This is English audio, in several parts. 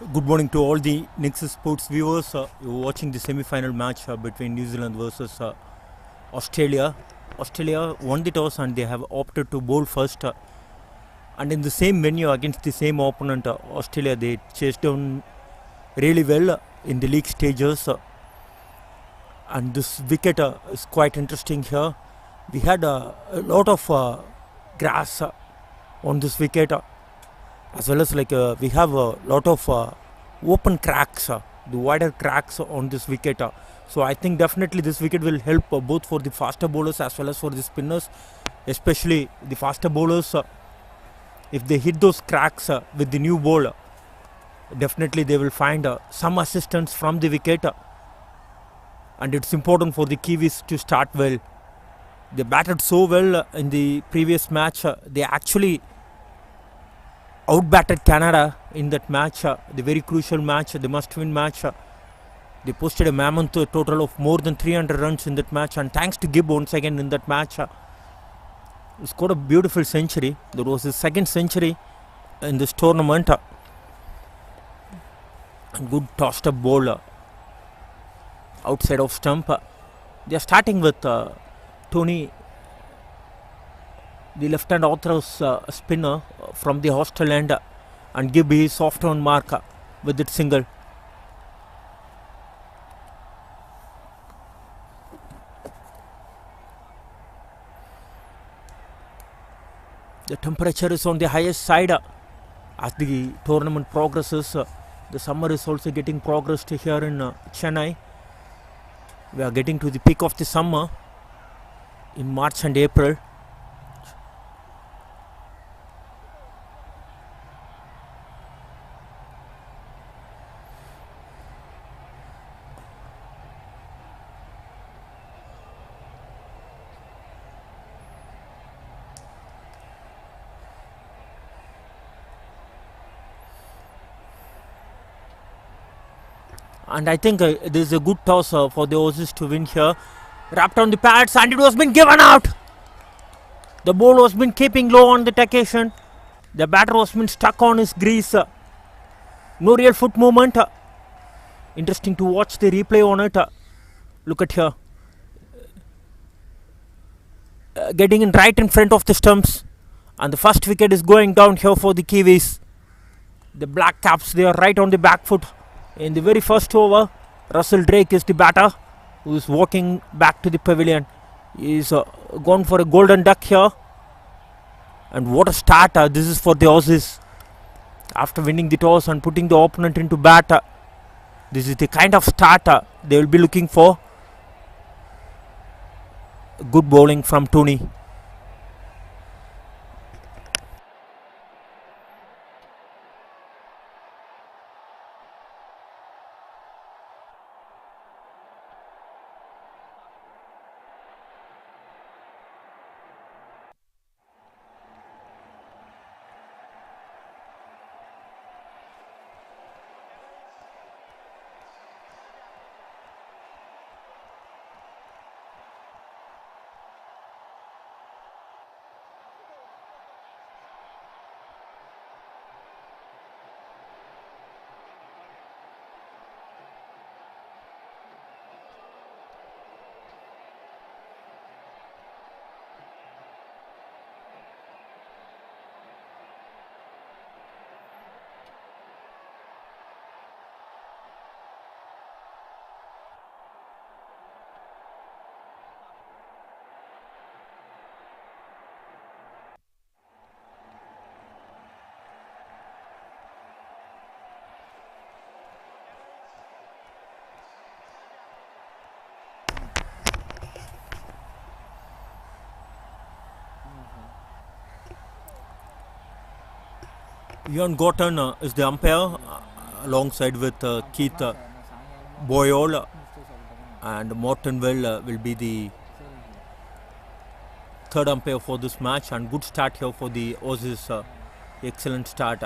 Good morning to all the Nexus Sports viewers. You're watching the semi-final match between New Zealand versus Australia. Australia won the toss and they have opted to bowl first. And in the same venue against the same opponent, Australia, they chased down really well in the league stages. And this wicket is quite interesting here. We had a lot of grass on this wicket. As well as we have a lot of open cracks, the wider cracks on this wicket. So I think definitely this wicket will help both for the faster bowlers as well as for the spinners, especially the faster bowlers. If they hit those cracks with the new ball, definitely they will find some assistance from the wicket. And it's important for the Kiwis to start well. They batted so well in the previous match. They actually outbatted Canada in that match, the very crucial match, the must-win match. They posted a mammoth total of more than 300 runs in that match, and thanks to Gibb once again in that match, he scored a beautiful century. That was his second century in this tournament. And good tossed up ball outside of stump. They are starting with Tony, the left-hand orthodox spinner from the hostel end, and Gibb his soft on mark with that single. The temperature is on the highest side as the tournament progresses. The summer is also getting progressed here in Chennai. We are getting to the peak of the summer in March and April. And I think this is a good toss for the Aussies to win here. Wrapped on the pads and it was been given out. The ball was been keeping low on that occasion. The batter was been stuck on his grease. No real foot movement. Interesting to watch the replay on it. Look at here. Getting in right in front of the stumps. And the first wicket is going down here for the Kiwis. The Black Caps, they are right on the back foot. In the very first over, Russell Drake is the batter who is walking back to the pavilion. He is gone for a golden duck here. And what a start this is for the Aussies. After winning the toss and putting the opponent into bat, this is the kind of start they will be looking for. Good bowling from Tony. Ian Gorton is the umpire alongside with Keith Boyle, and Morton will be the third umpire for this match. And good start here for the Aussies. Excellent start.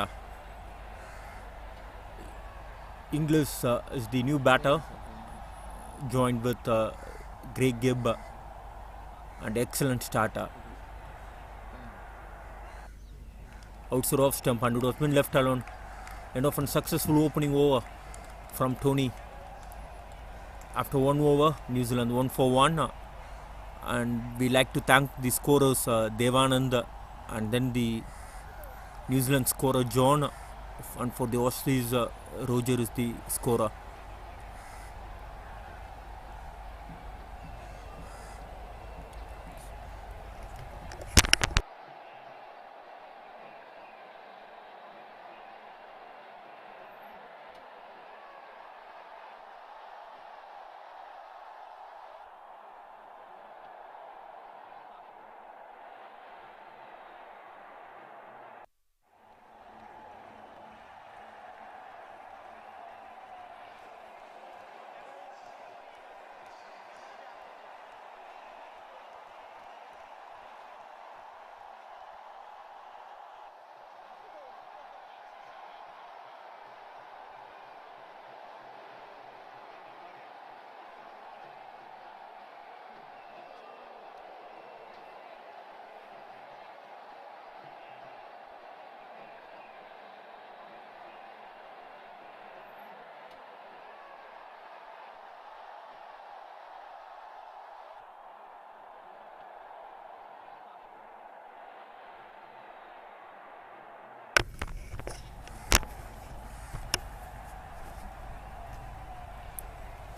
Inglis is the new batter, joined with Greg Gibb, and excellent starter. Outside off stump, and it was been left alone. End of a successful opening over from Tony. After one over, New Zealand 1 for 1. And we like to thank the scorers Devanand and then the New Zealand scorer John. And for the Aussies, Roger is the scorer.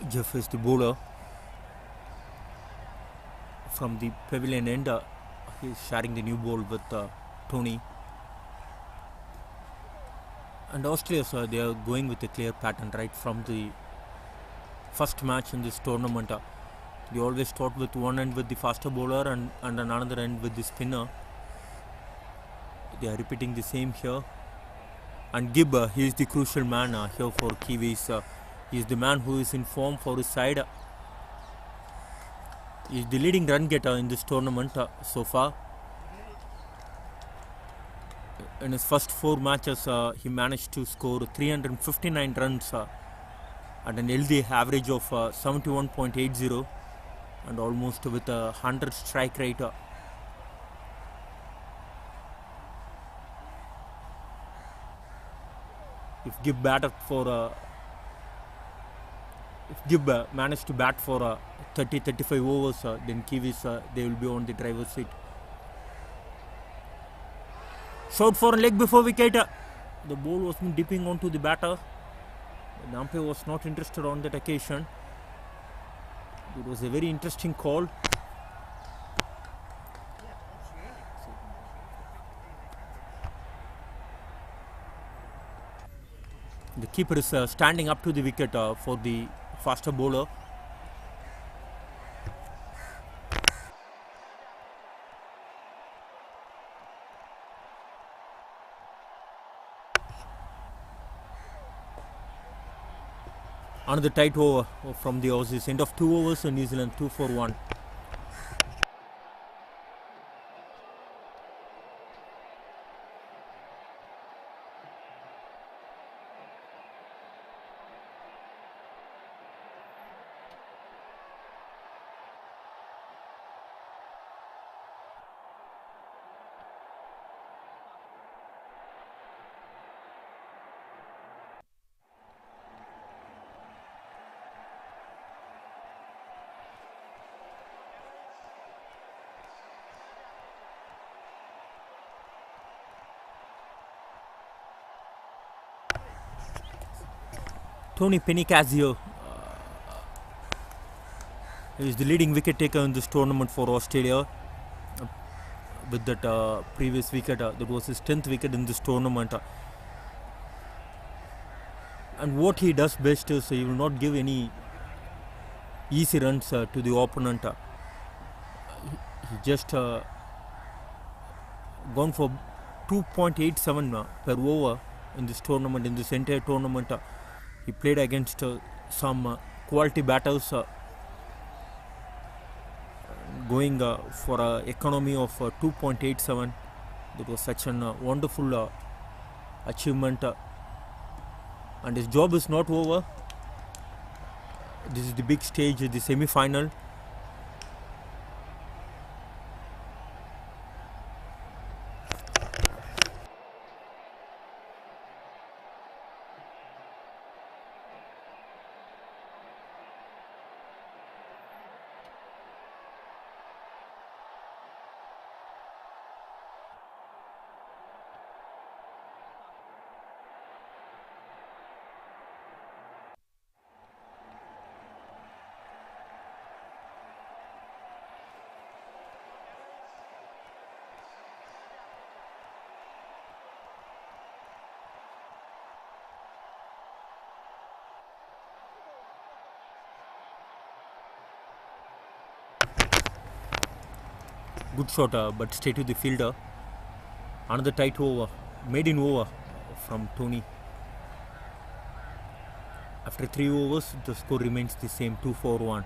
Jeff is the bowler from the pavilion end. He is sharing the new ball with Tony. And Australia, they are going with a clear pattern right from the first match in this tournament. They always start with one end with the faster bowler and another end with the spinner. They are repeating the same here. And Gibb, he is the crucial man here for Kiwis. He is the man who is in form for his side. He is the leading run getter in this tournament so far. In his first 4 matches, he managed to score 359 runs at an healthy average of 71.80 and almost with a 100 strike rate. If Gibb managed to bat for 30-35 overs, then Kiwis they will be on the driver's seat. Shot for a leg before wicket. The ball was dipping onto the batter. The umpire was not interested on that occasion. It was a very interesting call. The keeper is standing up to the wicket for the faster bowler. Another tight over from the Aussies. End of 2 overs and New Zealand 2 for 1. Tony Penicasio is the leading wicket taker in this tournament for Australia. With that previous wicket, that was his 10th wicket in this tournament. And what he does best is he will not give any easy runs to the opponent. He just gone for 2.87 per over in this tournament, in this entire tournament. He played against some quality batters, going for an economy of 2.87. That was such a wonderful achievement. And his job is not over. This is the big stage, the semi-final. Good shot, but stay to the fielder. Another tight over, maiden over from Tony. After 3 overs, the score remains the same, 2-4-1.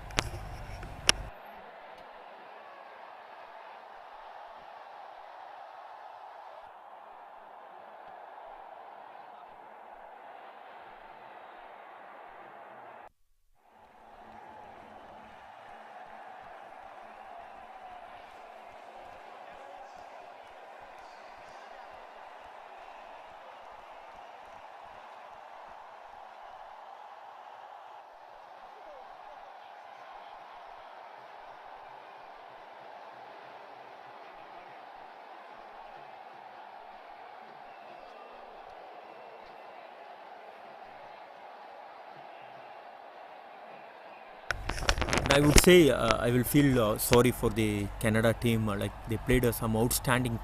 I would say I will feel sorry for the Canada team. Like they played some outstanding,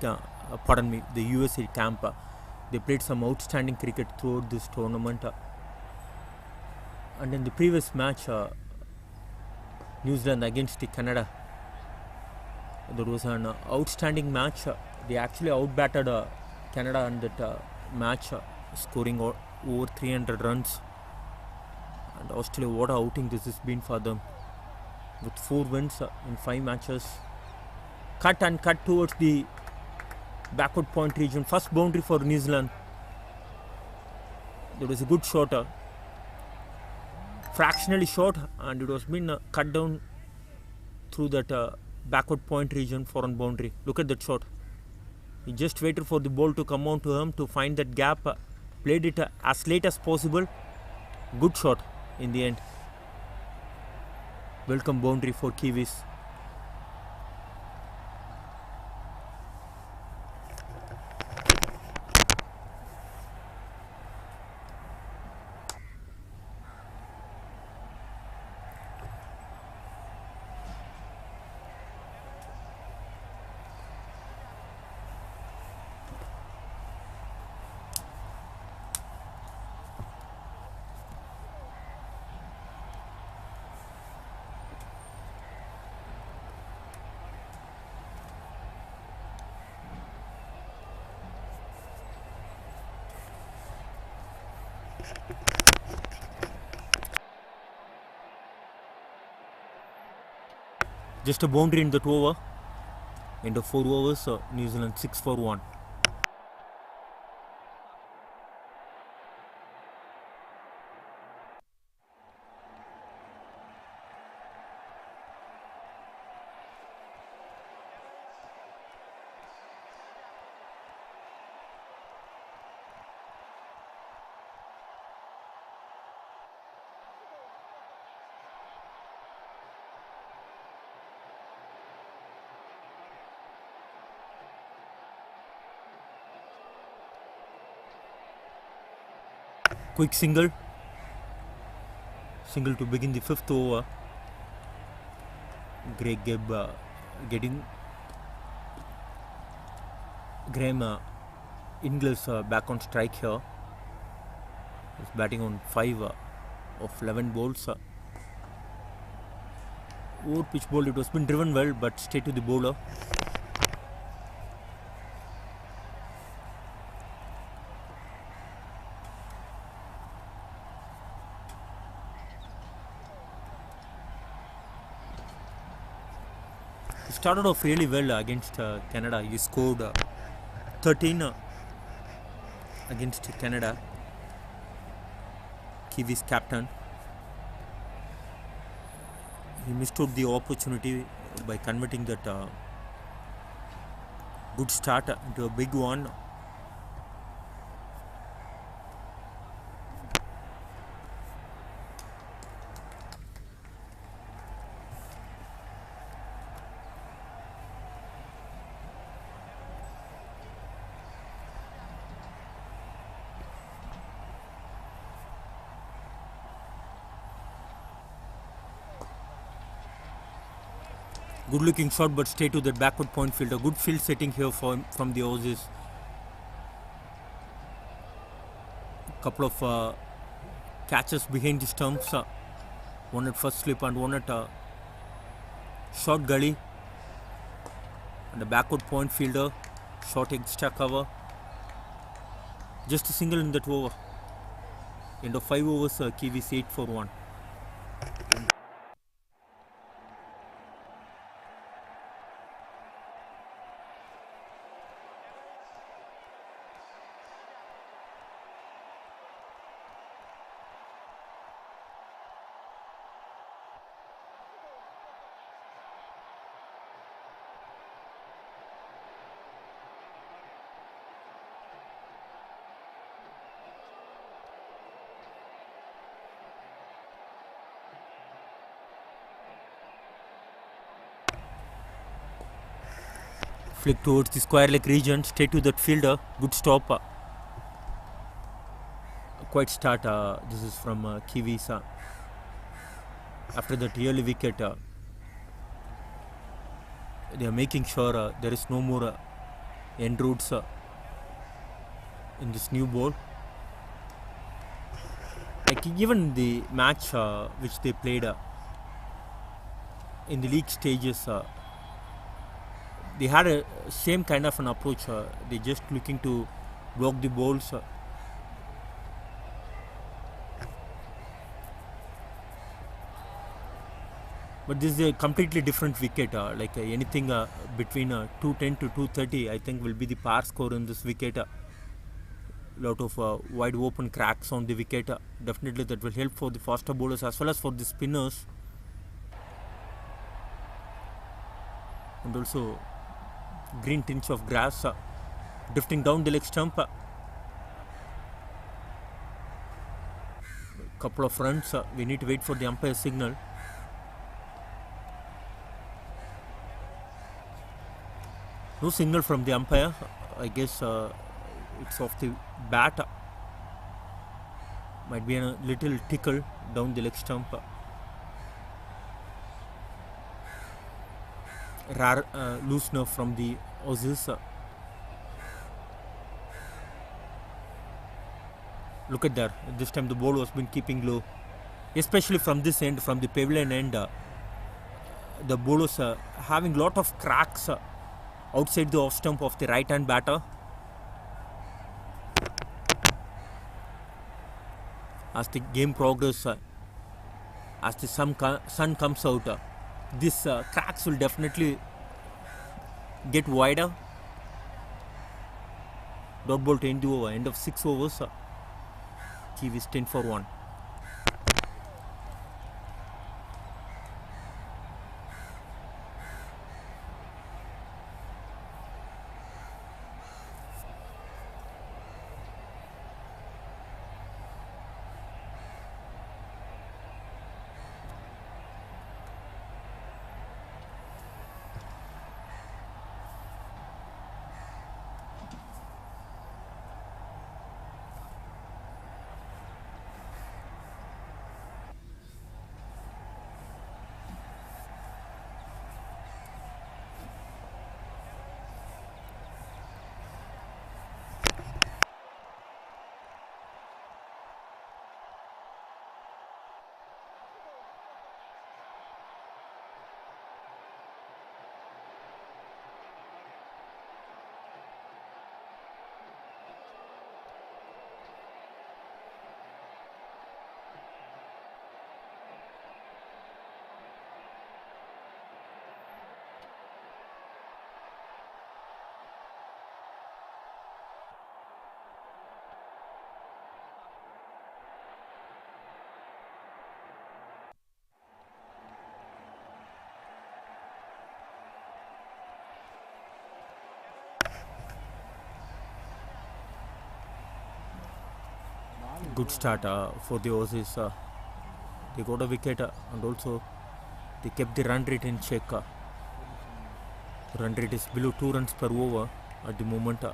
pardon me, the USA camp. They played some outstanding cricket throughout this tournament. And in the previous match, New Zealand against the Canada, there was an outstanding match. They actually outbatted Canada in that match, scoring over 300 runs. And Australia, what a outing this has been for them, with 4 wins in 5 matches. Cut towards the backward point region. First boundary for New Zealand. There was a good shot, fractionally short, and it was been cut down through that backward point region, foreign boundary. Look at that shot. He just waited for the ball to come on to him to find that gap, played it as late as possible. Good shot in the end. Welcome boundary for Kiwis. Just a boundary in that over. End of 4 overs, New Zealand 6-4-1. Quick single to begin the 5th over. Greg Gibb getting Graham Inglis back on strike here. He's batting on 5 of 11 balls. Over pitch ball, it was been driven well, but straight to the bowler. He started off really well against Canada. He scored 13 against Canada. Kiwis captain. He mistook the opportunity by converting that good start into a big one. Good looking shot, but stay to that backward point field. A good field setting here from the Aussies. Couple of catches behind the stumps. One at first slip and one at short gully. And a backward point fielder, short extra cover. Just a single in that over. End of 5 overs, Kiwis 8 for 1. Flick towards the square leg region, straight to that fielder. Good stop. Quite start. This is from Kiwis. After that early wicket, they are making sure there is no more end routes in this new ball. Like even the match which they played in the league stages, they had a same kind of an approach. They just looking to block the balls. But this is a completely different wicket. Like anything between 210 to 230, I think will be the par score in this wicket. Lot of wide open cracks on the wicket. Definitely that will help for the faster bowlers as well as for the spinners. And also green tinge of grass drifting down the leg stump. Couple of runs. We need to wait for the umpire signal. No signal from the umpire. I guess it's off the bat. Might be a little tickle down the leg stump. Rare loosener from the Aussies. Look at that. This time the ball was been keeping low, especially from this end, from the pavilion end. The ball was having lot of cracks outside the off stump of the right hand batter. As the game progresses, as the sun comes out, these cracks will definitely get wider. Dot ball to end the over. End of 6 overs. Kiwis 10 for 1. Good start for the Aussies. They got a wicket and also they kept the run rate in check. Run rate is below 2 runs per over at the moment.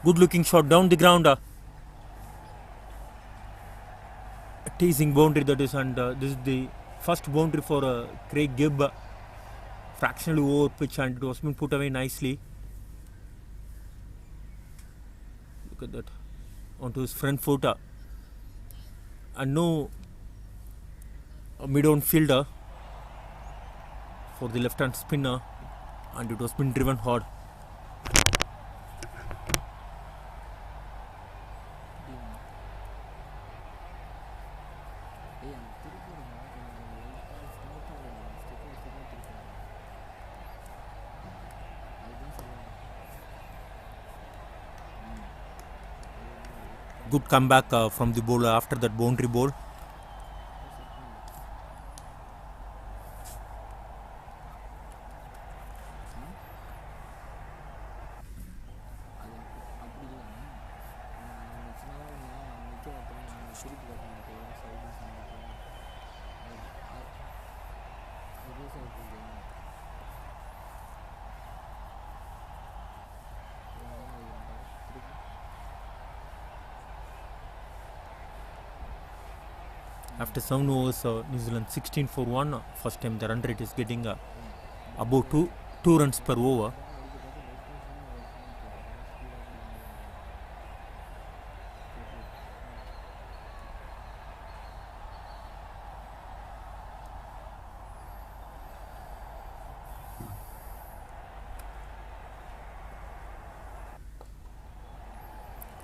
Good looking shot down the ground. teasing boundary that is, and this is the first boundary for Craig Gibb, fractionally over pitch, and it was been put away nicely. Look at that, onto his front foot, and no mid-on fielder for the left-hand spinner, and it was been driven hard. Good comeback from the bowler after that boundary ball. After 7 overs, New Zealand 16 for 1. First time the run rate is getting above 2 runs per over.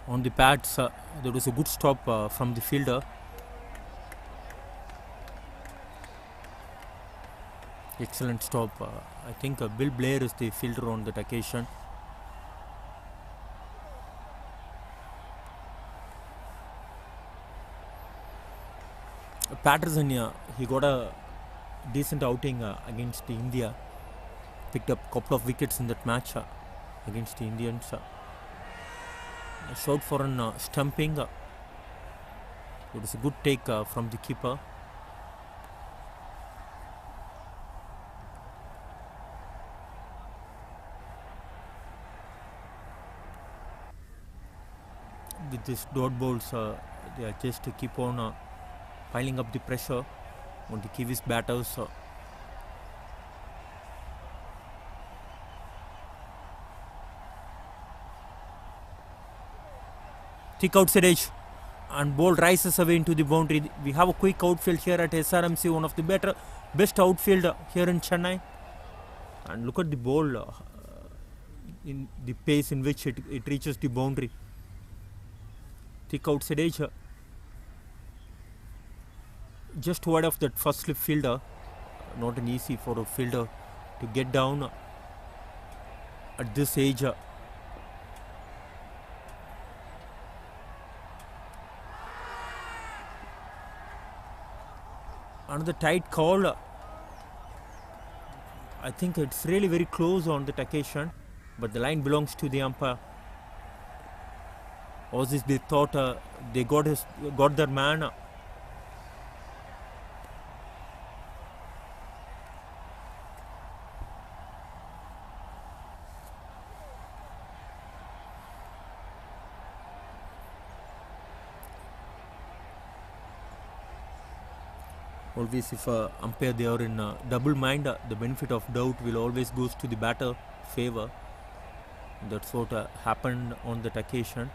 On the pads, there was a good stop from the fielder. Excellent stop. I think Bill Blair is the fielder on that occasion. Patterson, he got a decent outing against the India. Picked up a couple of wickets in that match against the Indians. A shot for an stumping. It was a good take from the keeper. With these dot balls, they are just to keep on piling up the pressure on the Kiwis batters. Thick outside edge, and ball rises away into the boundary. We have a quick outfield here at SRMC, one of the best outfield here in Chennai. And look at the ball in the pace in which it reaches the boundary. Thick outside edge, just wide of that first slip fielder. Not an easy for a fielder to get down at this age. Another tight call. I think it's really very close on that occasion, but the line belongs to the umpire. Aussies, they thought they got their man. Always, if umpire they are in double mind, the benefit of doubt will always goes to the batter favor. That's what happened on that occasion.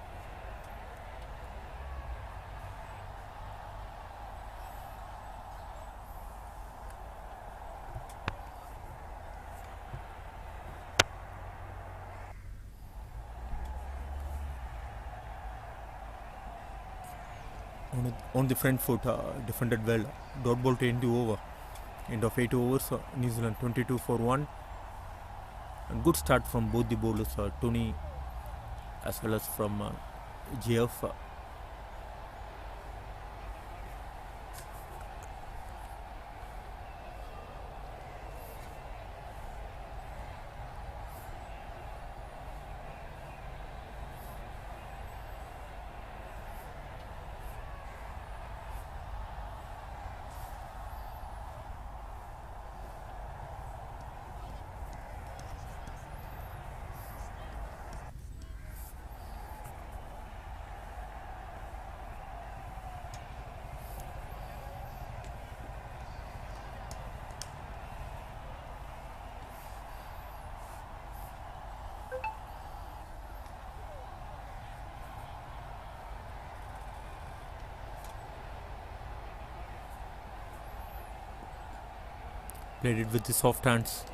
On the front foot, defended well. Dot ball to end the over. End of 8 overs, New Zealand 22 for 1. And good start from both the bowlers, Tony as well as from JF. Played it with the soft hands.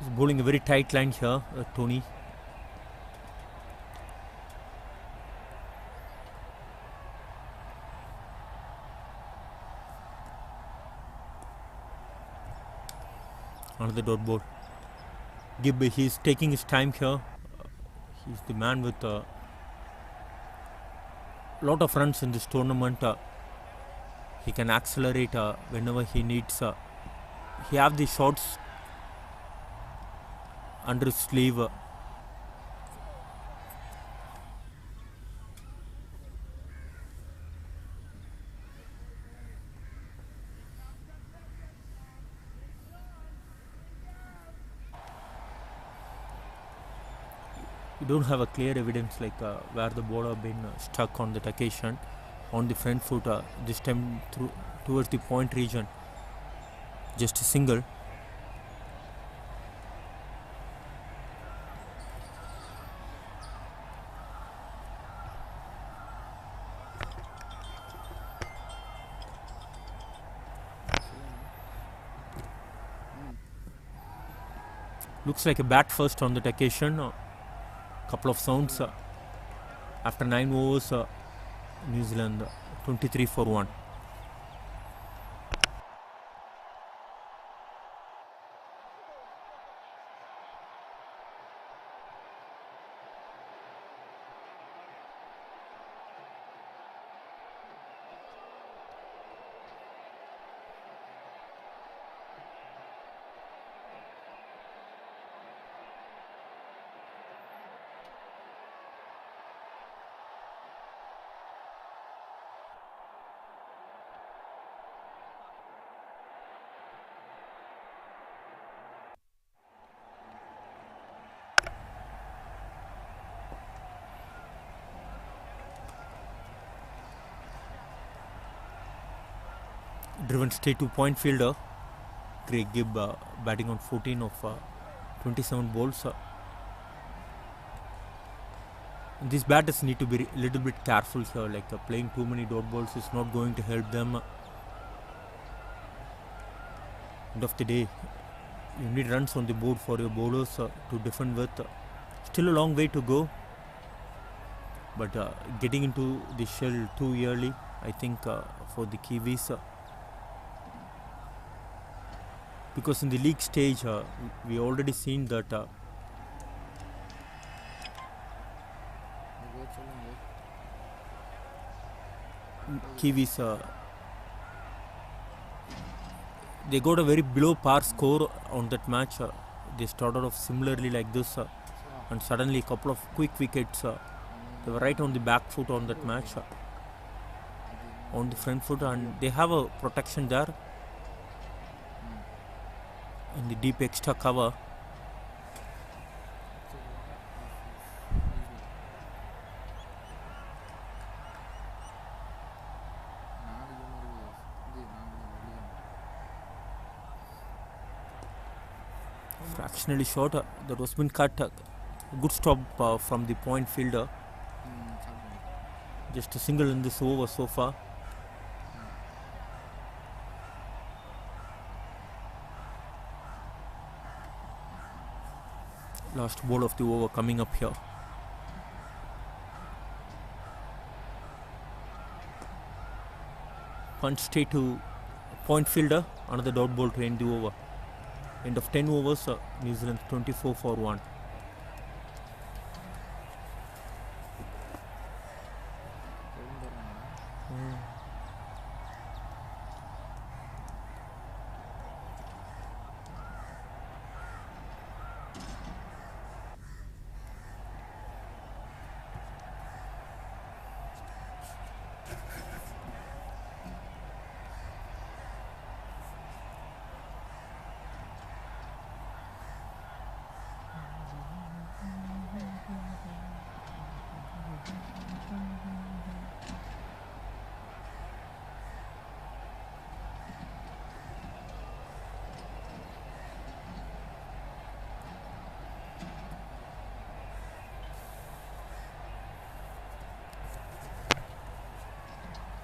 He's bowling a very tight line here, Tony. Another dot ball. Gibb, he's taking his time here. He's the man with a lot of runs in this tournament. He can accelerate whenever he needs. He have the shots under his sleeve. You don't have a clear evidence like where the ball have been stuck on that occasion on the front foot, this time towards the point region. Just a single. Looks like a bat first on that occasion. Couple of sounds. After 9 overs, New Zealand 23 for 1. Driven straight to point fielder. Craig Gibb batting on 14 of 27 balls. These batters need to be a little bit careful here, like playing too many dot balls is not going to help them. End of the day, you need runs on the board for your bowlers to defend with. Still a long way to go, but getting into the shell too early, I think, for the Kiwis. Because in the league stage, we already seen that Kiwis, they got a very below par score on that match. They started off similarly like this, and suddenly a couple of quick wickets. They were right on the back foot on that match, on the front foot, and they have a protection there in the deep extra cover. Fractionally short, that was been cut. Good stop from the point fielder. Just a single in this over so far. Last ball of the over coming up here. Punch straight to point fielder. Another dot ball to end the over. End of 10 overs, New Zealand 24 for 1.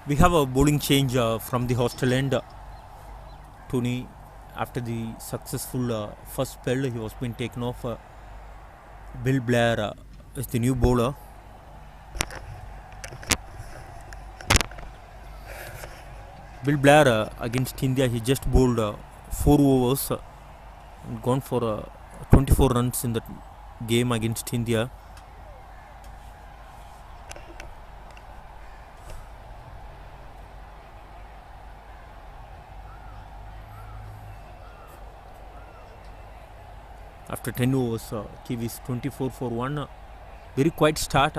We have a bowling change from the hostel end. Tony, after the successful first spell, he was being taken off. Bill Blair is the new bowler. Bill Blair against India, he just bowled 4 overs and gone for 24 runs in the game against India. After 10 overs, Kiwis 24 for 1. Very quiet start.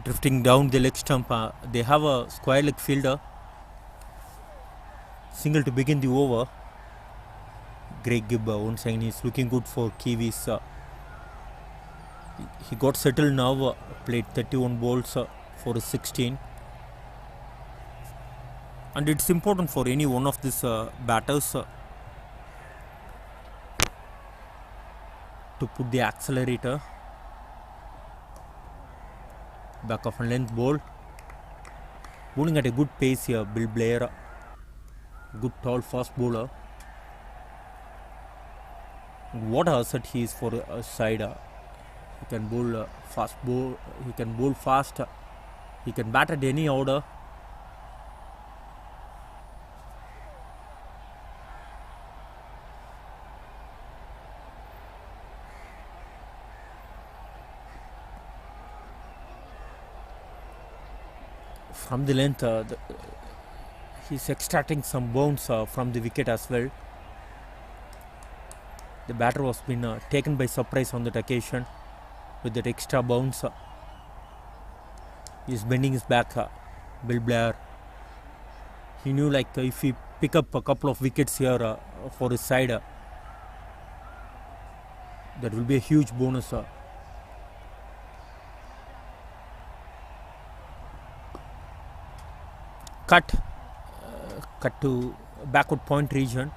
Drifting down the leg stump, they have a square leg fielder. Single to begin the over. Greg Gibb once again is looking good for Kiwis. He got settled now, played 31 balls for 16. And it's important for any one of these batters to put the accelerator. Back of a length ball. Bowling at a good pace here, Bill Blair. Good tall fast bowler. What a asset he is for a side. He can bowl fast bowl. He can bowl fast. He can bat at any order. From the length, he's extracting some bounce from the wicket as well. The batter was been taken by surprise on that occasion with that extra bounce. He's bending his back, Bill Blair. He knew like if he pick up a couple of wickets here for his side, that will be a huge bonus. Cut to backward point region.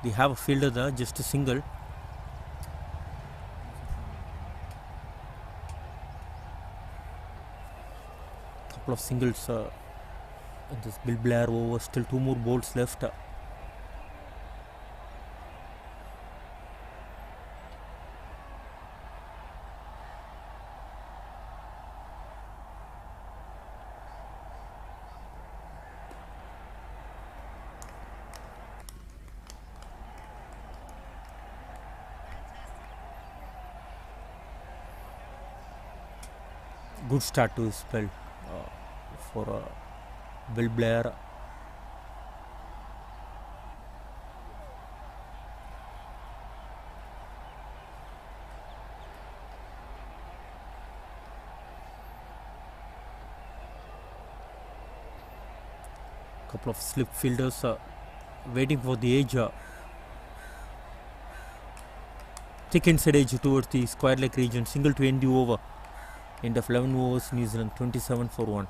They have a fielder there, just a single. Couple of singles in this Bill Blair over. Still 2 more balls left. Good start to his spell for Bill Blair. Couple of slip fielders waiting for the edge. Thick inside edge towards the square leg region. Single to end the over. End of 11 overs, New Zealand 27 for 1.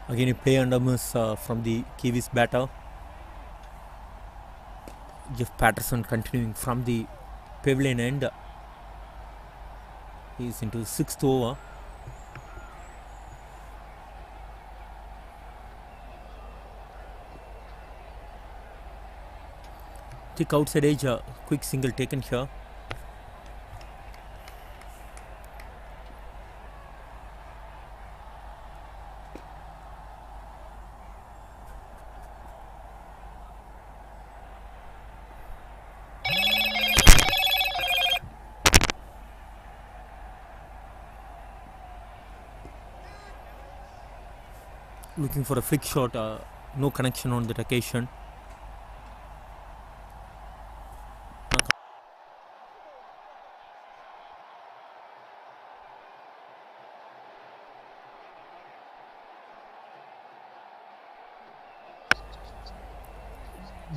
Again, a play under miss from the Kiwis batter. Jeff Patterson continuing from the pavilion end. He is into the 6th over. Thick outside edge, quick single taken here. Looking for a flick shot, no connection on that occasion.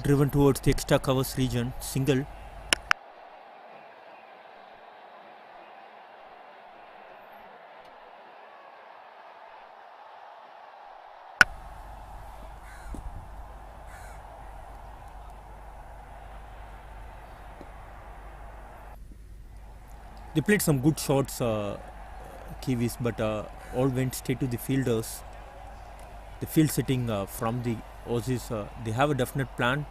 Driven towards the extra covers region, single. They played some good shots, Kiwis, but all went straight to the fielders. The field setting from the Aussies, they have a definite plan.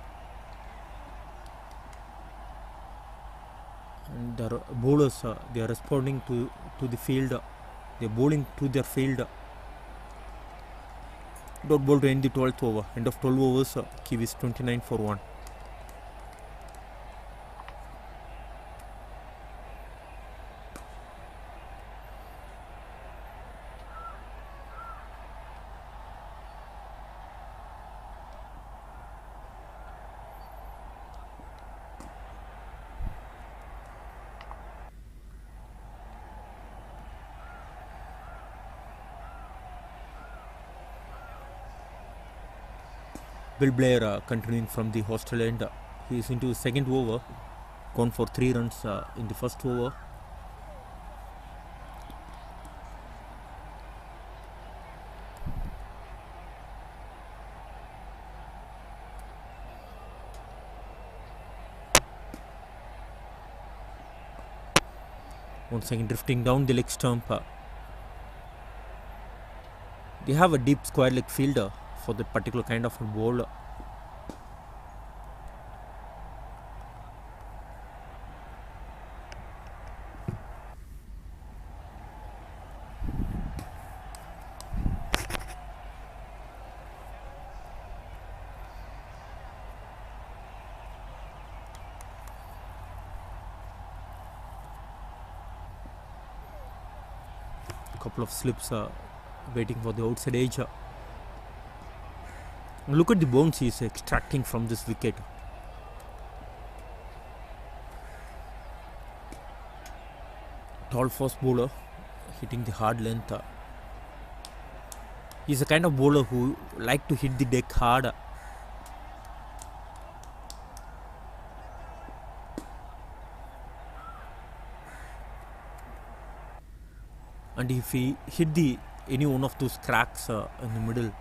And the bowlers, they are responding to the field. They are bowling to their field. Dot ball to end the 12th over. End of 12 overs, Kiwis 29 for 1. Bill Blair continuing from the hostel end. He is into the 2nd over. Gone for 3 runs in the 1st over. Once again drifting down the leg stump. They have a deep square leg fielder for that particular kind of a bowler. Couple of slips waiting for the outside edge. Look at the bounce he is extracting from this wicket. Tall fast bowler hitting the hard length. He is a kind of bowler who like to hit the deck hard. And if he hit any one of those cracks in the middle,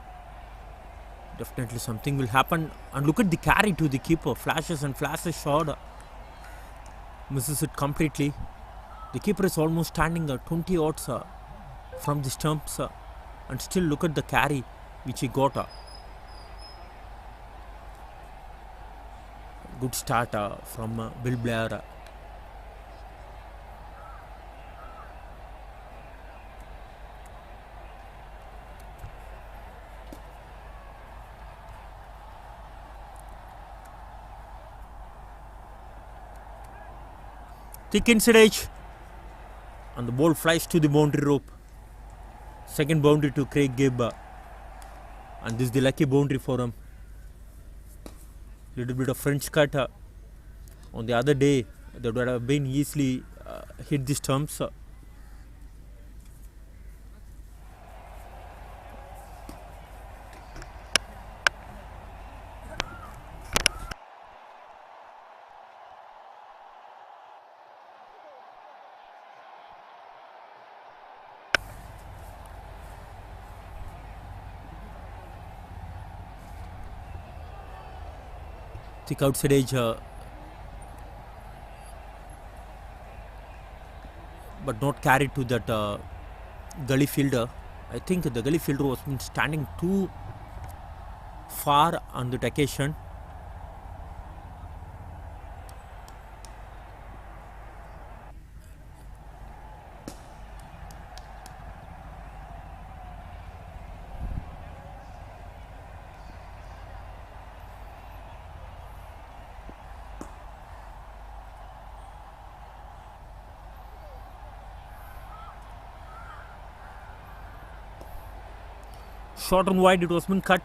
definitely something will happen. And look at the carry to the keeper. Flashes and flashes shot. Misses it completely. The keeper is almost standing 20 odds from the stumps. And still look at the carry which he got. Good start from Bill Blair. Thick inside edge, and the ball flies to the boundary rope. 2nd boundary to Craig Gibb, and this is the lucky boundary for him. Little bit of French cut. On the other day, that would have been easily hit the stumps. Thick outside edge, but not carried to that gully fielder. I think the gully fielder was standing too far on that occasion. Short and wide, it was been cut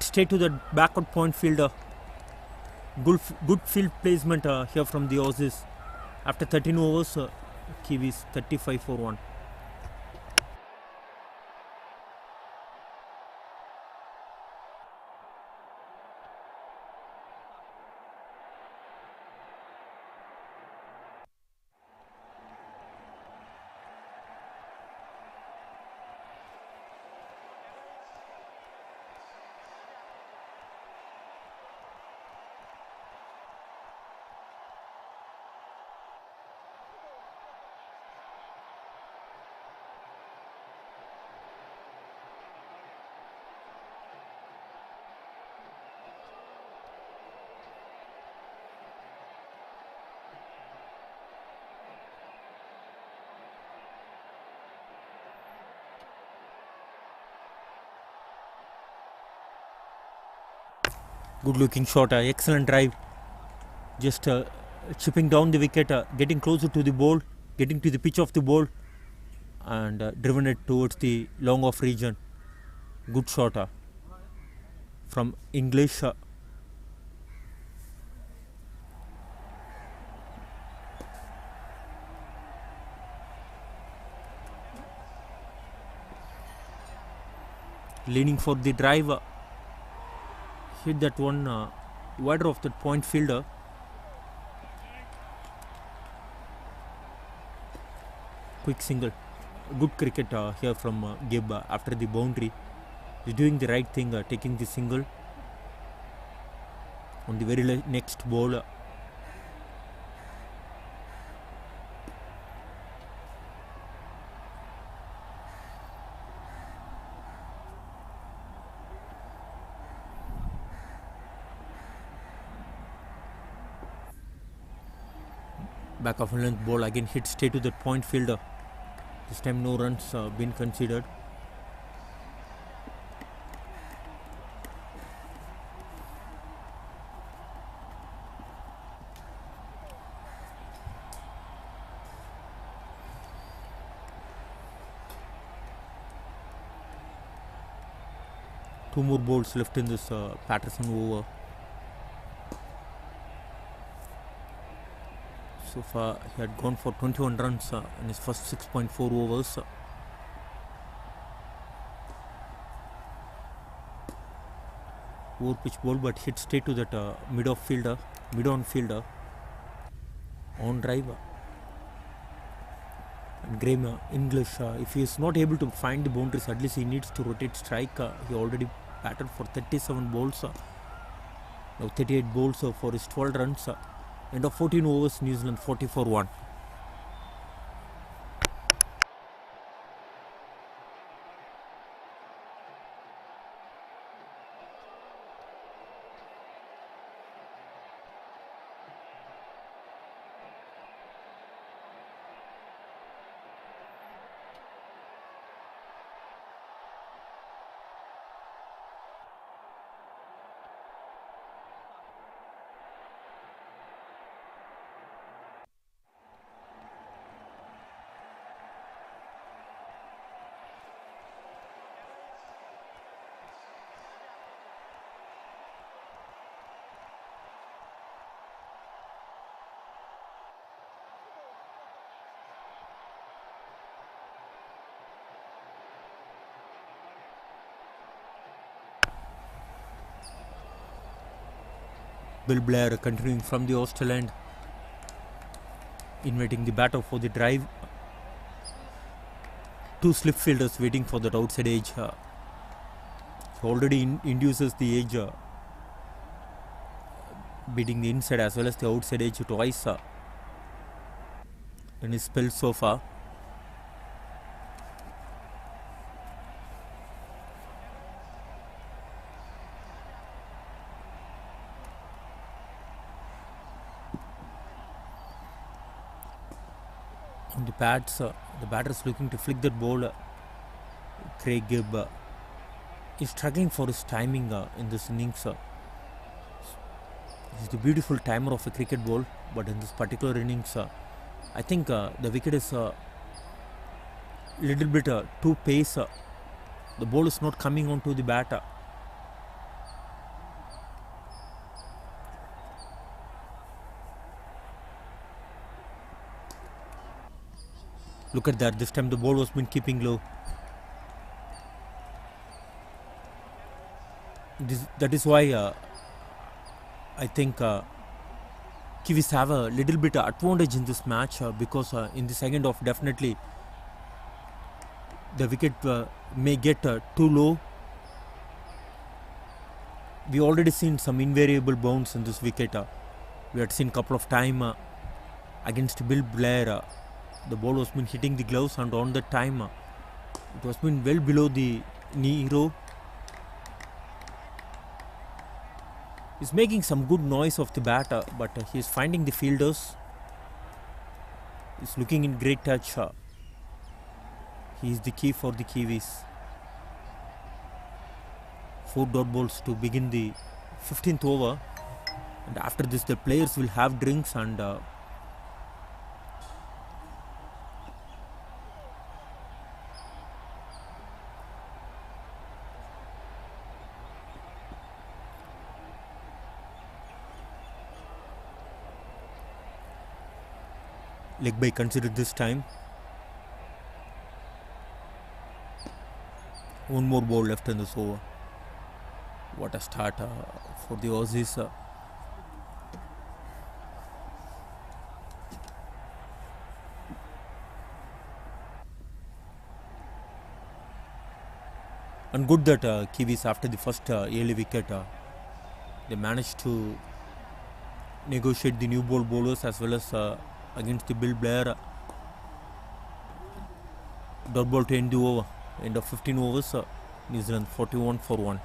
straight to the backward point fielder. Good field placement here from the Aussies. After 13 overs, Kiwis 35 for 1. Good looking shot, excellent drive. Just chipping down the wicket, getting closer to the ball, getting to the pitch of the ball, and driven it towards the long off region. Good shot from English. Leaning for the drive, hit that one wider of that point fielder. Quick single. Good cricket here from Gibb after the boundary. He's doing the right thing, taking the single on the very next ball. Back of length ball again hit straight to the point fielder. This time no runs been considered. Two more balls left in this Patterson over. So far he had gone for 21 runs in his first 6.4 overs. Over pitch ball, but hit straight to that mid-on fielder on drive. And Graham English, if he is not able to find the boundaries, at least he needs to rotate strike. He already batted for 37 balls. Now 38 balls for his 12 runs. End of 14 overs, New Zealand 40 for 1. Bill Blair continuing from the Australian end, inviting the batter for the drive. Two slip fielders waiting for that outside edge. Already induces the edge beating the inside as well as the outside edge twice in his spell so far. On the pads, the batter is looking to flick that ball. Craig Gibb is struggling for his timing in this innings. He's the beautiful timer of a cricket ball, but in this particular innings, I think the wicket is a little bit too pace. The ball is not coming onto the bat. Look at that. This time the ball was been keeping low. That is why I think Kiwis have a little bit advantage in this match because in the second half definitely the wicket may get too low. We already seen some invariable bounce in this wicket. We had seen couple of time against Bill Blair. The ball was been hitting the gloves, and on that time it was been well below the knee row. He's making some good noise of the bat, but he's finding the fielders. He's looking in great touch. He is the key for the Kiwis. 4 dot balls to begin the 15th over, and after this the players will have drinks and leg by considered this time. One more ball left in this over. What a start for the Aussies. And good that Kiwis after the first early wicket they managed to negotiate the new ball bowlers as well as against the Bill Blair. Dot ball to end the over. End of 15 overs. New Zealand 41 for 1.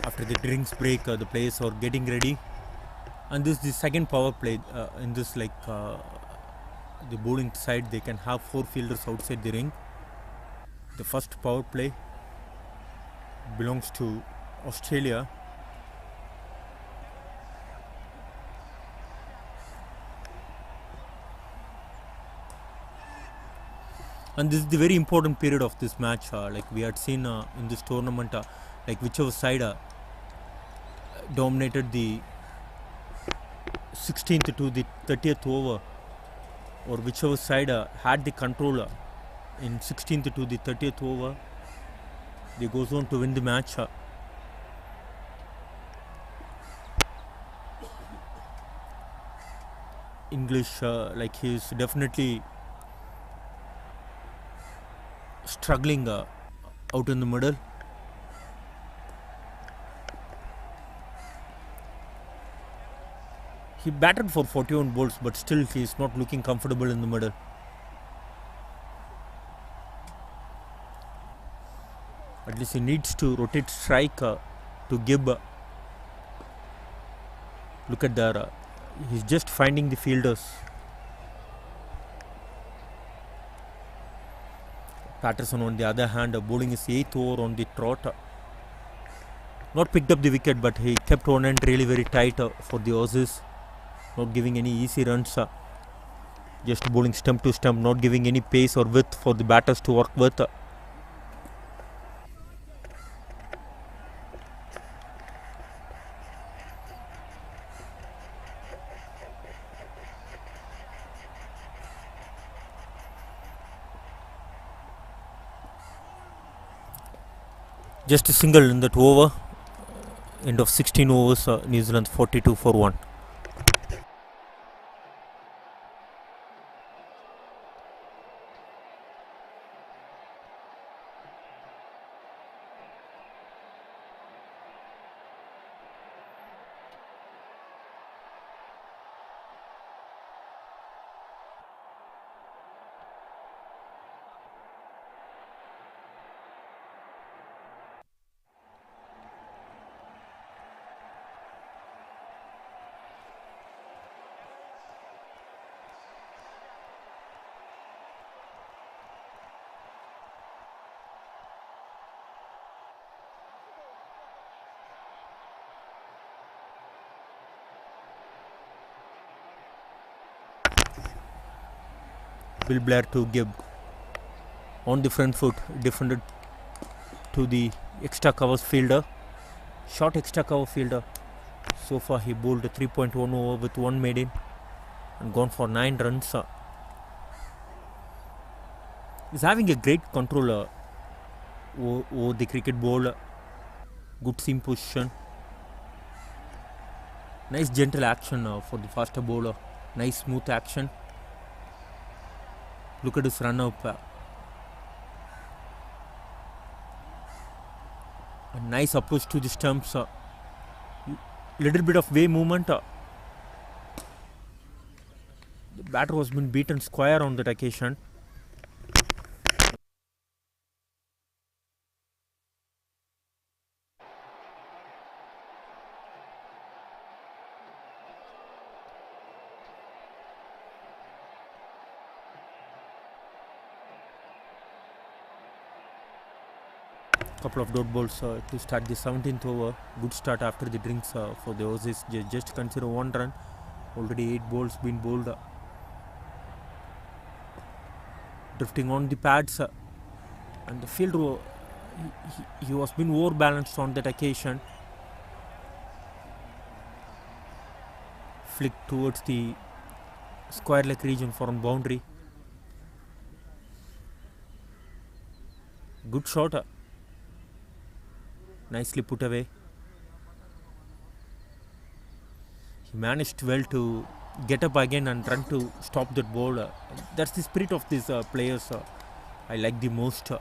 After the drinks break, the players are getting ready, and this is the second power play in this the bowling side. They can have 4 fielders outside the ring. The first power play belongs to Australia. And this is the very important period of this match. Like we had seen in this tournament, like whichever side dominated the 16th to the 30th over, or whichever side had the control in 16th to the 30th over, they goes on to win the match. English, like he is definitely struggling out in the middle. He batted for 41 balls, but still he is not looking comfortable in the middle. At least he needs to rotate strike to Gibb. Look at there. He's just finding the fielders. Patterson, on the other hand, bowling his 8th over on the trot. Not picked up the wicket, but he kept on end really very tight for the Aussies. Not giving any easy runs. Just bowling stump to stump, not giving any pace or width for the batters to work with. Just a single in that over. End of 16 overs, New Zealand 42 for 1. Bill Blair to Gibb. On the front foot, defended to the extra covers fielder. Short extra cover fielder. So far he bowled a 3.1 over with 1 maiden and gone for 9 runs. He's having a great control over the cricket ball. Good seam position. Nice gentle action for the faster bowler. Nice smooth action. Look at his run up. A nice approach to the stumps. Little bit of way movement. The batter was been beaten square on that occasion. Couple of dot balls to start the 17th over. Good start after the drinks for the Aussies. Just consider 1 run. Already 8 balls been bowled. Drifting on the pads. And the field, he was been overbalanced on that occasion. Flicked towards the square leg region for on boundary. Good shot. Nicely put away. He managed well to get up again and run to stop that ball. That's the spirit of these players I like the most.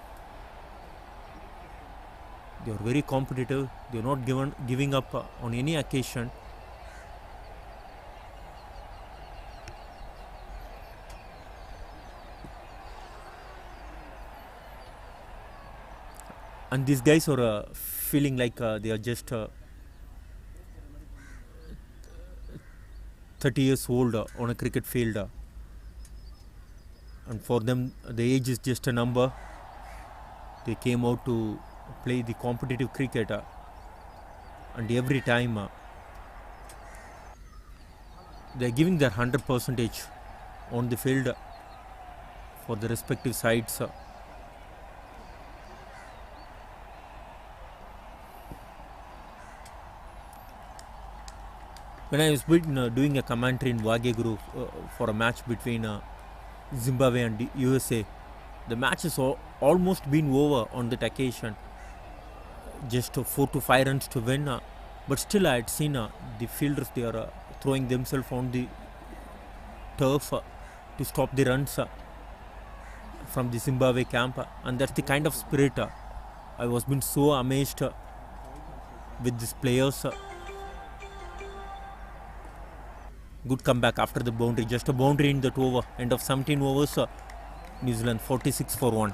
They are very competitive. They are not giving up on any occasion. And these guys are feeling like they are just 30 years old on a cricket field. And for them, the age is just a number. They came out to play the competitive cricket, and every time they're giving their 100% on the field for the respective sides. When I was doing a commentary in Wagyu Group for a match between Zimbabwe and USA, the match has almost been over on that occasion. Just 4 to 5 runs to win, but still I had seen the fielders, they are throwing themselves on the turf to stop the runs from the Zimbabwe camp, and that's the kind of spirit I was been so amazed with these players. Good comeback after the boundary, just a boundary in that over. End of 17 overs, New Zealand 46 for 1.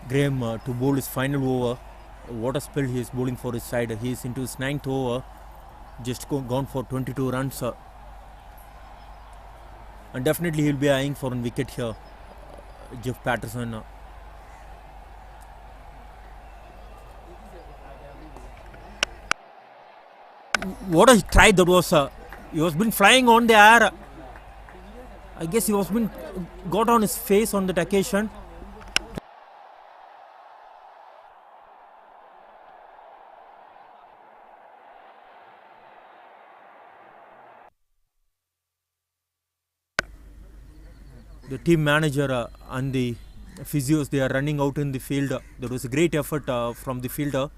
Graham to bowl his final over. What a spell he is bowling for his side. He is into his 9th over, just gone for 22 runs. And definitely he'll be eyeing for a wicket here, Jeff Patterson. What a try that was. He was been flying on the air. I guess he was been got on his face on that occasion. The team manager and the physios, they are running out in the field. There was a great effort from the fielder.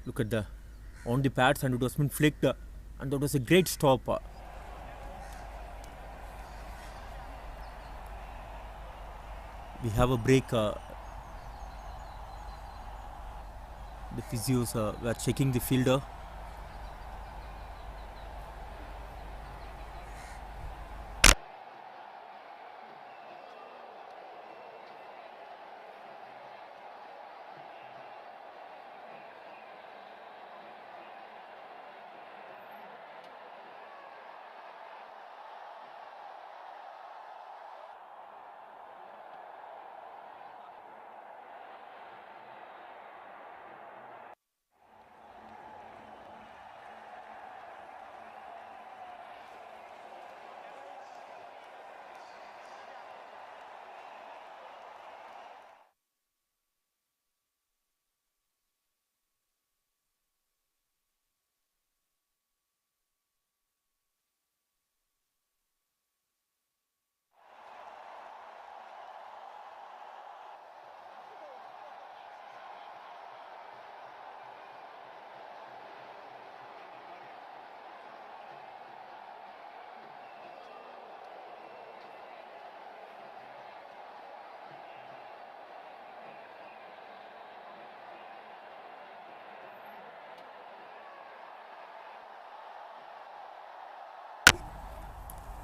Look at the on the pads, and it was been flicked, and that was a great stop. We have a break. The physios were checking the fielder.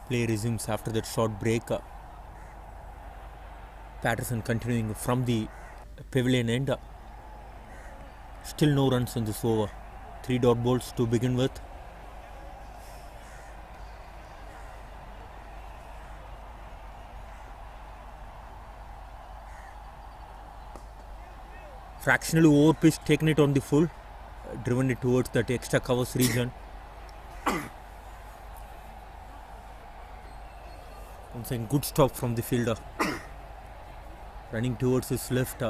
Play resumes after that short break. Patterson continuing from the pavilion end. Still no runs in this over. 3 dot balls to begin with. Fractionally over pitch, taken it on the full, driven it towards that extra covers region. Once again, good stop from the fielder. Running towards his left.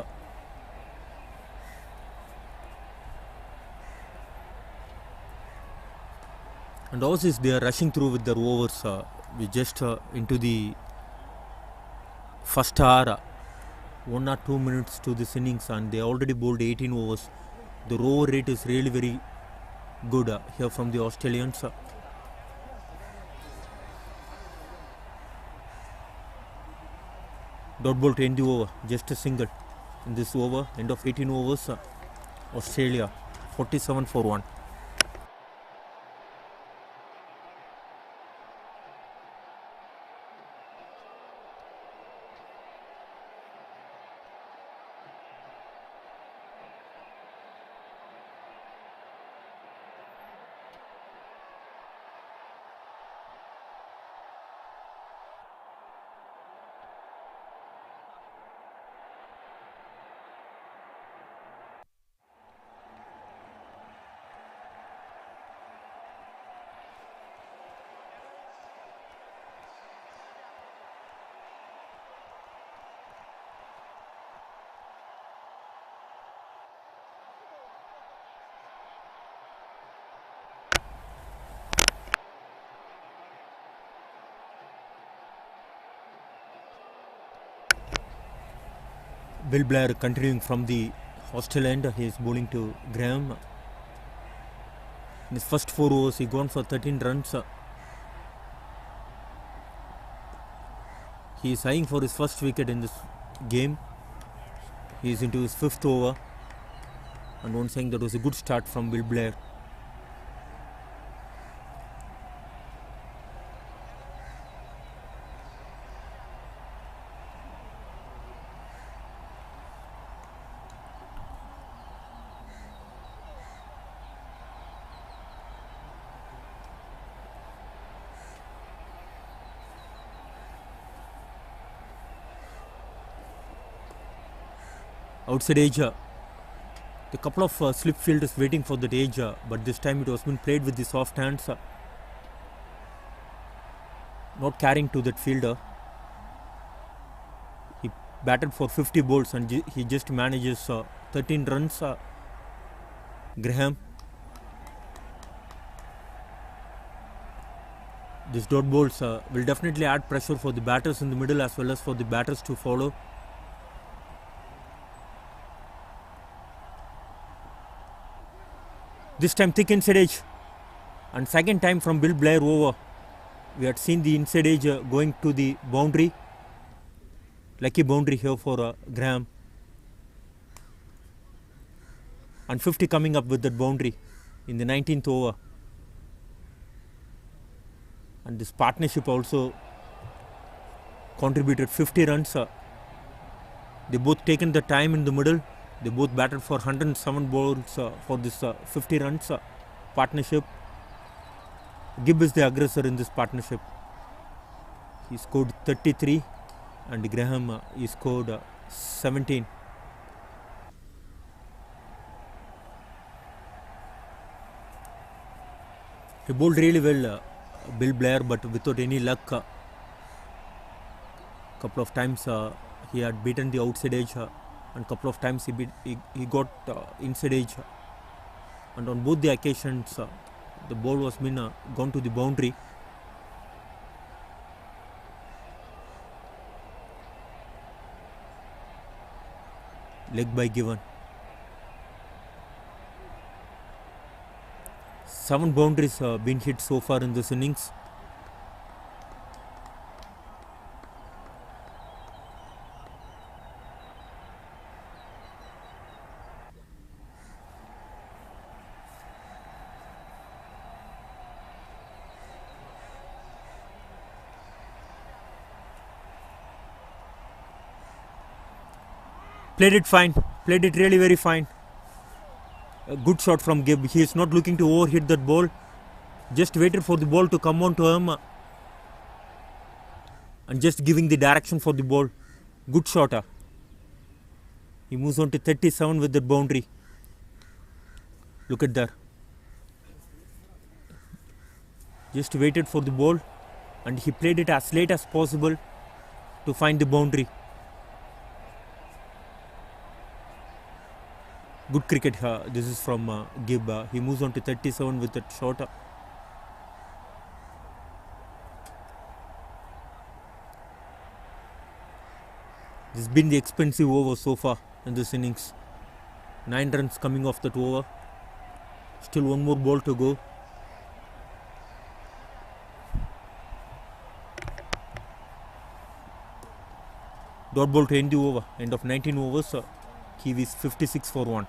And also they are rushing through with their overs. We just into the first hour. 1 or 2 minutes to this innings and they already bowled 18 overs. The over rate is really very good here from the Australians. Dot ball to end the over, just a single in this over, end of 18 overs. Australia 47 for 1. Bill Blair continuing from the hostel end. He is bowling to Graham. In his first 4 overs, he gone for 13 runs. He is eyeing for his first wicket in this game. He is into his 5th over. And one saying that was a good start from Bill Blair. Outside edge, the couple of slip fielders waiting for that edge, but this time it was been played with the soft hands, not carrying to that fielder. He batted for 50 balls and he just manages 13 runs. Graham. These dot balls will definitely add pressure for the batters in the middle as well as for the batters to follow. This time thick inside edge, and second time from Bill Blair over. We had seen the inside edge going to the boundary. Lucky boundary here for Graham. And 50 coming up with that boundary in the 19th over. And this partnership also contributed 50 runs. They both taken the time in the middle. They both batted for 107 balls for this 50 runs partnership. Gibb is the aggressor in this partnership. He scored 33 and Graham he scored 17. He bowled really well, Bill Blair, but without any luck. Couple of times he had beaten the outside edge. And couple of times he got inside edge, and on both the occasions the ball was been gone to the boundary. Leg by given. 7 boundaries been hit so far in this innings. Played it fine, played it really very fine. A good shot from Gibb. He is not looking to overhit that ball. Just waited for the ball to come on to him and just giving the direction for the ball. Good shot. He moves on to 37 with the boundary. Look at that. Just waited for the ball and he played it as late as possible to find the boundary. Good cricket. This is from Gibb. He moves on to 37 with that shot. This has been the expensive over so far in this innings. 9 runs coming off that over. Still one more ball to go. Dot ball to end the over. End of 19 overs. Kiwis 56 for 1.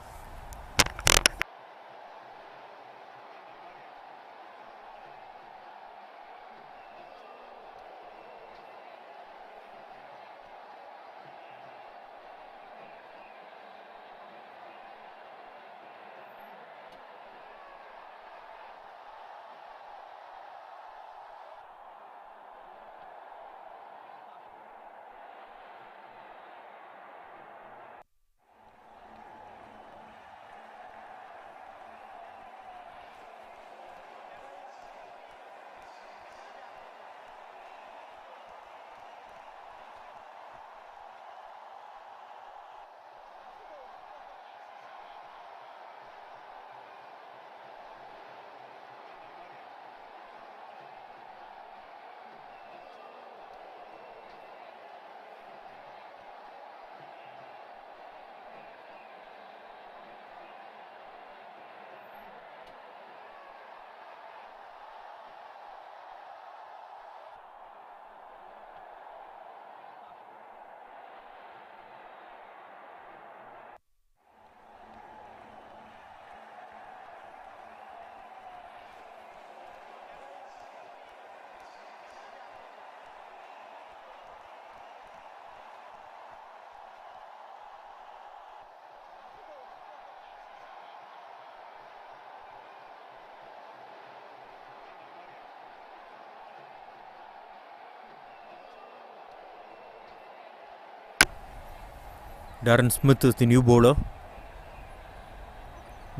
Darren Smith is the new bowler.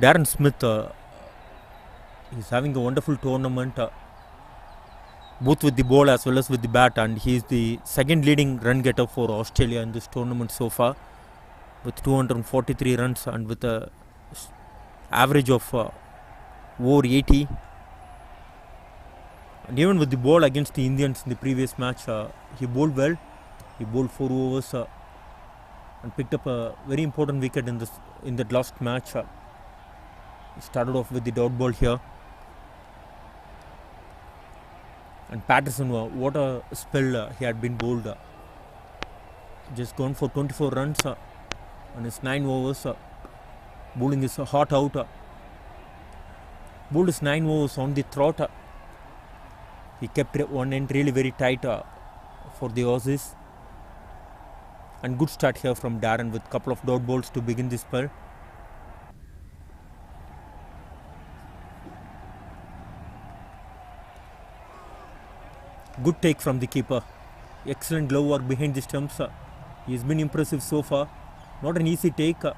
Darren Smith is having a wonderful tournament, both with the ball as well as with the bat, and he is the second leading run getter for Australia in this tournament so far, with 243 runs and with a average of over 80. And even with the ball against the Indians in the previous match, he bowled well. He bowled 4 overs and picked up a very important wicket in that last match. He started off with the dot ball here. And Patterson, what a spell he had been bowled. Just gone for 24 runs on his 9 overs. Bowling is hot out. Bowled his 9 overs on the trot. He kept one end really very tight for the Aussies. And good start here from Darren with a couple of dot balls to begin this spell. Good take from the keeper. Excellent glove work behind the stumps. He has been impressive so far. Not an easy take. That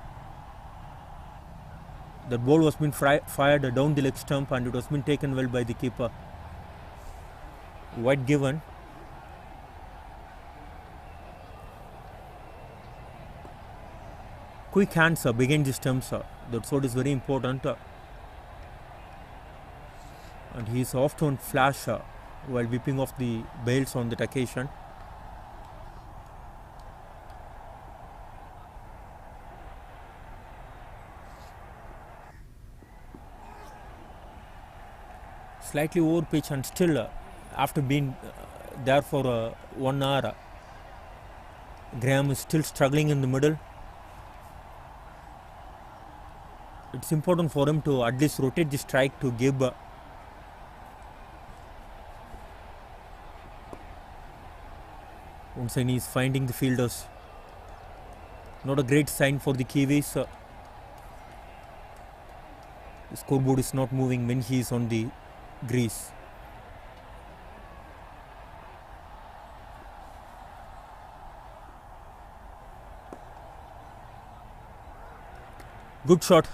ball was been fired down the leg stump and it was been taken well by the keeper. Wide given. Quick hands behind the stumps. That's what is very important. And he is off to on flash while whipping off the bails on that occasion. Slightly over pitch and still after being there for 1 hour, Graham is still struggling in the middle. It's important for him to at least rotate the strike to Gibb. Once again he is finding the fielders. Not a great sign for the Kiwis. The scoreboard is not moving when he is on the grease. Good shot.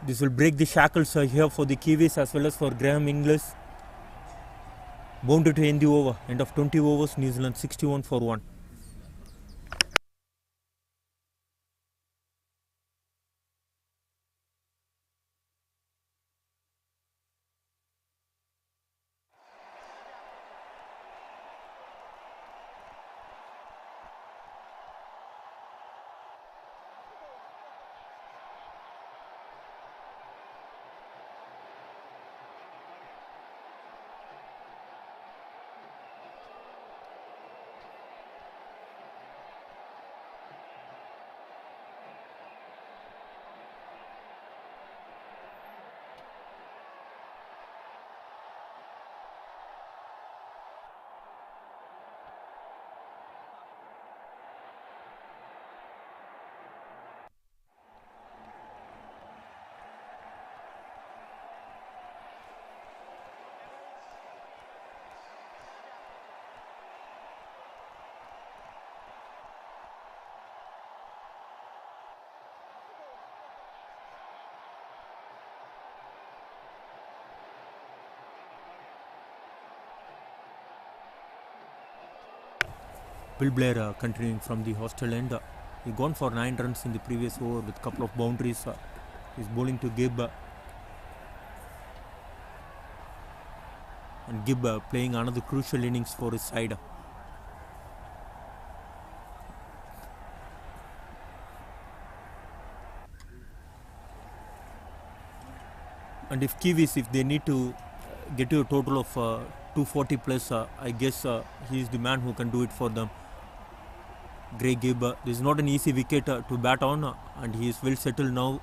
This will break the shackles here for the Kiwis as well as for Graham Inglis. Boundary to end the over. End of 20 overs. New Zealand 61 for 1. Bill Blair continuing from the hostel end. He gone for 9 runs in the previous over with a couple of boundaries. He's bowling to Gibb. And Gibb playing another crucial innings for his side. And if Kiwis, if they need to get to a total of 240 plus, I guess he is the man who can do it for them. Greg Gibb, this is not an easy wicket to bat on, and he is well settled now.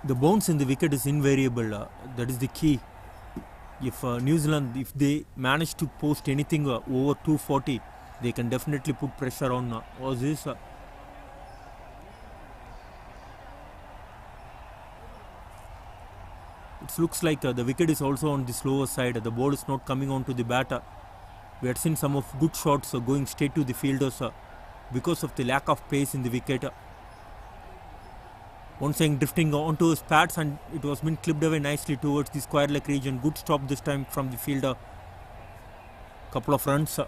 The bounce in the wicket is invariable. That is the key. If New Zealand, if they manage to post anything over 240, they can definitely put pressure on Aussies. It looks like the wicket is also on the slower side. The ball is not coming on to the bat. We had seen some of good shots going straight to the fielders because of the lack of pace in the wicket. One saying drifting onto his pads, and it was been clipped away nicely towards the square leg region. Good stop this time from the fielder. Couple of runs.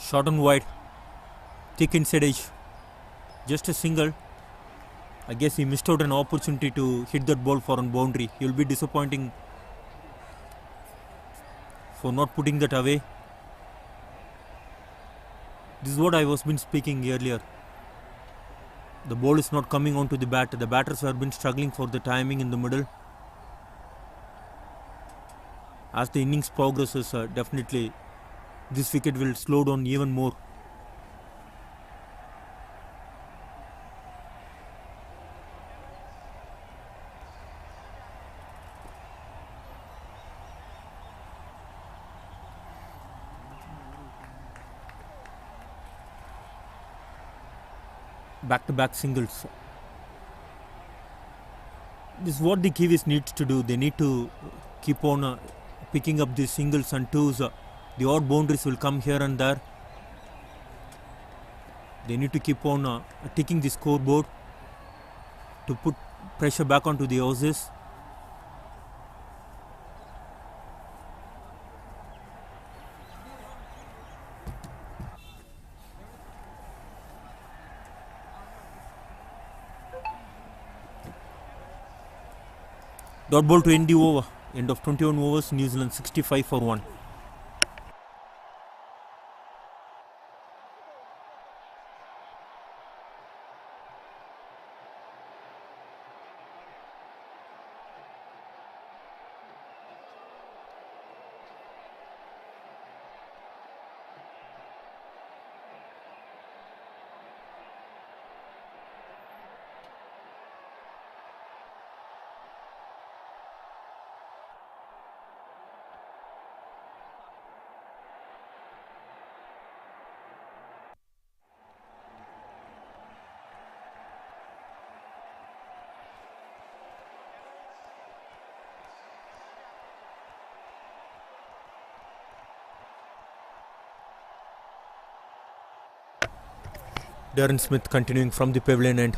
Short and wide, thick inside edge, just a single. I guess he missed out an opportunity to hit that ball for a boundary. He will be disappointing for not putting that away. This is what I was been speaking earlier. The ball is not coming onto the bat. The batters have been struggling for the timing in the middle. As the innings progresses, definitely this wicket will slow down even more. Back-to-back singles. This is what the Kiwis need to do. They need to keep on picking up the singles and twos. The odd boundaries will come here and there. They need to keep on ticking the scoreboard to put pressure back onto the Aussies. Dot ball to end the over. End of 21 overs, New Zealand 65 for 1. Darren Smith continuing from the pavilion end.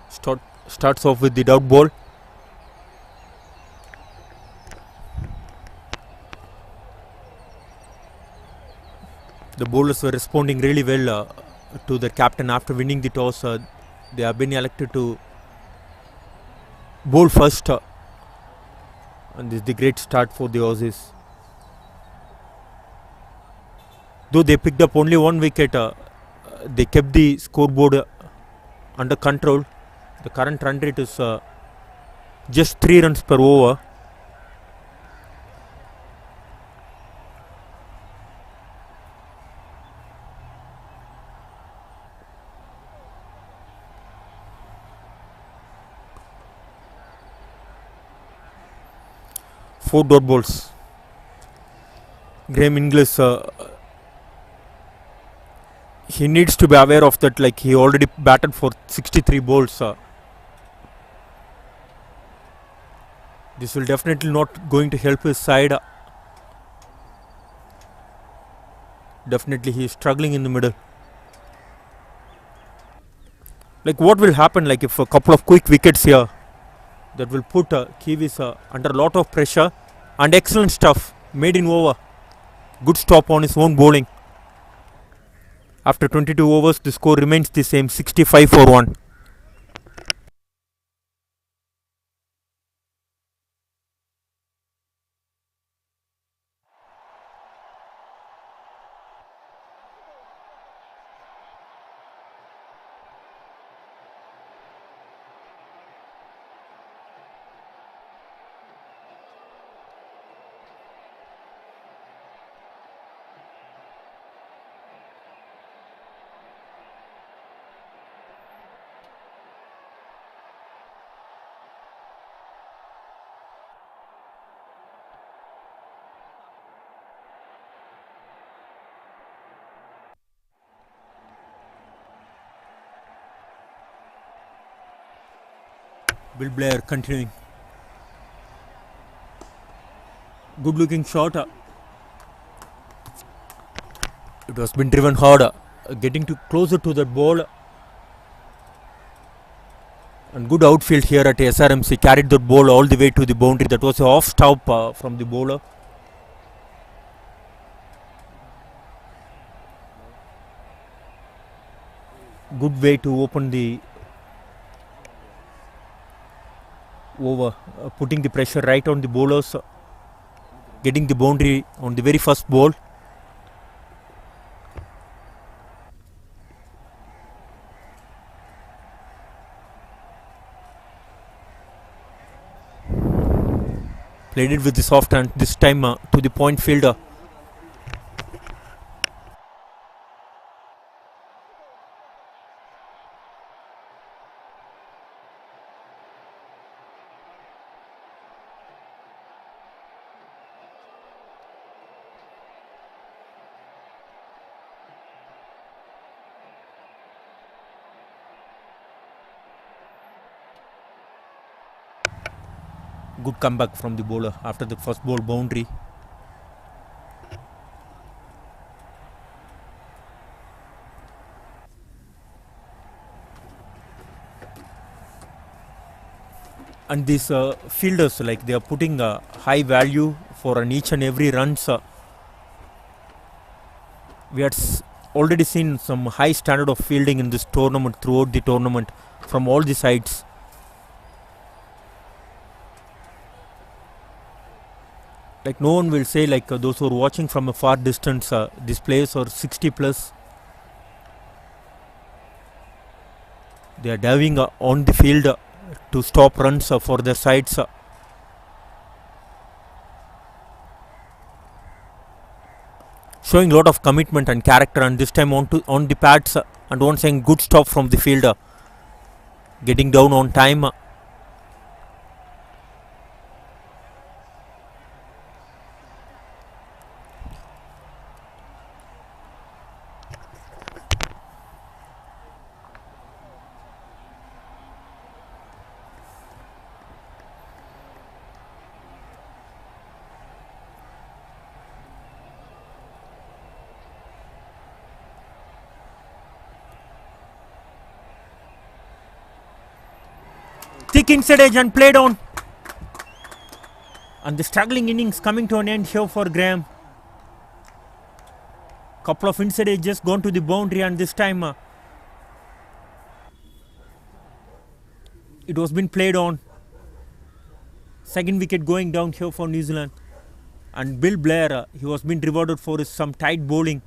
Starts off with the dot ball. The bowlers were responding really well to their captain after winning the toss. They have been elected to bowl first. And this is the great start for the Aussies. Though they picked up only 1 wicket, they kept the scoreboard under control. The current run rate is just 3 runs per over. Four dot balls. Graham Inglis, he needs to be aware of that. Like, he already batted for 63 balls. This will definitely not going to help his side. Definitely he is struggling in the middle. Like, what will happen, like, if a couple of quick wickets here, that will put Kiwis under a lot of pressure. And excellent stuff made in over. Good stop on his own bowling. After 22 overs, the score remains the same, 65 for 1. Bill Blair continuing. Good looking shot. It was been driven hard. Getting closer to that ball. And good outfield here at SRMC. Carried the ball all the way to the boundary. That was a off stop from the bowler. Good way to open the over, putting the pressure right on the bowlers, getting the boundary on the very first ball. Played it with the soft hand, this time to the point fielder. Good comeback from the bowler after the first ball boundary. And these fielders, like, they are putting a high value for an each and every runs. We had already seen some high standard of fielding in this tournament, throughout the tournament, from all the sides. like no one will say, like those who are watching from a far distance, these players are 60 plus. They are diving on the field to stop runs for their sides. Showing a lot of commitment and character, and this time on the pads, and one saying good stop from the field, getting down on time. Thick inside edge and played on. And the struggling innings coming to an end here for Graham. Couple of inside edges gone to the boundary, and this time it was been played on. Second wicket going down here for New Zealand. And Bill Blair, he was being rewarded for some tight bowling.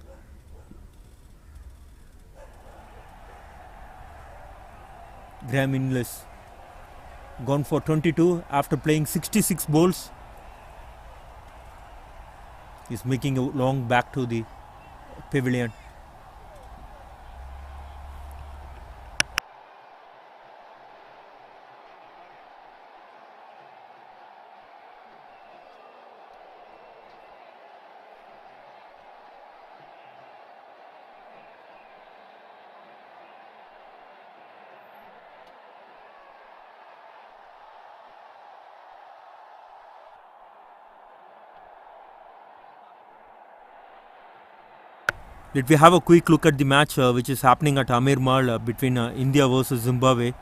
Graham Inglis gone for 22 after playing 66 balls. He's making a long back to the pavilion. Let we have a quick look at the match which is happening at Amir Mal between India versus Zimbabwe.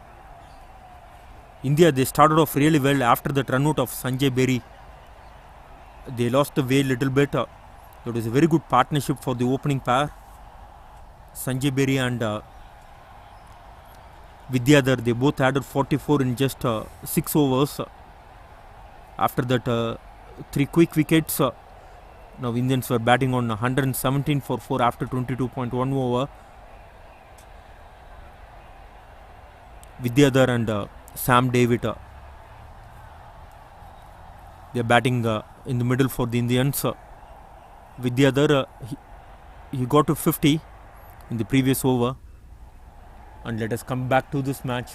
India, they started off really well after the run out of Sanjay Berry. They lost the way a little bit. It was a very good partnership for the opening pair. Sanjay Berry and Vidyadhar, they both added 44 in just 6 overs. After that, 3 quick wickets. Now Indians were batting on 117 for 4 after 22.1 over. Vidyadhar and Sam David, they are batting in the middle for the Indians. Vidyadhar, he got to 50 in the previous over. And let us come back to this match.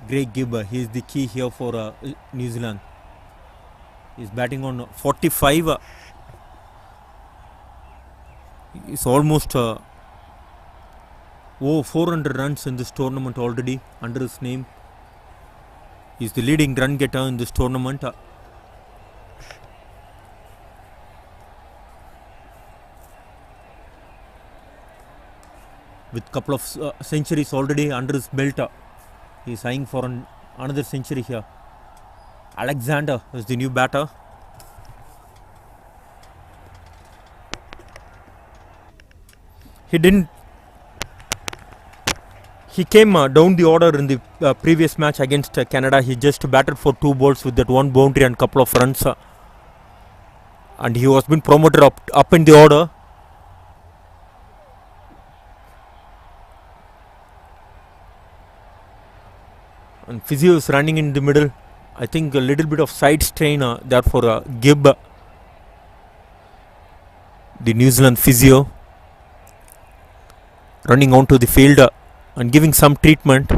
Greg Gibb, he is the key here for New Zealand. He is batting on 45. He's almost 400 runs in this tournament already under his name. He is the leading run getter in this tournament. With couple of centuries already under his belt, he is eyeing for another century here. Alexander is the new batter. He came down the order in the previous match against Canada. He just batted for 2 balls with that 1 boundary and couple of runs. And he was been promoted up in the order. And Physio is running in the middle. I think a little bit of side strain there for Gibb, the New Zealand physio, running onto the field and giving some treatment.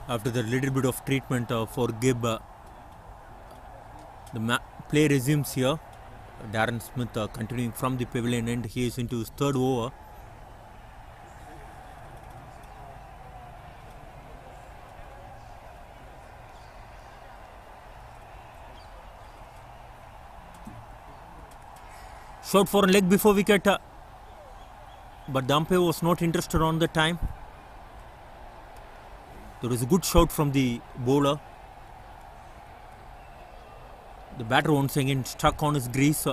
After the little bit of treatment for Gibb, play resumes here. Darren Smith continuing from the pavilion end. He is into his third over. Shot for a leg before wicket, but the umpire was not interested on the time. There was a good shot from the bowler. The batter once again stuck on his grease.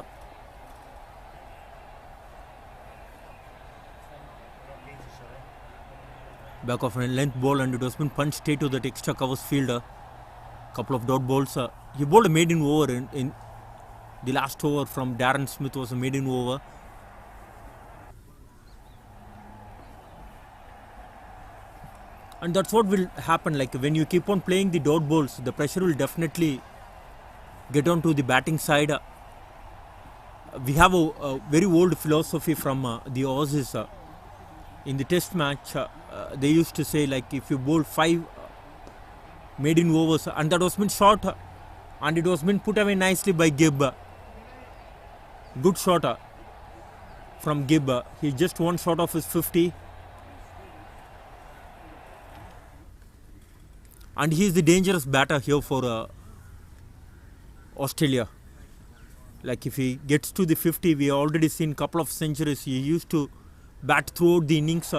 Back of a length ball, and it was been punched straight to that extra covers fielder. Couple of dot balls. He bowled a maiden over in the last over from Darren Smith was a maiden over. And that's what will happen. Like when you keep on playing the dot balls, the pressure will definitely get on to the batting side. We have a very old philosophy from the Aussies. In the test match, they used to say, like, if you bowl 5 maiden overs, and that was been shot, and it was been put away nicely by Gibb. Good shot from Gibb. He just one shot of his 50. And he is the dangerous batter here for Australia. Like if he gets to the 50, we have already seen couple of centuries. He used to bat throughout the innings.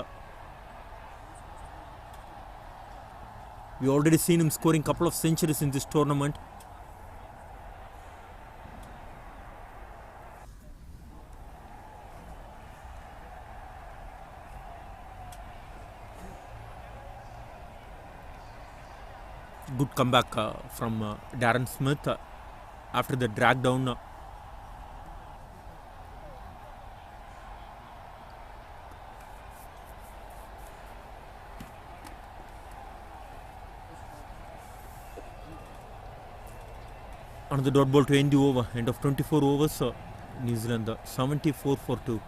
We already seen him scoring couple of centuries in this tournament. Good comeback from Darren Smith after the drag down. Another dot ball to end the over. End of 24 overs. New Zealand 74 for 2.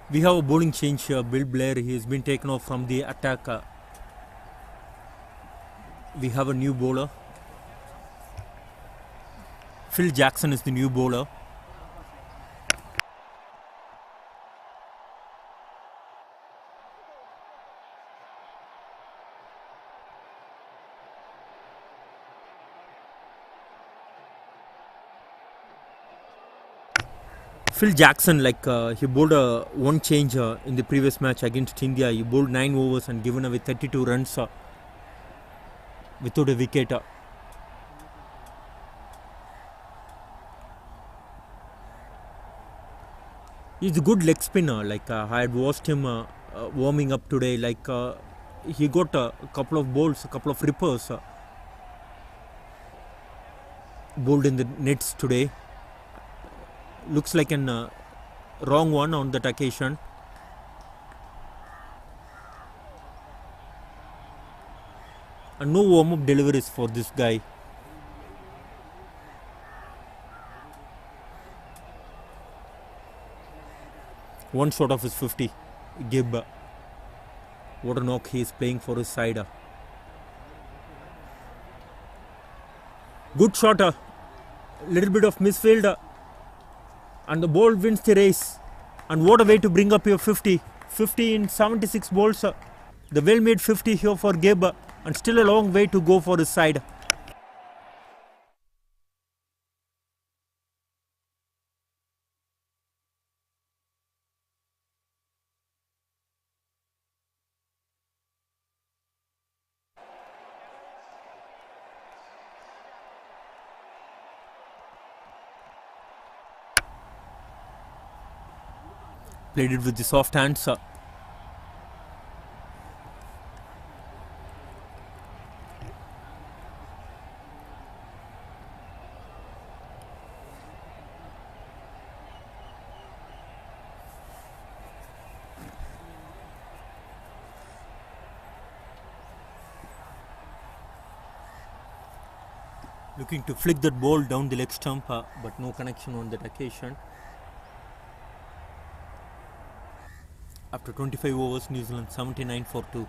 We have a bowling change here. Bill Blair, he has been taken off from the attack. We have a new bowler. Phil Jackson is the new bowler. Phil Jackson, like he bowled one change in the previous match against India. He bowled 9 overs and given away 32 runs without a wicket. He's a good leg spinner. Like I had watched him warming up today. Like he got a couple of bowls, a couple of rippers bowled in the nets today. Looks like an wrong one on that occasion. And no warm-up deliveries for this guy. One shot of his 50. Gibb. What a knock he is playing for his side. Good shot. Little bit of misfield. And the ball wins the race. And what a way to bring up your 50. 50 in 76 balls. The well-made 50 here for Gibb. And still a long way to go for his side. Played it with the soft hands. Looking to flick that ball down the leg stump, but no connection on that occasion. After 25 overs, New Zealand 79 for 2.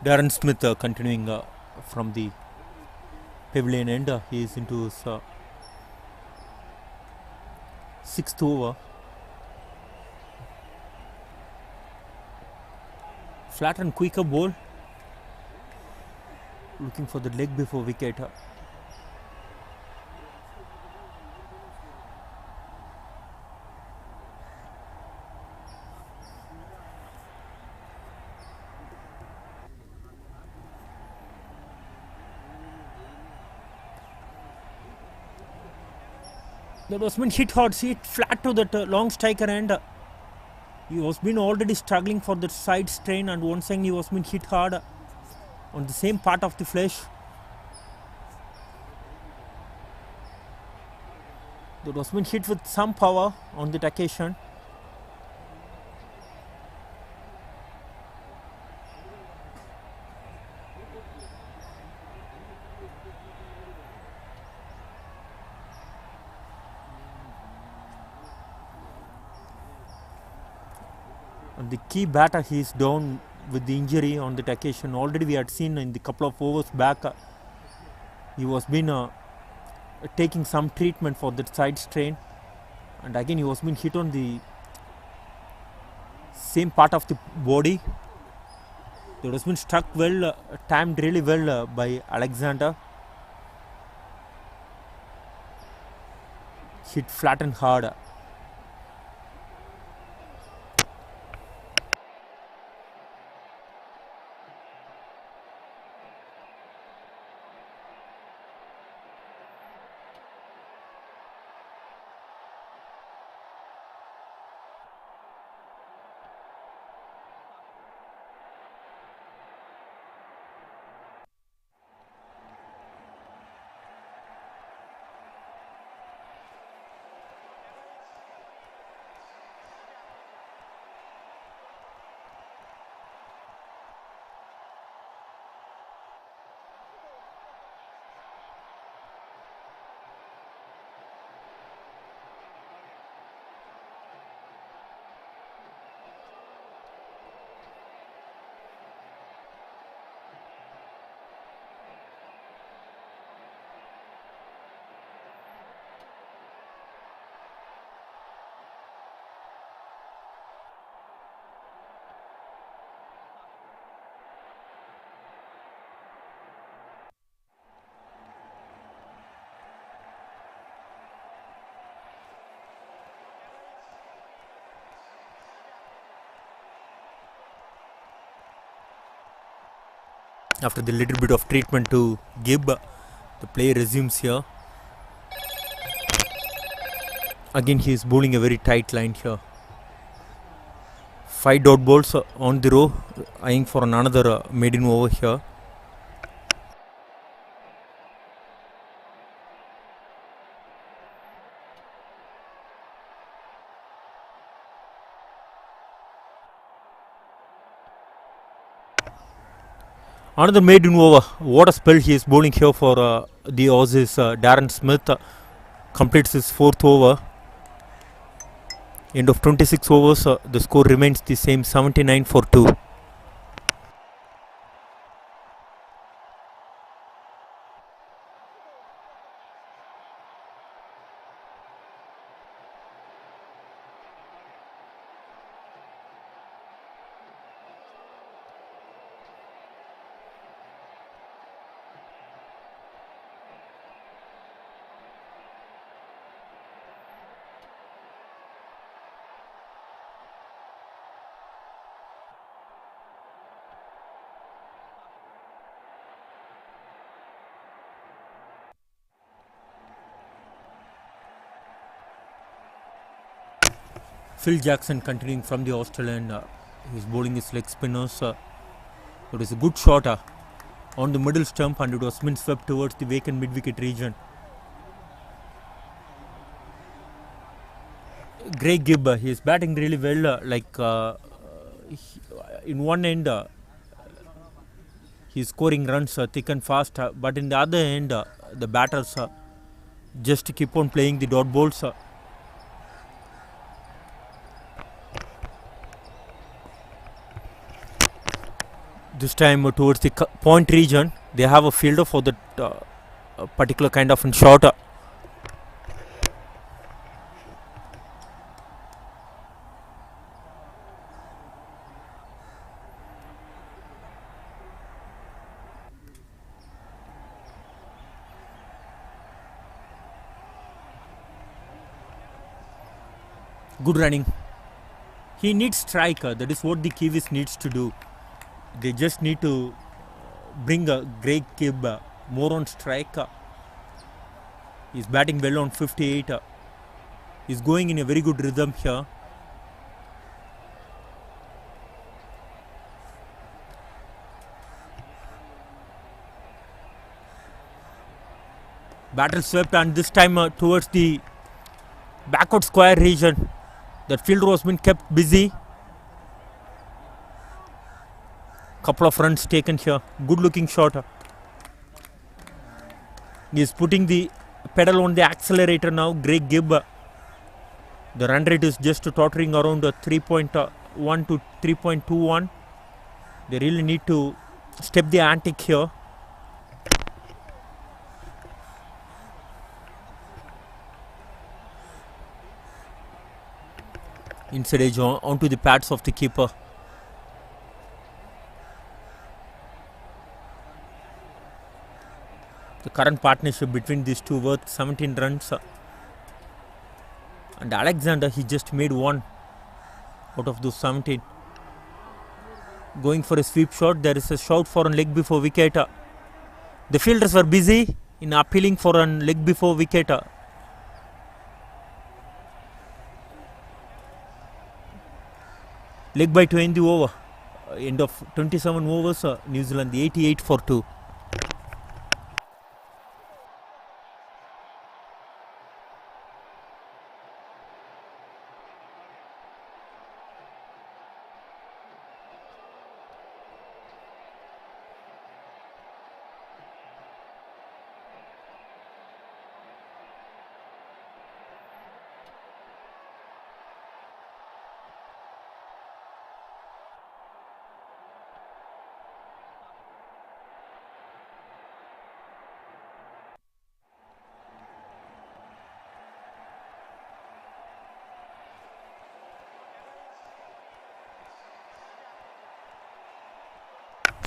Darren Smith continuing from the pavilion end. He is into his 6th over. Flat and quicker ball. Looking for the leg before wicket. That was been hit hard. See it flat to that long striker end. He was been already struggling for the side strain, and once again he was been hit hard on the same part of the flesh. That was been hit with some power on that occasion. And the key batter, he is down with the injury on that occasion. Already we had seen in the couple of overs back, he was been taking some treatment for that side strain, and again he was been hit on the same part of the body. That has been struck well, timed really well by Alexander. Hit flat and hard. After the little bit of treatment to Gibb, the play resumes here. Again he is bowling a very tight line here. 5 dot balls on the row, eyeing for another maiden over here. Another maiden over. What a spell he is bowling here for the Aussies. Darren Smith completes his fourth over. End of 26 overs, the score remains the same, 79 for 2. Phil Jackson continuing from the Australian. He's bowling his leg spinners. It is a good shot on the middle stump, and it was spin swept towards the vacant mid-wicket region. Greg Gibb, he is batting really well. In one end, he is scoring runs thick and fast, but in the other end, the batters just keep on playing the dot balls. This time towards the point region, they have a fielder for that particular kind of shot. Good running. He needs strike. That is what the Kiwis needs to do. They just need to bring Greg Gibb more on strike. He's batting well on 58. He's going in a very good rhythm here. Battle swept, and this time towards the backward square region. That fielder was been kept busy. Couple of runs taken here. Good looking shot. He is putting the pedal on the accelerator now. Greg Gibb. The run rate is just tottering around 3.1 to 3.21. They really need to step the antic here. Inside edge onto the pads of the keeper. The current partnership between these two worth 17 runs. And Alexander, he just made one out of those 17. Going for a sweep shot. There is a shout for a leg before wicket. The fielders were busy in appealing for a leg before wicket. Leg by to end the over. End of 27 overs. New Zealand 88 for 2.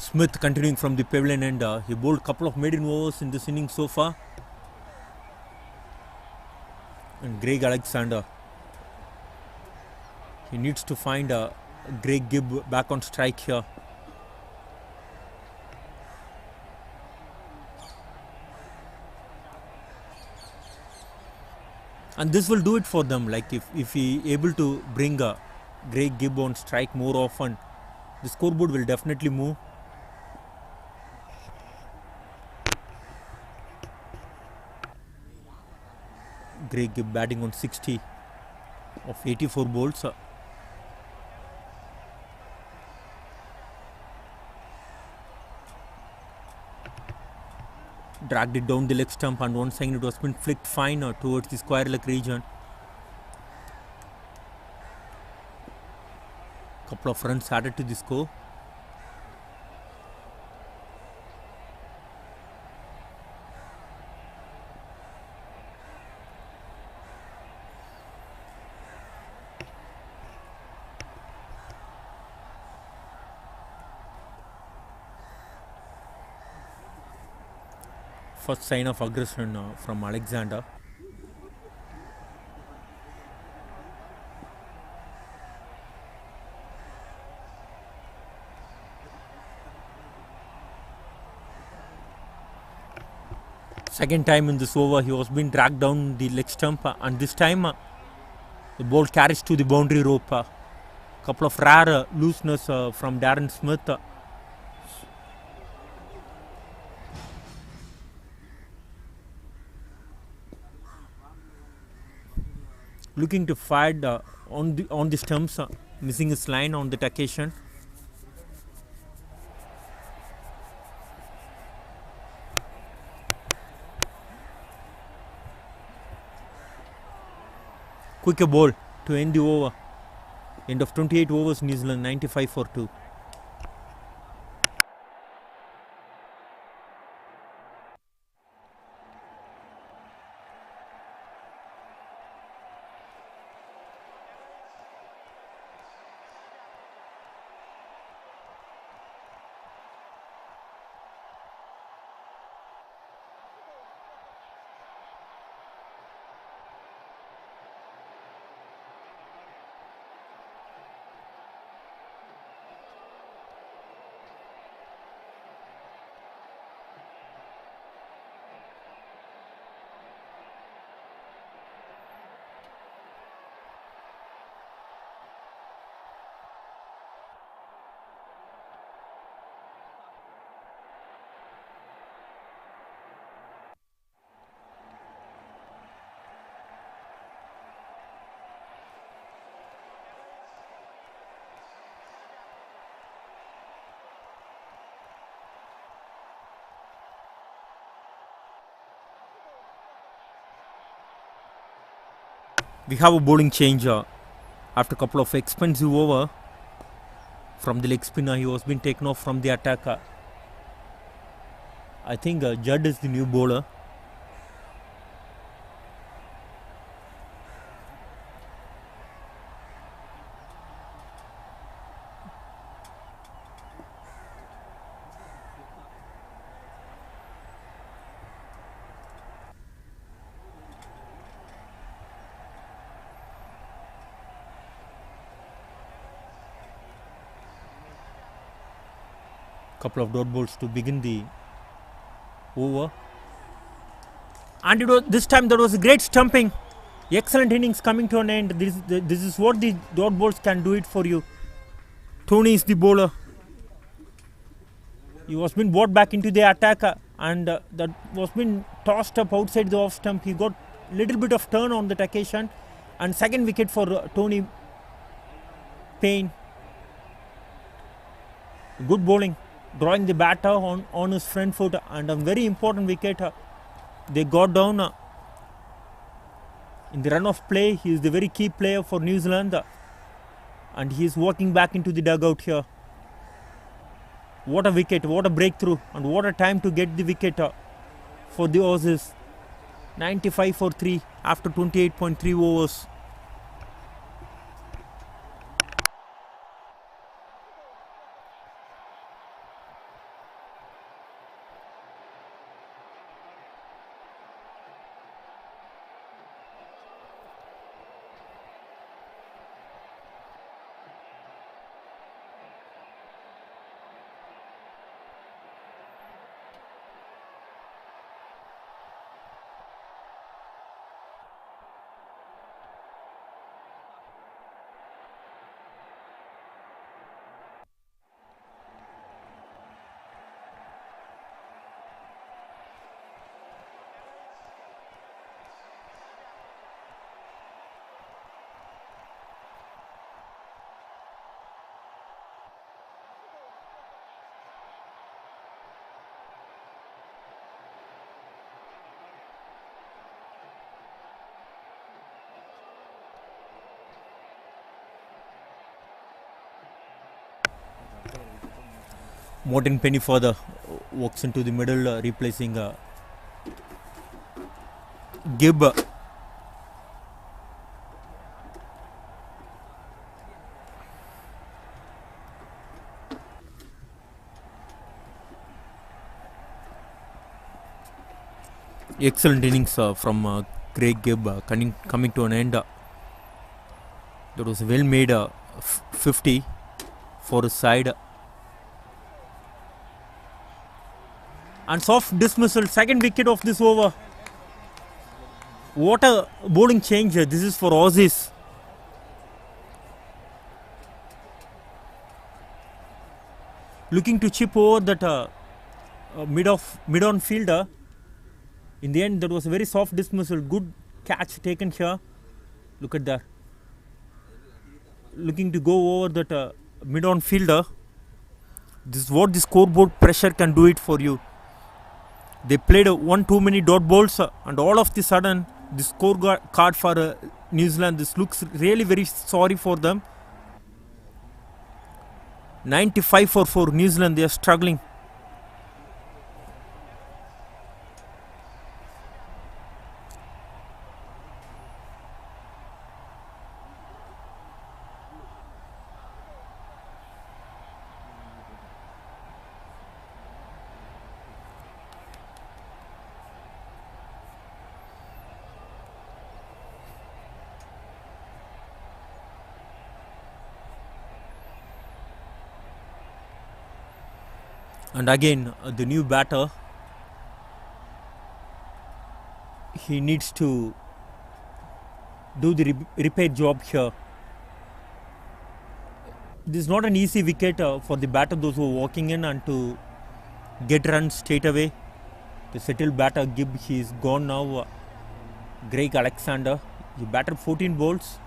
Smith continuing from the pavilion end. He bowled a couple of maiden overs in this inning so far. And Greg Alexander, he needs to find Greg Gibb back on strike here. And this will do it for them. Like if he able to bring Greg Gibb on strike more often, the scoreboard will definitely move. Greg Gibb batting on 60 of 84 balls. Dragged it down the leg stump, and once again it was been flicked fine towards the square leg region. Couple of runs added to the score. First sign of aggression from Alexander. Second time in this over, he was being dragged down the leg stump, and this time the ball carries to the boundary rope. Couple of rare looseness from Darren Smith. Looking to fire on the stumps, missing his line on that occasion. Quicker ball to end the over. End of 28 overs, New Zealand 95 for 2. We have a bowling change after a couple of expensive over from the leg spinner. He was being taken off from the attack. I think Judd is the new bowler. Couple of dot balls to begin the over, and this time there was a great stumping. Excellent innings coming to an end. This is what the dot balls can do it for you. Tony is the bowler. He was been brought back into the attack and that was been tossed up outside the off stump. He got little bit of turn on that occasion, and second wicket for Tony Payne. Good bowling, drawing the batter on his front foot, and a very important wicket. They got down in the run of play. He is the very key player for New Zealand, and he is walking back into the dugout here. What a wicket, what a breakthrough, and what a time to get the wicket for the Aussies. 95 for 3 after 28.3 overs. Morton Penny further walks into the middle, replacing Gibb. Excellent innings from Craig Gibb coming to an end. That was well made 50 for his side. And soft dismissal, second wicket of this over. What a bowling change this is for Aussies. Looking to chip over that mid-on fielder. In the end, that was a very soft dismissal. Good catch taken here. Look at that. Looking to go over that mid-on fielder. This is what the scoreboard pressure can do it for you. They played one too many dot balls, and all of the sudden, the scorecard for New Zealand, this looks really very sorry for them. 95 for New Zealand, they are struggling. And again, the new batter, he needs to do the repair job here. This is not an easy wicket for the batter, those who are walking in, and to get runs straight away. The settled batter Gibb, he is gone now. Greg Alexander, he batted 14 balls.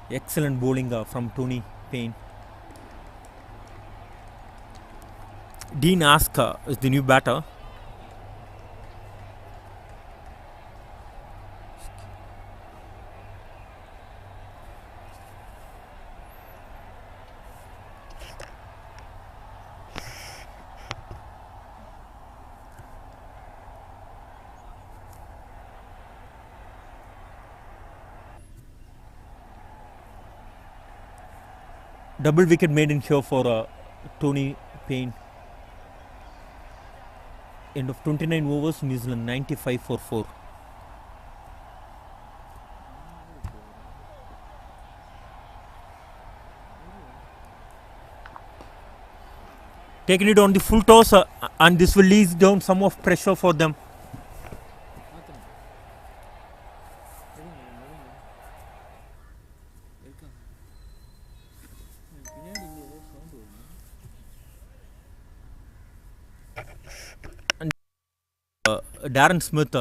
Excellent bowling from Tony Payne. Dean Ask is the new batter. Double wicket made in here for Tony Payne. End of 29 overs, New Zealand 95 for 4. Taking it on the full toss, and this will ease down some of pressure for them. Darren Smith,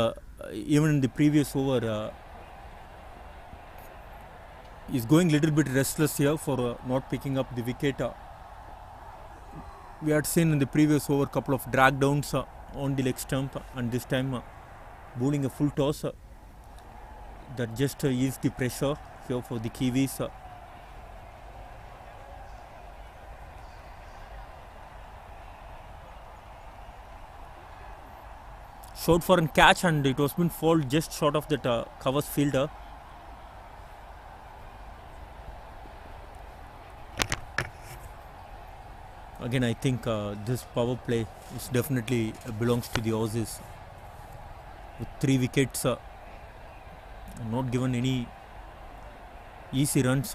even in the previous over, is going a little bit restless here for not picking up the wicket. We had seen in the previous over a couple of drag downs on the leg stump, and this time bowling a full toss that just eased the pressure here for the Kiwis. Short for a catch, and it was been fall just short of that covers fielder. Again, I think this power play is definitely belongs to the Aussies. With 3 wickets, not given any easy runs.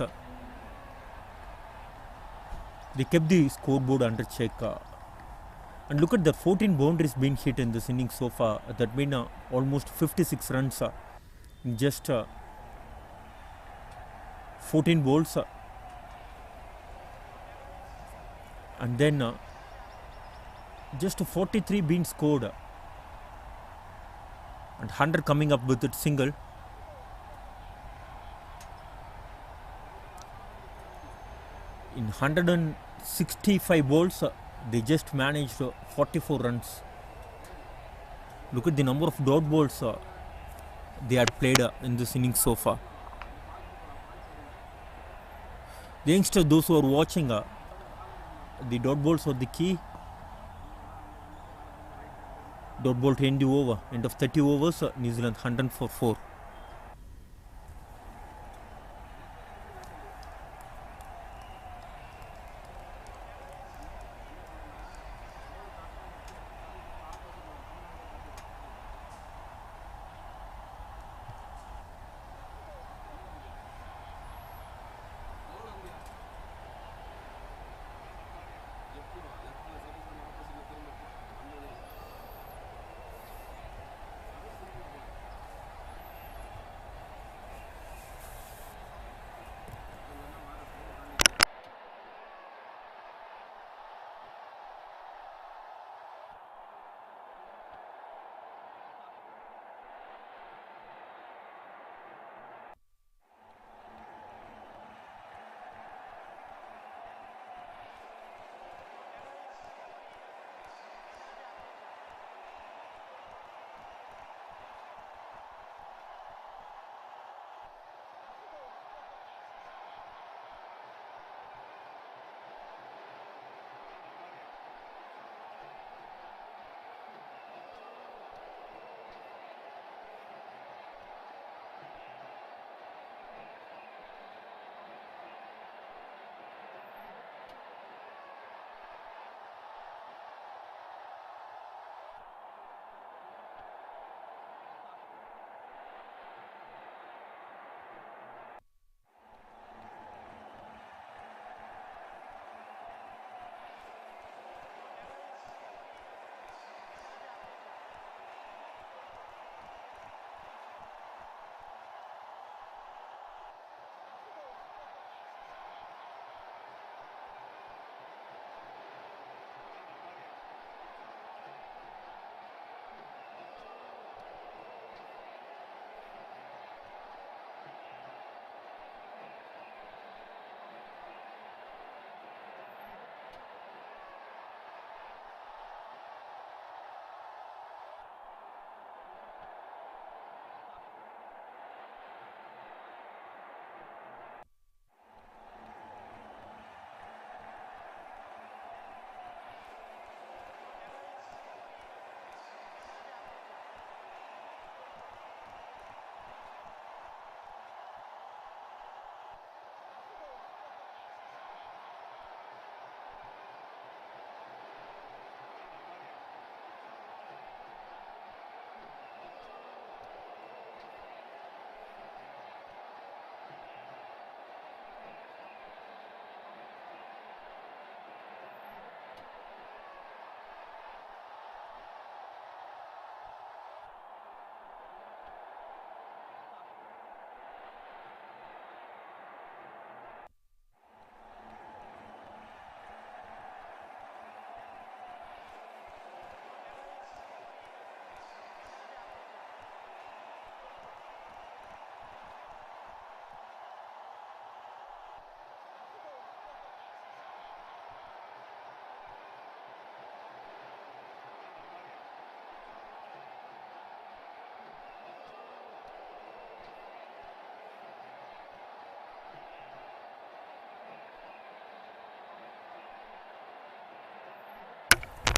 They kept the scoreboard under check. And look at the 14 boundaries being hit in this innings so far. That means almost 56 runs in just 14 balls. And then just 43 being scored. And 100 coming up with it single. In 165 balls, they just managed 44 runs. Look at the number of dot balls they had played in this innings so far. The youngsters, those who are watching, the dot balls are the key. Dot ball to end the over. End of 30 overs, New Zealand 100 for 4.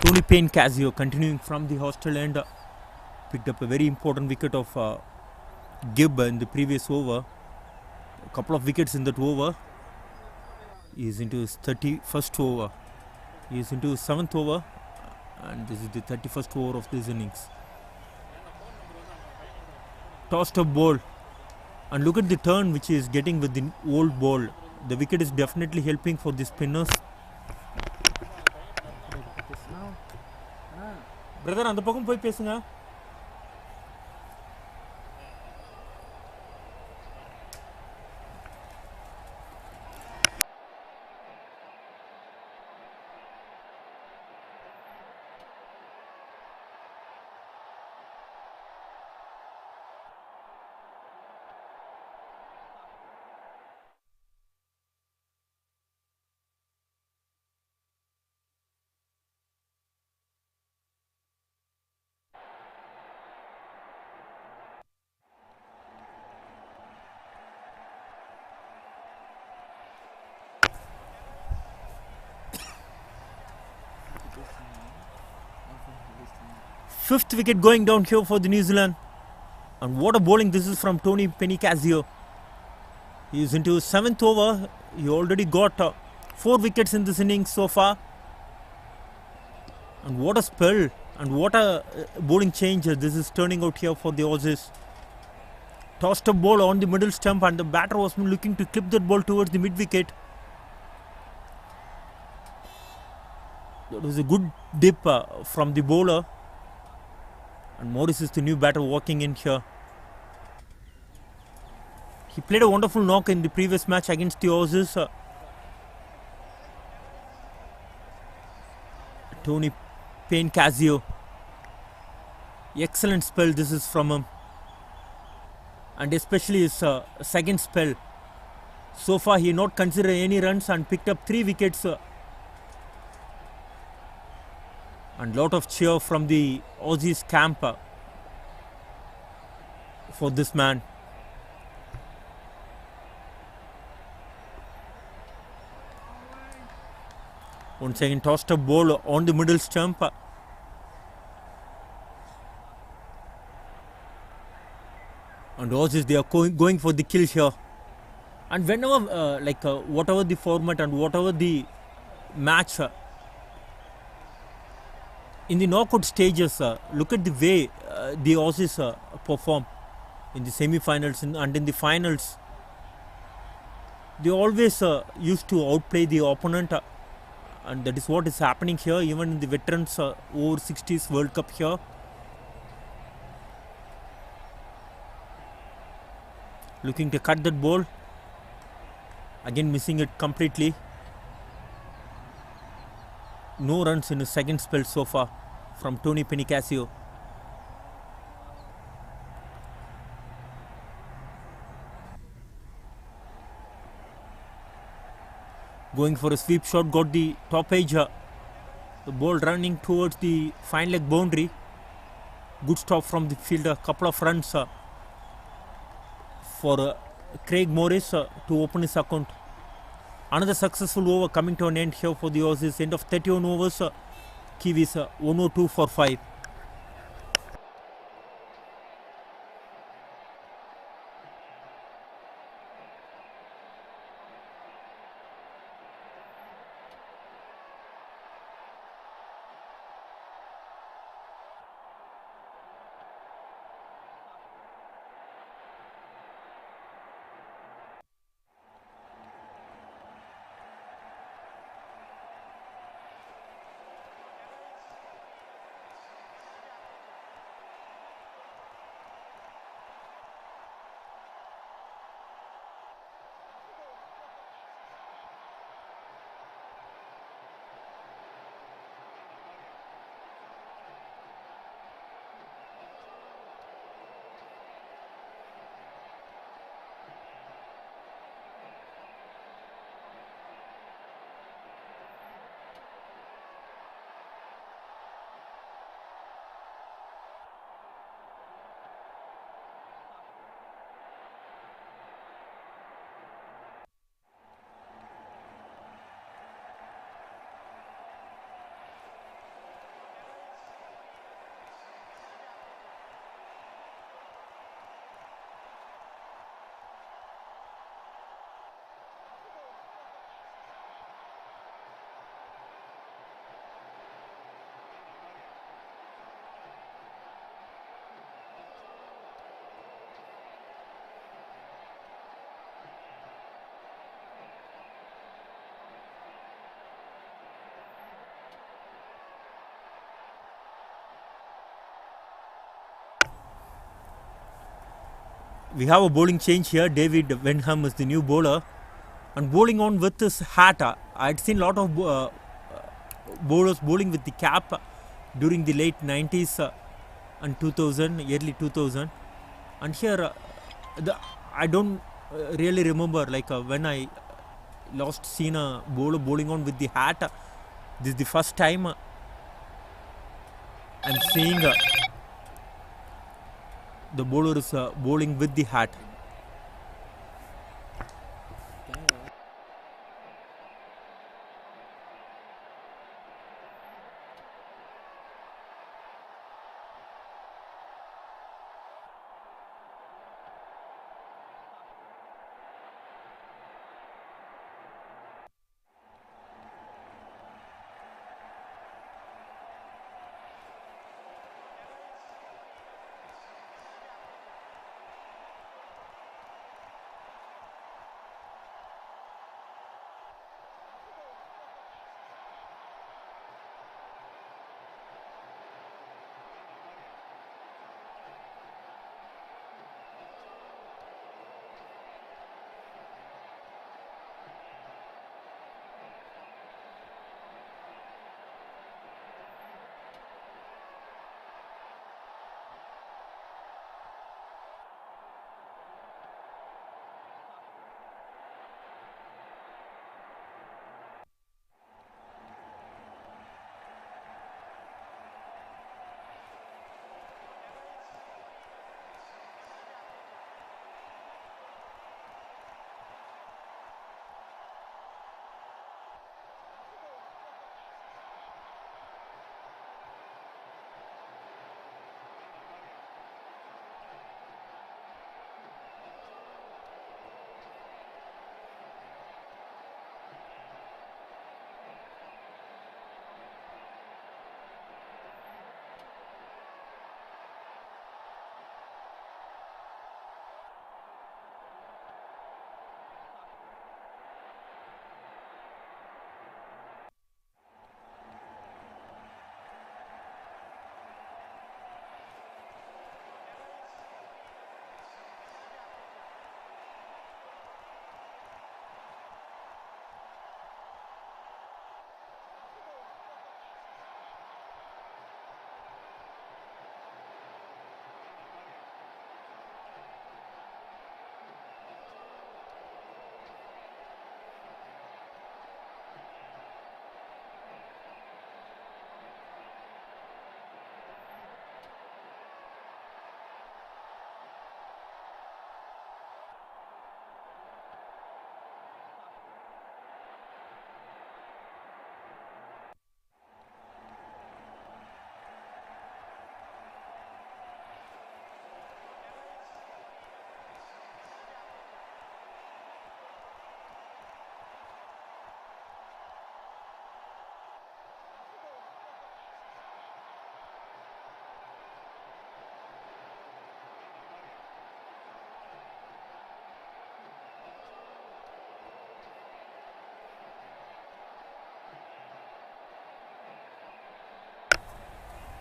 Tony Payne Casio continuing from the hostel end picked up a very important wicket of Gibb in the previous over. A couple of wickets in that over. He is into his 31st over. He is into his 7th over, and this is the 31st over of this innings. Tossed up ball, and look at the turn which he is getting with the old ball. The wicket is definitely helping for the spinners. Brother, அந்த பக்கம் போய் பேசுங்க. Fifth wicket going down here for the New Zealand. And what a bowling this is from Tony Penicasio. He is into his 7th over. He already got 4 wickets in this innings so far. And what a spell and what a bowling change this is turning out here for the Aussies. Tossed a ball on the middle stump and the batter was looking to clip that ball towards the mid wicket. That was a good dip from the bowler. And Morris is the new batter walking in here. He played a wonderful knock in the previous match against the Aussies. Tony Penicasio. Excellent spell this is from him. And especially his second spell. So far he not considered any runs and picked up 3 wickets. And lot of cheer from the Aussies camp for this man. Once again tossed a ball on the middle stump. And Aussies, they are going for the kill here. And whenever whatever the format and whatever the match, in the knockout stages, look at the way the Aussies perform in the semi-finals and in the finals. They always used to outplay the opponent. And that is what is happening here, even in the veterans over 60s World Cup here. Looking to cut that ball. Again missing it completely. No runs in his second spell so far from Tony Penicasio. Going for a sweep shot, got the top edge. The ball running towards the fine leg boundary. Good stop from the fielder. Couple of runs for Craig Morris to open his account. Another successful over coming to an end here for the Aussies. End of 31 overs. Kiwis 102 for 5. We have a bowling change here. David Wenham is the new bowler. And bowling on with his hat. I had seen a lot of bowlers bowling with the cap during the late 90s and 2000, early 2000. And here, I don't really remember when I last seen a bowler bowling on with the hat. This is the first time I'm seeing the bowler is bowling with the hat.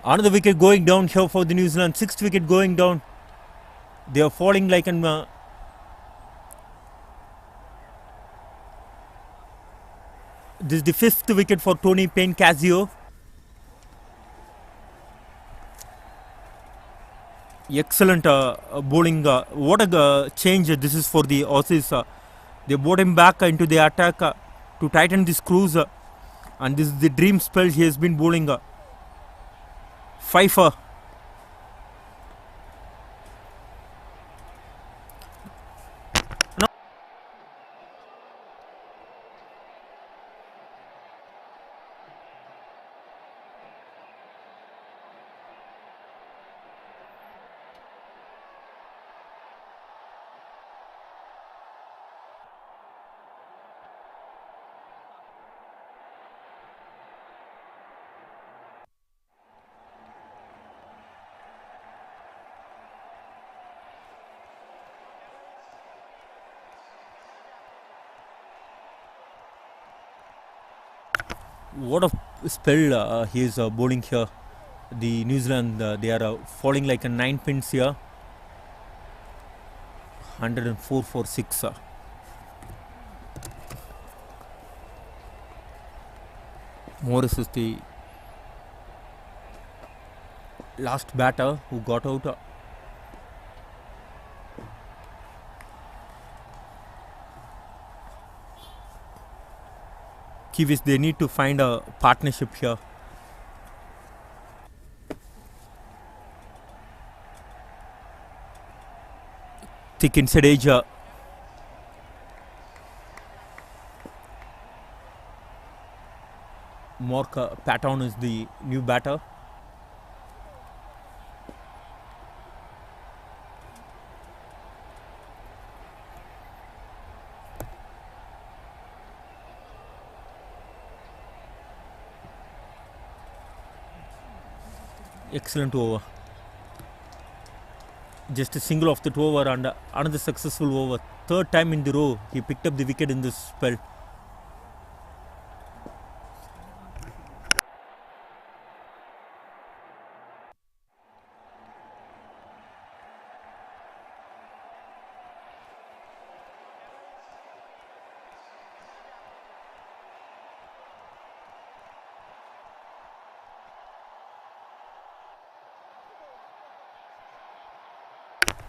Another wicket going down here for the New Zealand. Sixth wicket going down. They are falling like an. This is the fifth wicket for Tony Payne Casio. Excellent bowling. What a change this is for the Aussies. They brought him back into the attack to tighten the screws. And this is the dream spell he has been bowling. Fifer. What a spell he is bowling here. The New Zealand, they are falling like a 9 pins here. 104 for 6. Morris is the last batter who got out. Kiwis, they need to find a partnership here. Thick inside edge. Mark Patton is the new batter. Excellent over. Just a single off that over and another successful over. Third time in the row he picked up the wicket in this spell.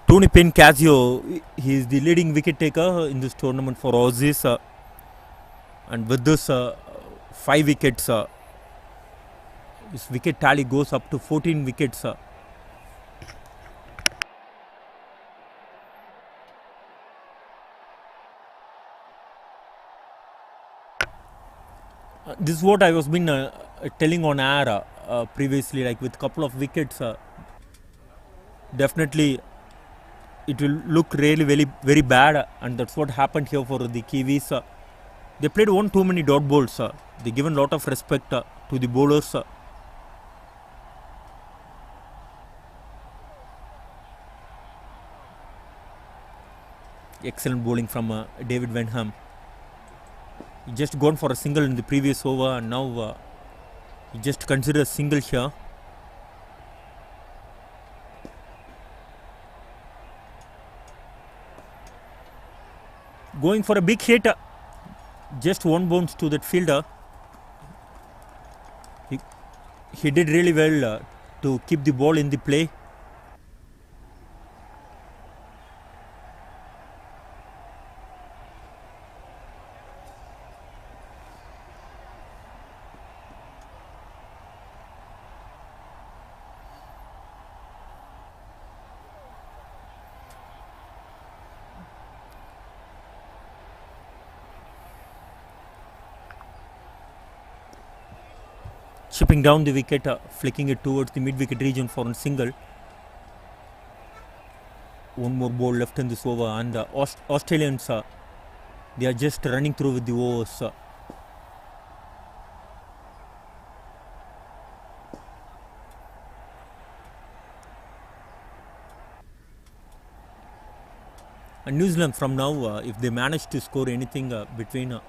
Tony Payne Casio, he is the leading wicket taker in this tournament for Aussies. And with this 5 wickets, his wicket tally goes up to 14 wickets. This is what I was been telling on air previously, like with couple of wickets, definitely it will look really very bad, and that's what happened here for the Kiwis. They played one too many dot balls. They given lot of respect to the bowlers. Excellent bowling from David Wenham. He just gone for a single in the previous over, and now he just considered a single here. Going for a big hit, just one bounce to that fielder. He did really well to keep the ball in the play. Chipping down the wicket, flicking it towards the mid-wicket region for a single. One more ball left in this over, and the Australians, they are just running through with the overs. And New Zealand from now, if they manage to score anything between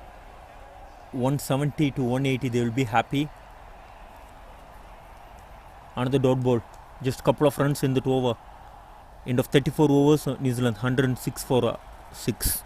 170 to 180, they will be happy. Another dot ball. Just a couple of runs in that over. End of 34 overs, New Zealand 106 for 6.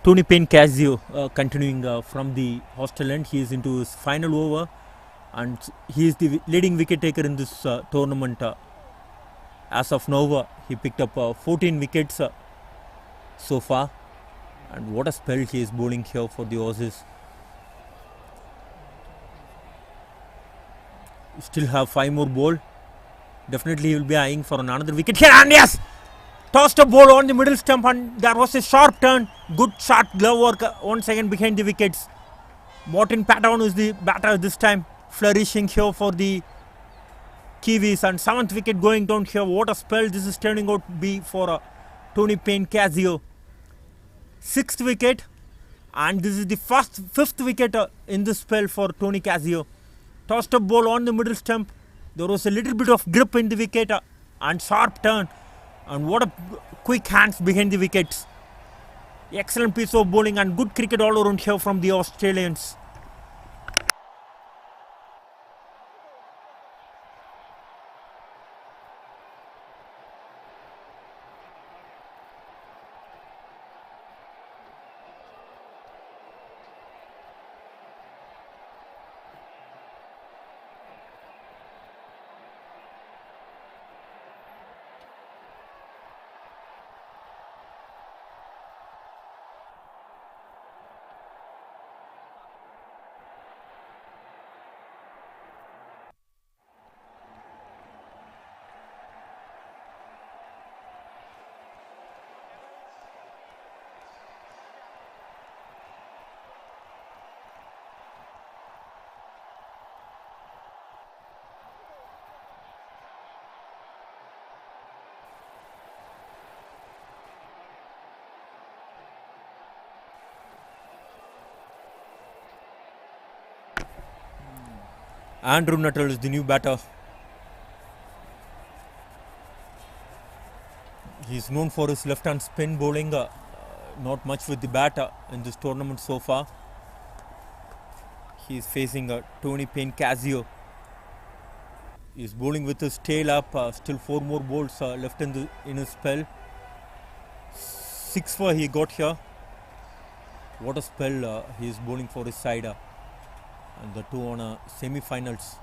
Tony Payne Casio continuing from the hostel end. He is into his final over and he is the leading wicket taker in this tournament. As of now, he picked up 14 wickets so far. And what a spell he is bowling here for the Aussies. Still have 5 more ball. Definitely he will be eyeing for another wicket here. And yes! Tossed a ball on the middle stump and there was a sharp turn. Good shot, glove work once again behind the wickets. Martin Patton is the batter this time. Flourishing here for the Kiwis and 7th wicket going down here. What a spell this is turning out to be for Tony Payne Casio. 6th wicket and this is the 5th wicket in this spell for Tony Casio. Tossed a ball on the middle stump. There was a little bit of grip in the wicket and sharp turn. And what a quick hands behind the wickets. Excellent piece of bowling and good cricket all around here from the Australians. Andrew Nuttall is the new batter. He is known for his left-hand spin bowling. Not much with the bat in this tournament so far. He is facing Tony Payne Casio. He is bowling with his tail up. Still 4 more balls left in his spell. 6 for he got here. What a spell he is bowling for his side. And the 2 on semi-finals.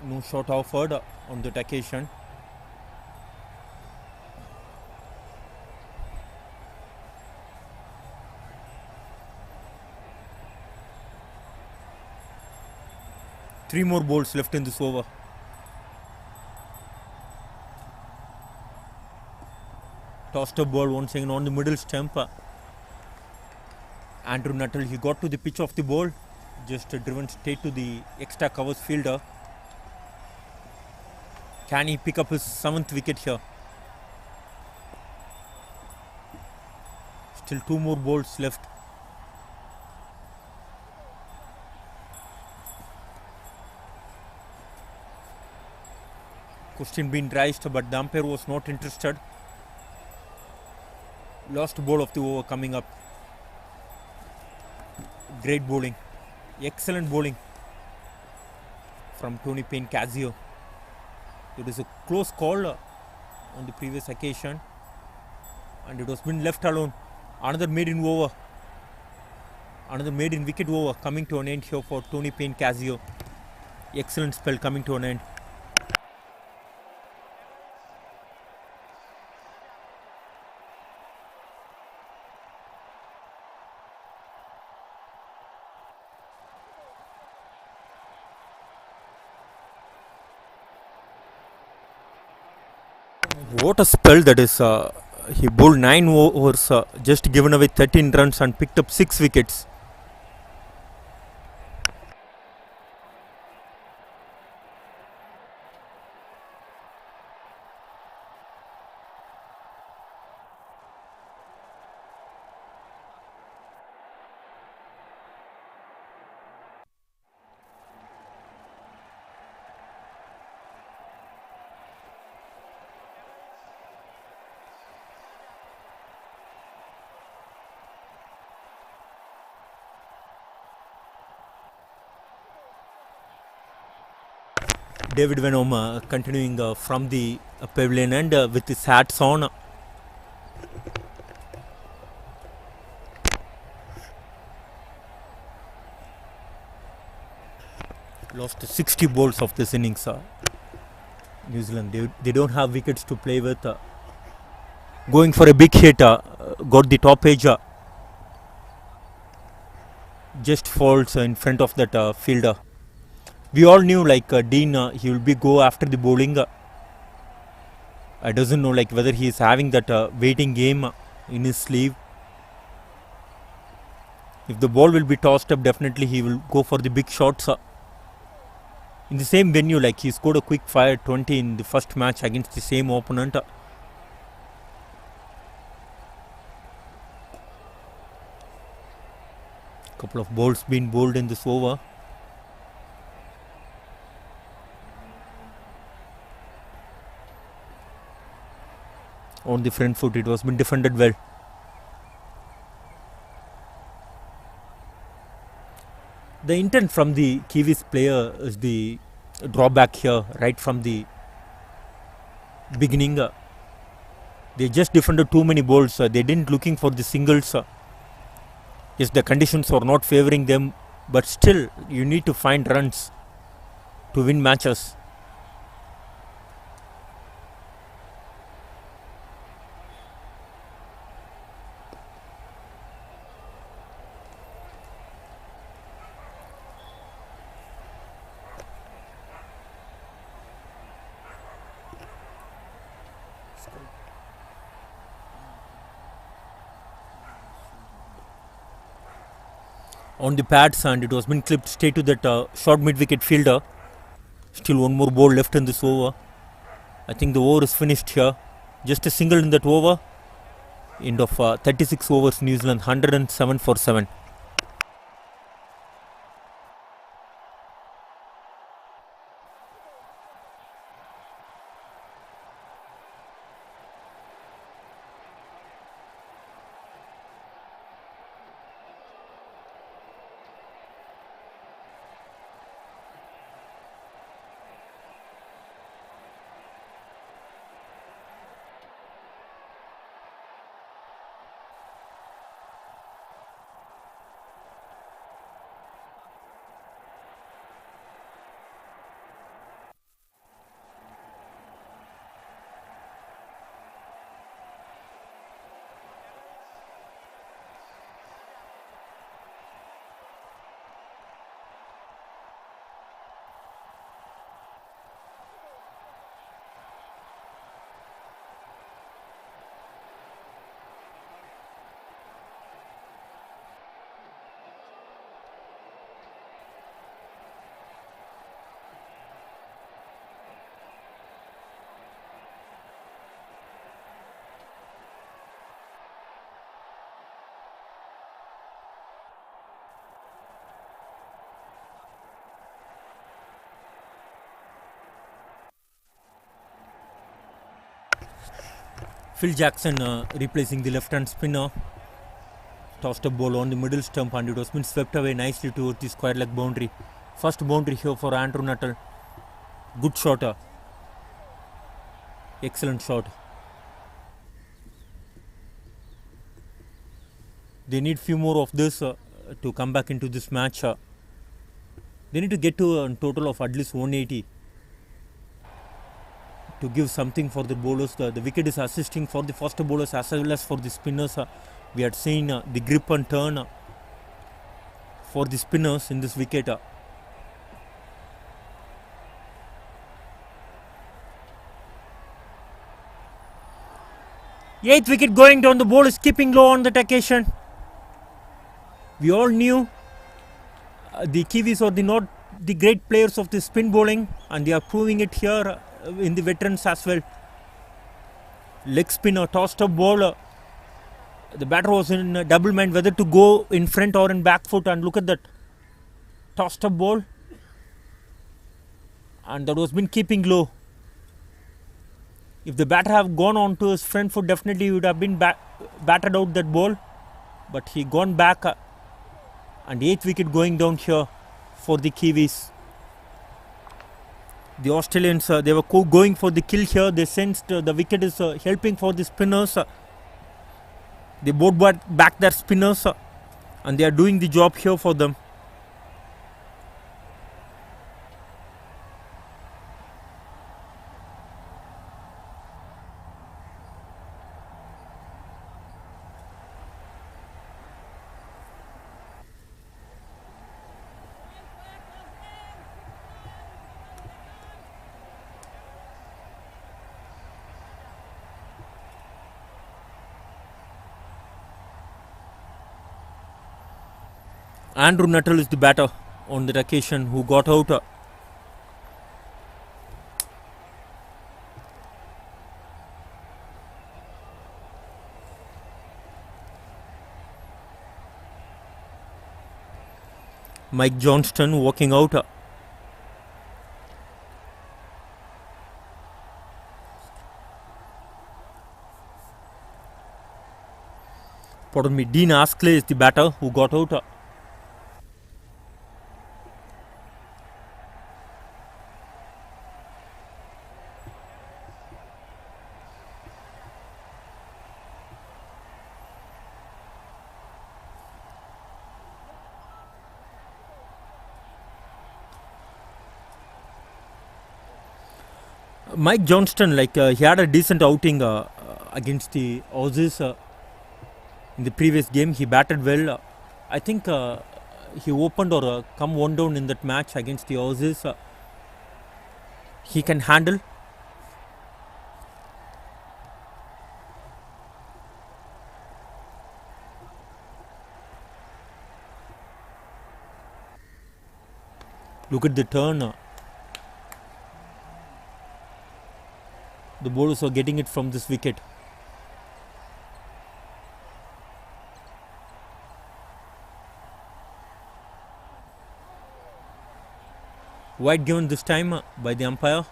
No shot offered on that occasion. Three more balls left in this over. Tossed a ball once again on the middle stump. Andrew Nuttall, he got to the pitch of the ball, just driven straight to the extra covers fielder. Can he pick up his 7th wicket here? Still 2 more balls left. Question being raised, but the umpire was not interested. Last ball of the over coming up. Great bowling. Excellent bowling from Tony Payne Casio. It was a close call on the previous occasion and it was been left alone. Another maiden over. Another maiden wicket over coming to an end here for Tony Payne Casio. Excellent spell coming to an end. What a spell that is He bowled 9 overs, just given away 13 runs and picked up 6 wickets. David Venom continuing from the pavilion and with his hats on. Lost 60 balls of this innings. New Zealand, they don't have wickets to play with. Going for a big hit, got the top edge. Just falls in front of that fielder. We all knew Dean, he will be go after the bowling. I doesn't know whether he is having that waiting game in his sleeve. If the ball will be tossed up, definitely he will go for the big shots. In the same venue, he scored a quick fire 20 in the first match against the same opponent. Couple of balls been bowled in this over. On the front foot, it was been defended well. The intent from the Kiwis player is the drawback here right from the beginning. They just defended too many balls. They didn't looking for the singles. Yes, the conditions were not favoring them, but still you need to find runs to win matches. On the pads, and it was been clipped straight to that short mid-wicket fielder. Still one more ball left in this over. I think the over is finished here. Just a single in that over. End of 36 overs, New Zealand 107 for 7. Phil Jackson replacing the left-hand spinner. Tossed a ball on the middle stump and it was been swept away nicely towards the square leg boundary. First boundary here for Andrew Nuttall. Good shot. Excellent shot. They need few more of this to come back into this match. They need to get to a total of at least 180 to give something for the bowlers. The wicket is assisting for the first bowlers as well as for the spinners. We had seen the grip and turn for the spinners in this wicket. Eighth wicket going down. The ball is keeping low on that occasion. We all knew the Kiwis are not the great players of the spin bowling, and they are proving it here in the veterans as well. Leg spinner, tossed up ball. The batter was in a double mind whether to go in front or in back foot, and look at that. Tossed up ball, and that was been keeping low. If the batter have gone on to his front foot, definitely he would have been batted out that ball, but he gone back, and 8th wicket going down here for the Kiwis. The Australians, they were going for the kill here. They sensed the wicket is helping for the spinners. They both back their spinners, and they are doing the job here for them. Andrew Nuttall is the batter on that occasion who got out. Mike Johnston walking out. Pardon me, Dean Askley is the batter who got out. Mike Johnston, he had a decent outing against the Aussies in the previous game. He batted well. I think he opened or come one down in that match against the Aussies. He can handle. Look at the turn. The bowlers are getting it from this wicket. Wide given this time by the umpire.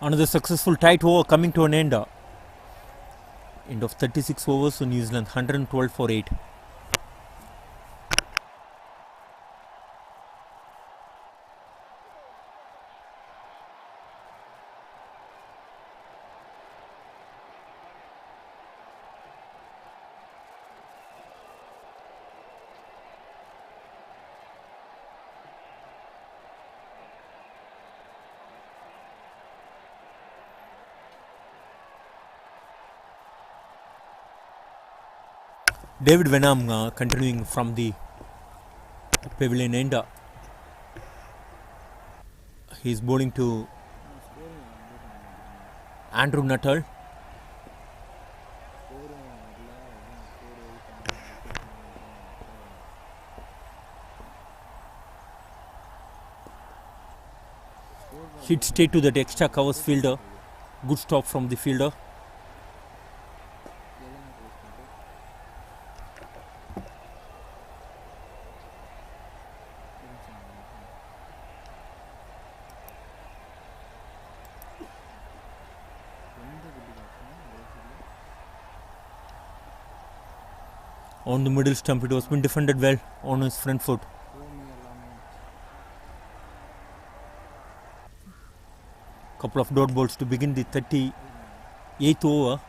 Another successful tight over coming to an end. End of 36 overs to New Zealand, 112 for 8. David Wenham continuing from the pavilion end. He is bowling to Andrew Nuttall. Hit straight to that extra covers fielder. Good stop from the fielder. On the middle stump, it was been defended well on his front foot. Couple of dot balls to begin the 38th over.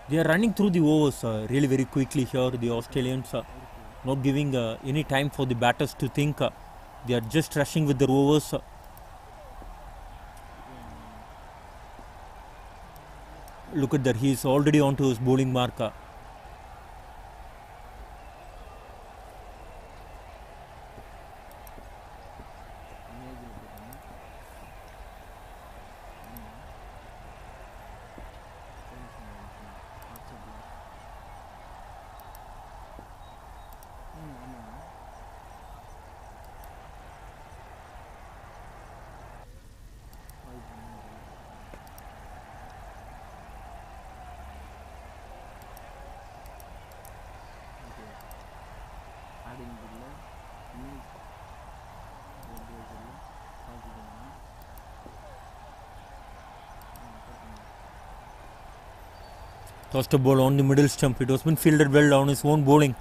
They are running through the overs really very quickly here. The Australians not giving any time for the batters to think. They are just rushing with their overs. Look at that. He is already onto his bowling mark. Tossed a ball on the middle stump. It was been fielded well on his own bowling.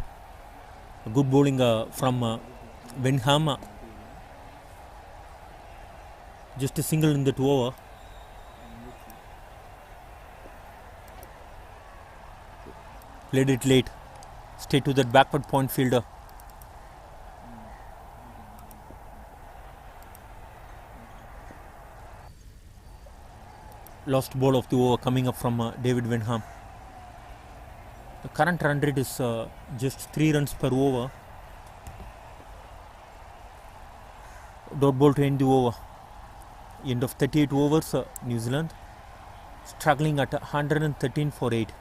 A good bowling from Wenham. Just a single in that over. Played it late. Stay to that backward point fielder. Lost ball of the over coming up from David Wenham. The current run rate is just 3 runs per over. Dot ball to end the over. End of 38 overs, New Zealand struggling at 113 for 8.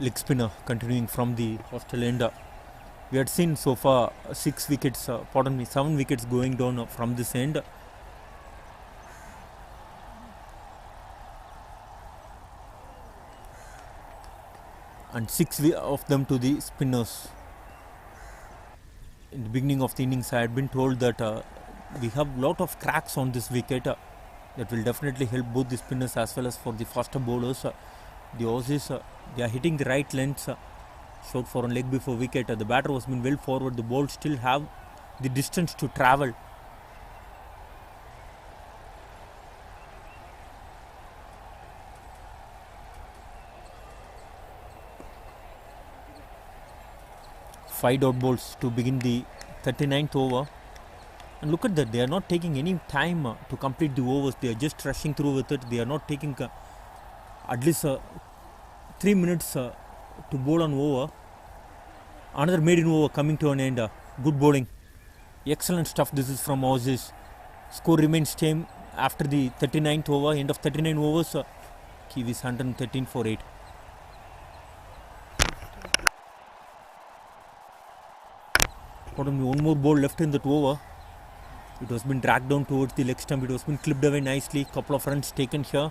Leg spinner continuing from the Australian end. We had seen so far 7 wickets going down from this end. And 6 of them to the spinners. In the beginning of the innings, I had been told that we have lot of cracks on this wicket that will definitely help both the spinners as well as for the faster bowlers. The Aussies, they are hitting the right lengths. Short for a leg before wicket. The batter was been well forward. The ball still have the distance to travel. Five dot balls to begin the 39th over. And look at that. They are not taking any time to complete the overs. They are just rushing through with it. They are not taking at least 3 minutes to bowl an over. Another maiden over coming to an end. Good bowling. Excellent stuff. This is from Aussies. Score remains same after the 39th over. End of 39 overs. Kiwis 113 for 8. One more ball left in that over. It was been dragged down towards the leg stump. It was been clipped away nicely. Couple of runs taken here.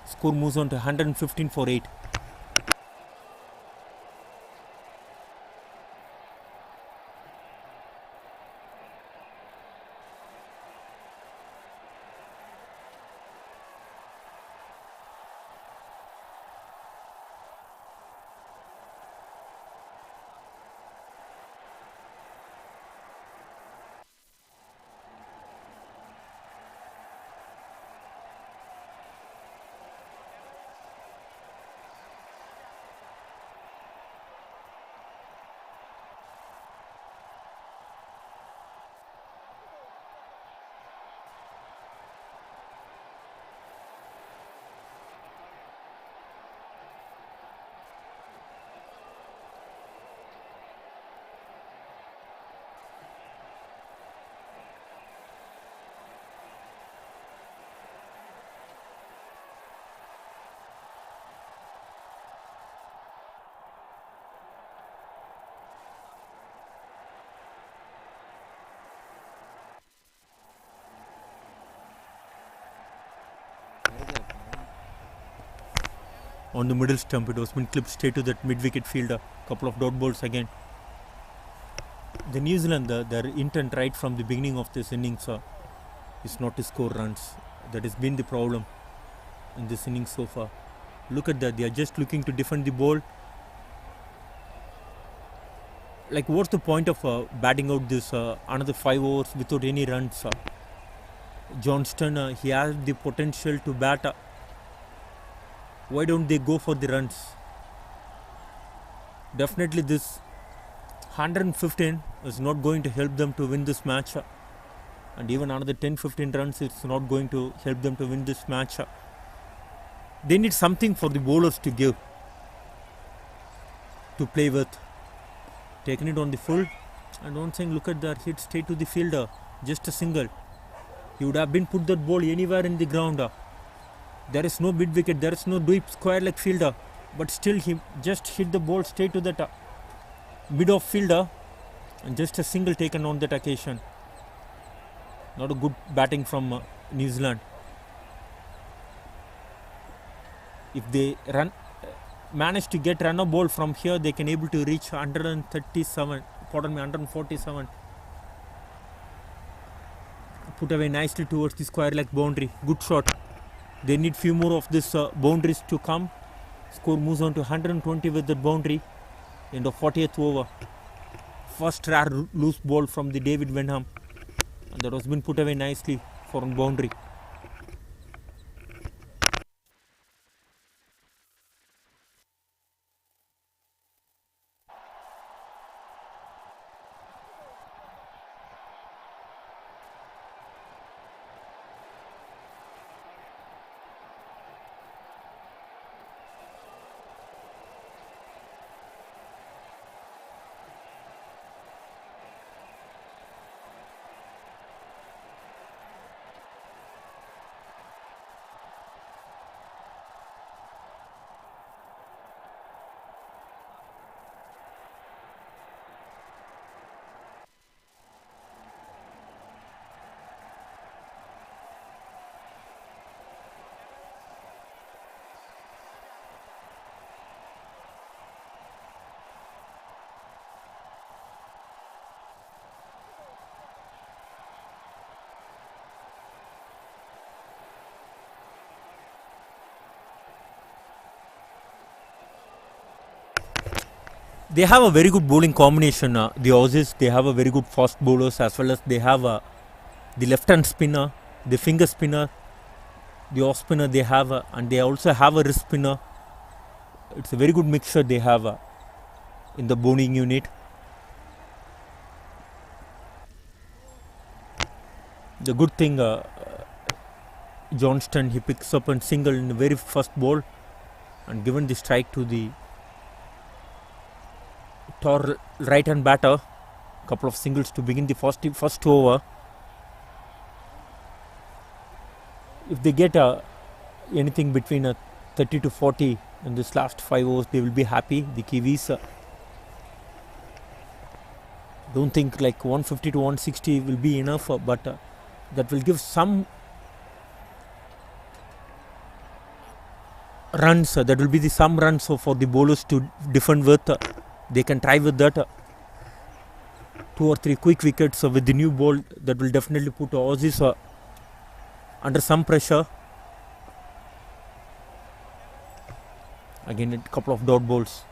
Score moves on to 115 for 8. on the middle stump. It was been clipped straight to that mid-wicket fielder. Couple of dot balls again. The New Zealand, their intent right from the beginning of this innings is not to score runs. That has been the problem in this innings so far. Look at that, they are just looking to defend the ball. Like, what's the point of batting out this another 5 overs without any runs? Johnston, he has the potential to bat. Why don't they go for the runs? Definitely this 115 is not going to help them to win this match. And even another 10-15 runs, it's not going to help them to win this match. They need something for the bowlers to give, to play with. Taking it on the full, and one saying, look at that hit straight to the fielder, just a single. He would have been put that ball anywhere in the ground. There is no mid wicket, there is no deep square leg fielder, but still he just hit the ball straight to that mid off fielder, and just a single taken on that occasion. Not a good batting from New Zealand. If they manage to get run a ball from here, they can able to reach 147. Put away nicely towards the square leg boundary. Good shot. They need few more of this boundaries to come. Score moves on to 120 with the boundary. End of 40th over. First rare loose ball from the David Wenham, and that was been put away nicely for on boundary. They have a very good bowling combination. The Aussies, they have a very good fast bowlers, as well as they have the left-hand spinner, the finger spinner, the off spinner they have, and they also have a wrist spinner. It's a very good mixture they have in the bowling unit. The good thing, Johnston, he picks up and single in the very first ball, and given the strike to the right hand batter, couple of singles to begin the first over. If they get anything between 30 to 40 in this last 5 overs, they will be happy. The Kiwis, don't think like 150 to 160 will be enough, but that will give some runs. That will be some runs for the bowlers to defend with. They can try with that. 2 or 3 quick wickets with the new ball, that will definitely put Aussies under some pressure. Again, a couple of dot balls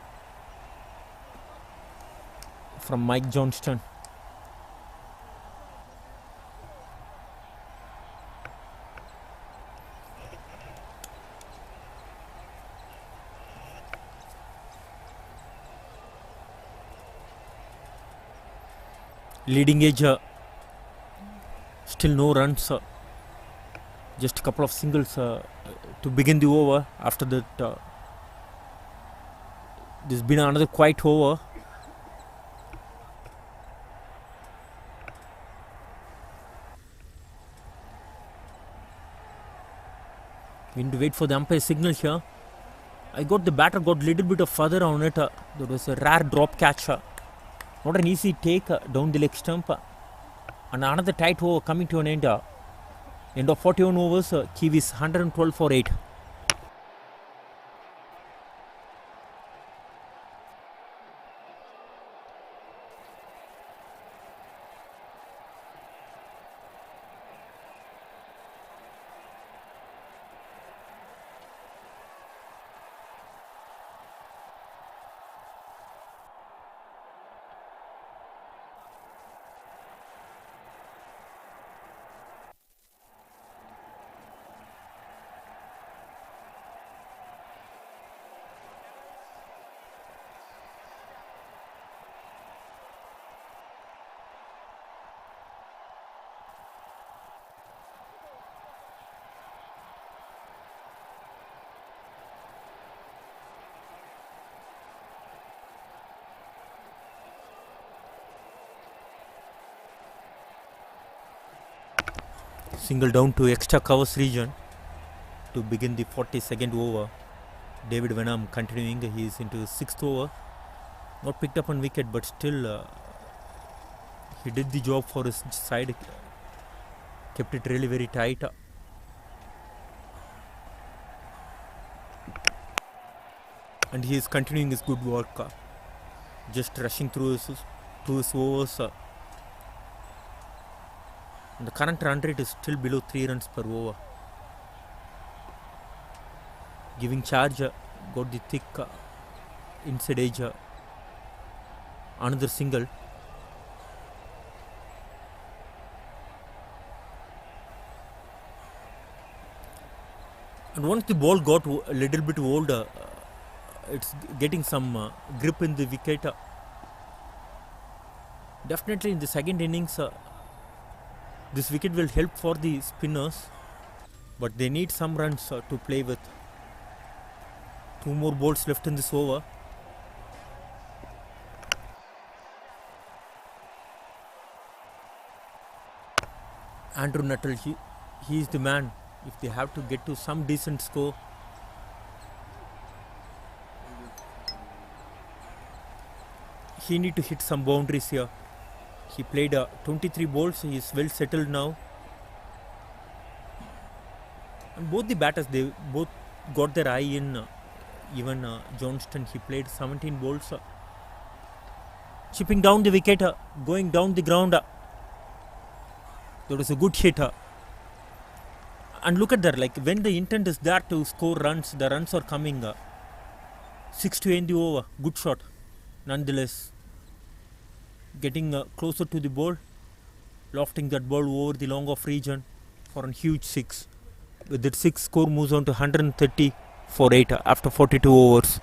from Mike Johnston. Leading edge, still no runs, just a couple of singles to begin the over. After that, there's been another quiet over. We need to wait for the umpire signal here. I got the batter got little bit of further on it. There was a rare drop catch. Not an easy take down the leg stump. And another tight over coming to an end. End of 41 overs, Kiwis 112 for 8. Single down to extra covers region to begin the 42nd over. David Venham continuing. He is into the 6th over. Not picked up on wicket, but still he did the job for his side. Kept it really very tight. And he is continuing his good work. Just rushing through his overs. The current run rate is still below 3 runs per over. Giving charge, got the thick inside edge. Another single. And once the ball got a little bit old, it's getting some grip in the wicket. Definitely in the second innings, this wicket will help for the spinners, but they need some runs to play with. 2 more balls left in this over. Andrew Nuttall, he is the man. If they have to get to some decent score, he need to hit some boundaries here. He played 23 balls. He is well settled now. And both the batters, they both got their eye in. Even Johnston, he played 17 balls. Chipping down the wicket, going down the ground. That was a good hit. And look at that, like when the intent is there to score runs, the runs are coming. 6 to end the over. Good shot. Nonetheless, getting closer to the ball, lofting that ball over the long off region for a huge 6. With that 6, score moves on to 130 for 8 after 42 overs.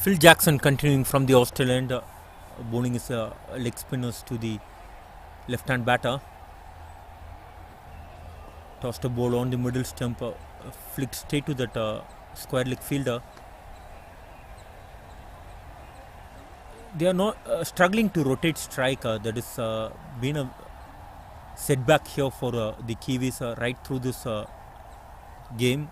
Phil Jackson continuing from the Australian end, bowling his leg spinners to the left-hand batter. Tossed a ball on the middle stump, flicked straight to that square leg fielder. They are not struggling to rotate strike. That is been a setback here for the Kiwis right through this game.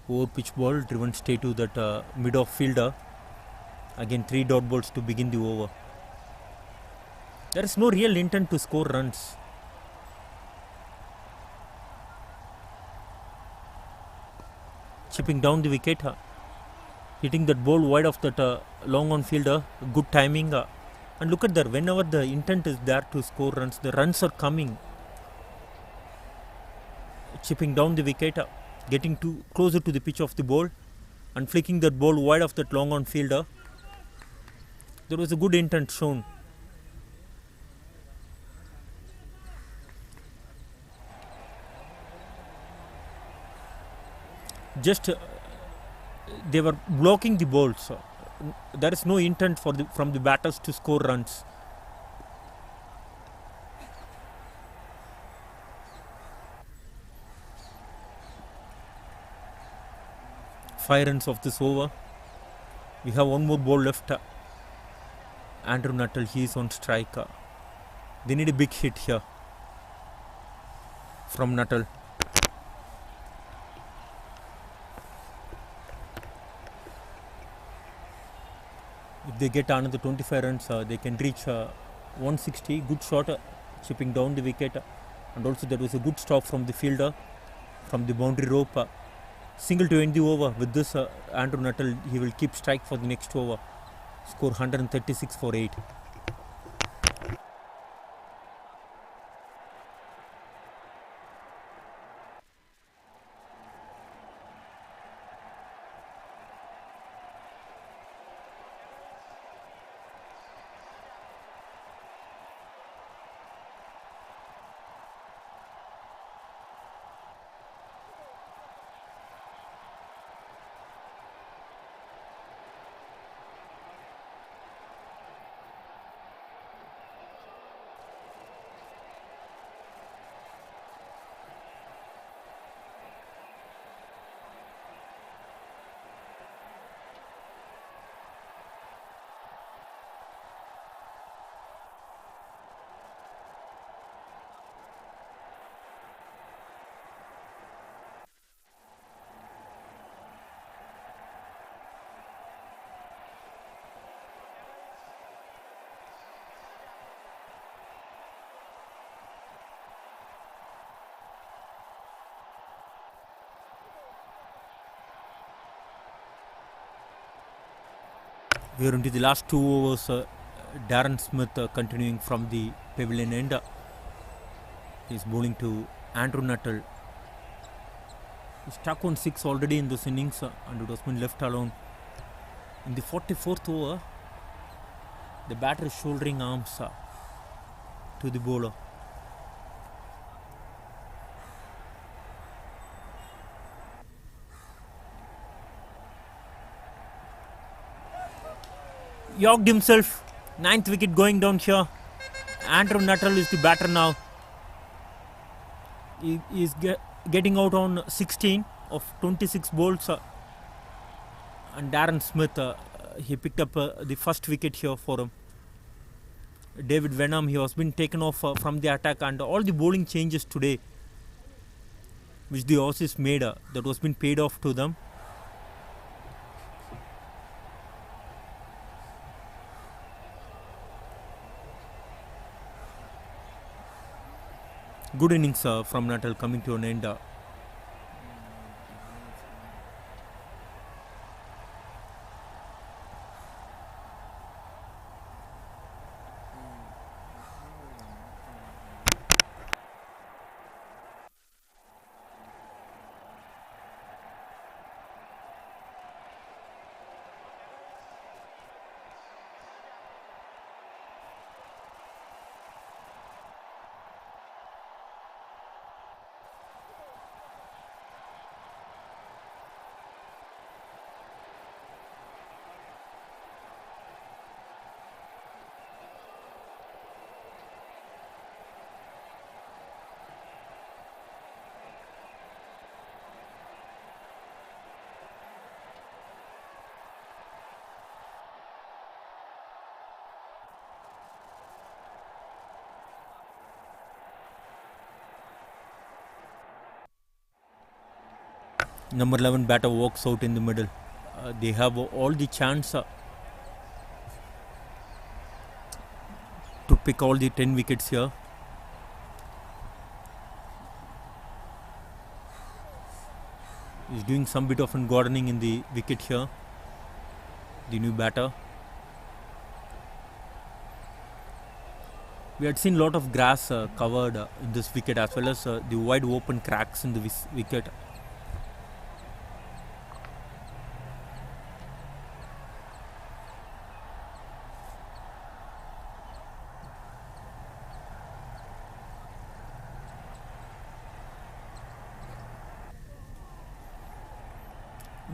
Over pitch ball driven straight to that mid-off fielder. Again 3 dot balls to begin the over. There is no real intent to score runs. Chipping down the wicket, hitting that ball wide of that long on fielder. Good timing. And look at that, whenever the intent is there to score runs, the runs are coming. Chipping down the wicket, getting closer to the pitch of the ball and flicking that ball wide of that long on fielder. There was a good intent shown. Just they were blocking the balls. There is no intent from the batters to score runs. Five runs of this over. We have 1 more ball left. Andrew Nuttall, he is on strike. They need a big hit here from Nuttall. If they get another 25 runs, they can reach 160. Good shot, chipping down the wicket. And also there was a good stop from the fielder from the boundary rope. Single to end the over. With this, Andrew Nuttall, he will keep strike for the next over. Score 136 for 8. We are into the last 2 overs. Darren Smith continuing from the pavilion end. He's bowling to Andrew Nuttall. He's stuck on 6 already in this innings and it has been left alone. In the 44th over, the batter is shouldering arms to the bowler. Yorked himself. 9th wicket going down here. Andrew Nuttall is the batter now. He is getting out on 16 of 26 balls. And Darren Smith, he picked up the first wicket here for him. David Venham, he has been taken off from the attack, and all the bowling changes today which the Aussies made, that was been paid off to them. Good innings from Nuttall coming to an end. Number 11 batter walks out in the middle. They have all the chance to pick all the 10 wickets here. He's doing some bit of gardening in the wicket here, the new batter. We had seen a lot of grass covered in this wicket, as well as the wide open cracks in the wicket.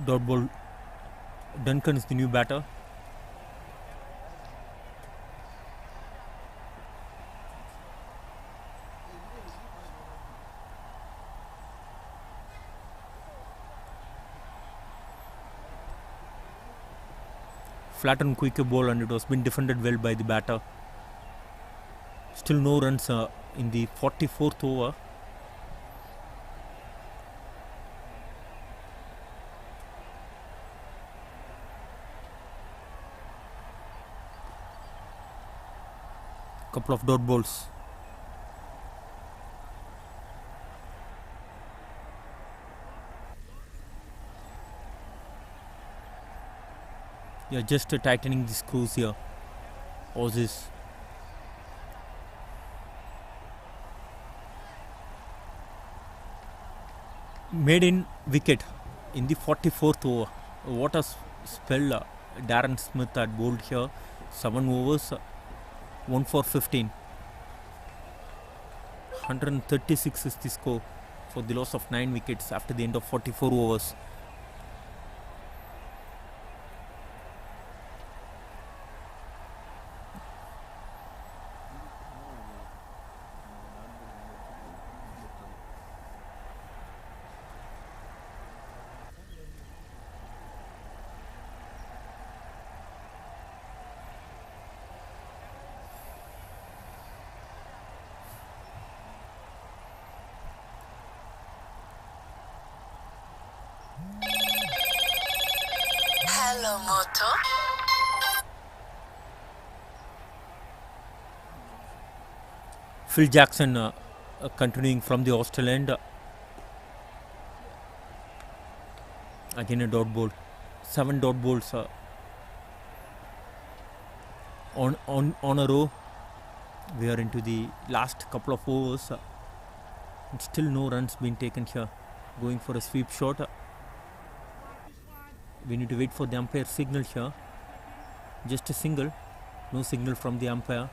Dot ball. Duncan is the new batter. Flat and quicker ball, and it was been defended well by the batter. Still no runs in the 44th over. Couple of dot balls. Yeah, just tightening the screws here. Aussies. Made in wicket in the 44th over. What a spell Darren Smith had bowled here. 7 overs, 1 for 15. 136 is the score for the loss of 9 wickets after the end of 44 overs. Hello, Moto. Phil Jackson continuing from the Australian end. Again a dot ball. 7 dot balls on a row. We are into the last couple of overs. And still no runs being taken here. Going for a sweep shot. We need to wait for the umpire signal here. Just a single. No signal from the umpire.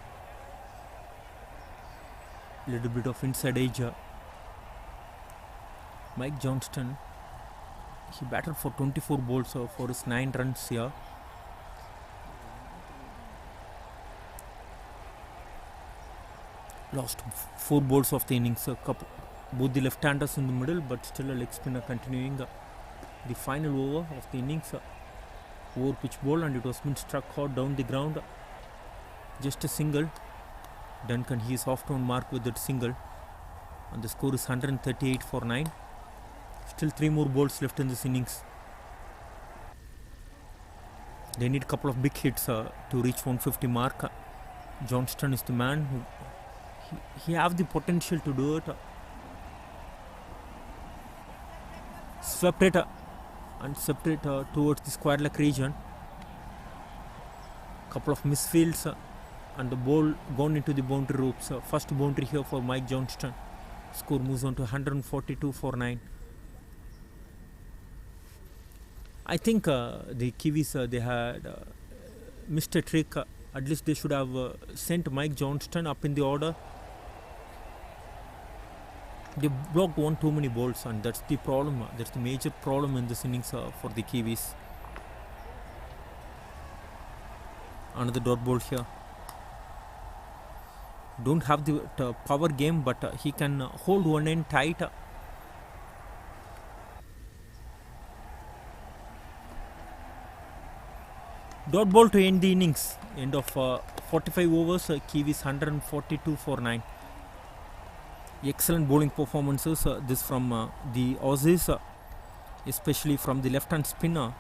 Little bit of inside edge. Mike Johnston. He batted for 24 balls for his 9 runs here. Lost 4 balls of the innings. Both the left-handers in the middle, but still a leg spinner continuing the final over of the innings. Over pitch ball, and it was been struck hard down the ground. Just a single. Duncan, he is off on mark with that single, and the score is 138 for 9. Still 3 more balls left in this innings. They need a couple of big hits to reach 150 mark. Johnston is the man who he have the potential to do it. Swept it and swept it towards the square leg region. Couple of misfields and the ball gone into the boundary ropes. First boundary here for Mike Johnston. Score moves on to 142 for 9. I think the Kiwis they had missed a trick. At least they should have sent Mike Johnston up in the order. They blocked one too many balls, and that's the problem. That's the major problem in this innings for the Kiwis. Another dot ball here. Don't have the power game, but he can hold one end tight. Dot ball to end the innings. End of 45 overs. Kiwis 142 for 9. Excellent bowling performances. This from the Aussies, especially from the left-hand spinner.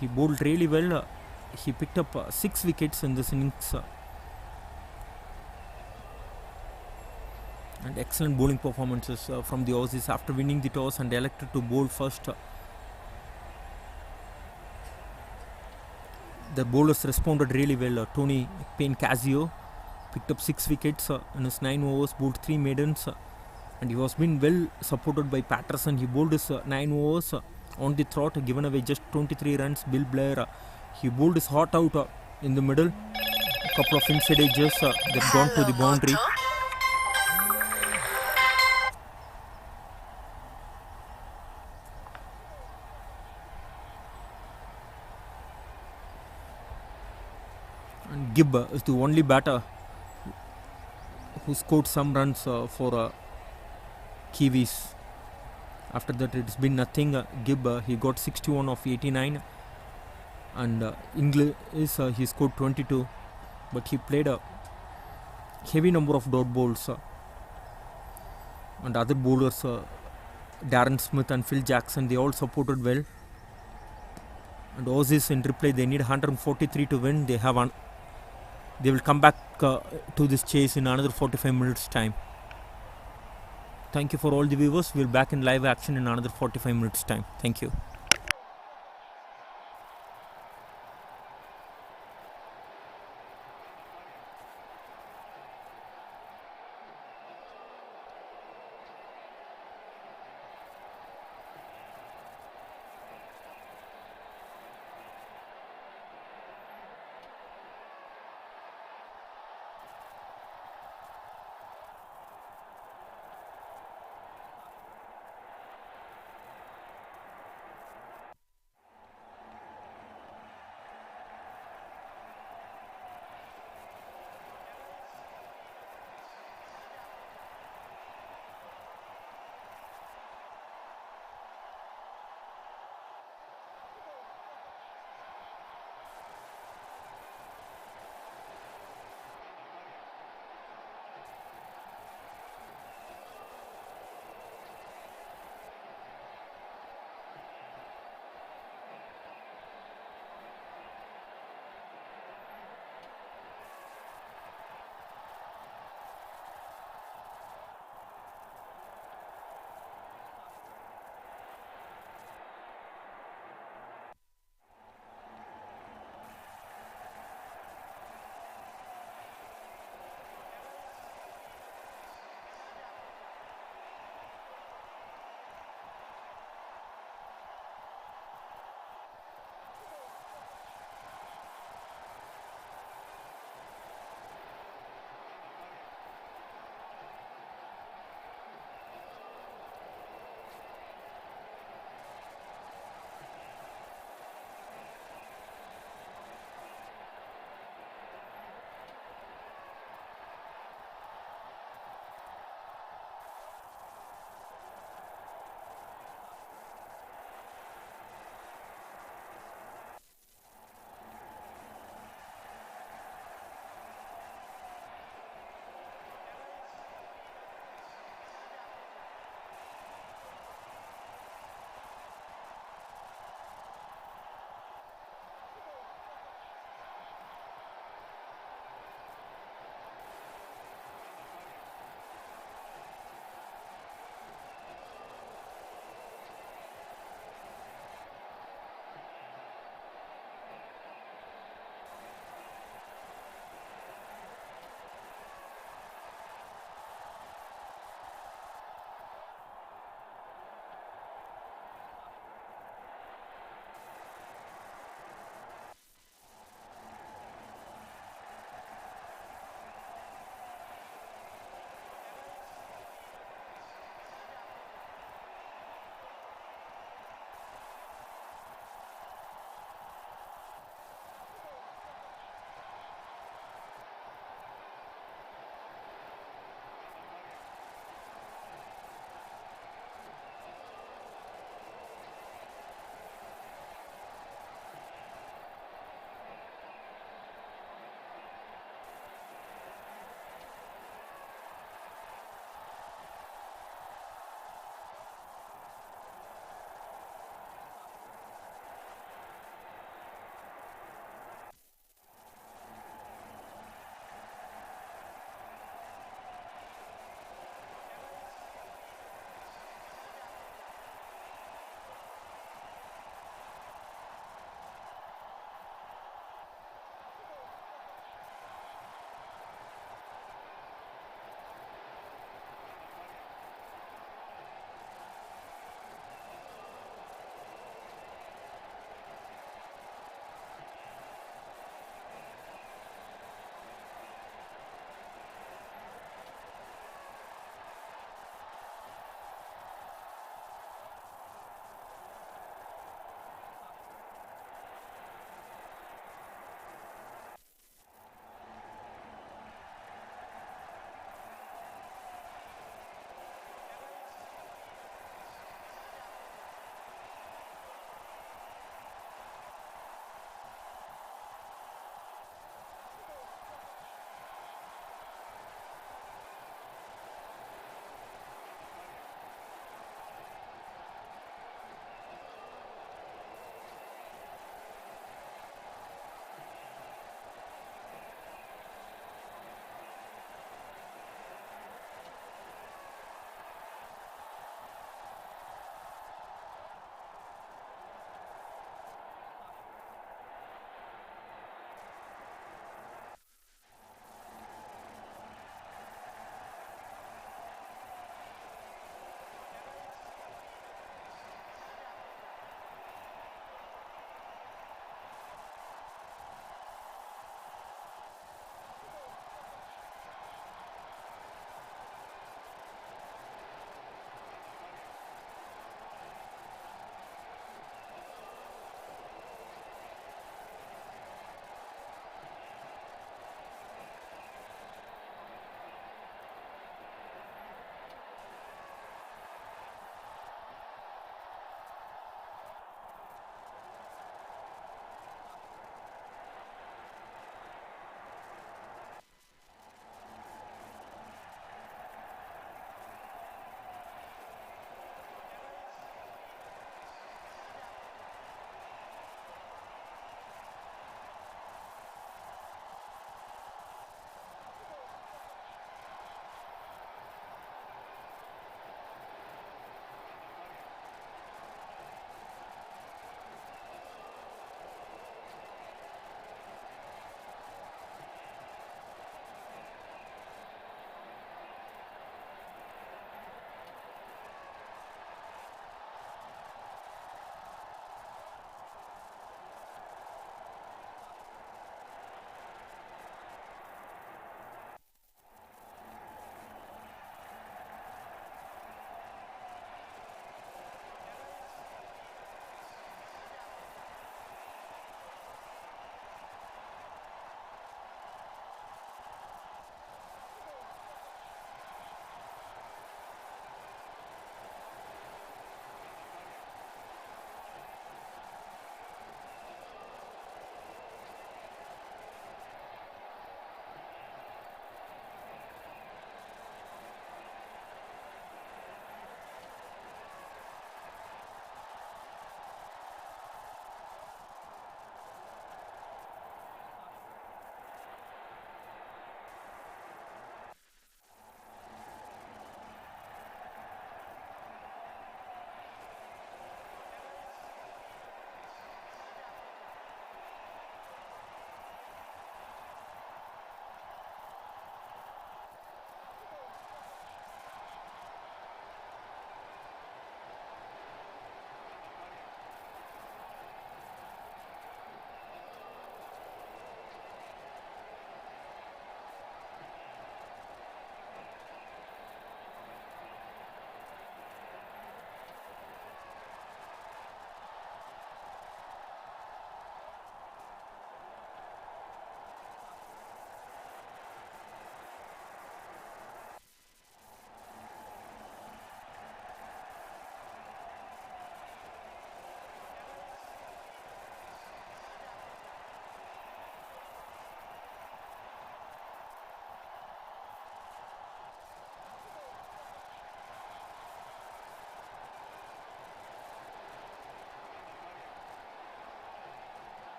He bowled really well. He picked up 6 wickets in this innings. And excellent bowling performances from the Aussies after winning the toss and elected to bowl first. The bowlers responded really well. Tony Payne-Casio picked up 6 wickets in his 9 overs, bowled 3 maidens, and he was been well supported by Patterson. He bowled his 9 overs on the trot, given away just 23 runs. Bill Blair, he bowled his heart out in the middle. A couple of inside edges that gone to the boundary. And Gibb is the only batter who scored some runs for Kiwis. After that, it's been nothing. Gibb, he got 61 of 89, and English he scored 22, but he played a heavy number of dot balls. And other bowlers, Darren Smith and Phil Jackson, they all supported well. And Aussies in reply, they need 143 to win. They will come back to this chase in another 45 minutes time. Thank you for all the viewers. We'll be back in live action in another 45 minutes time. Thank you.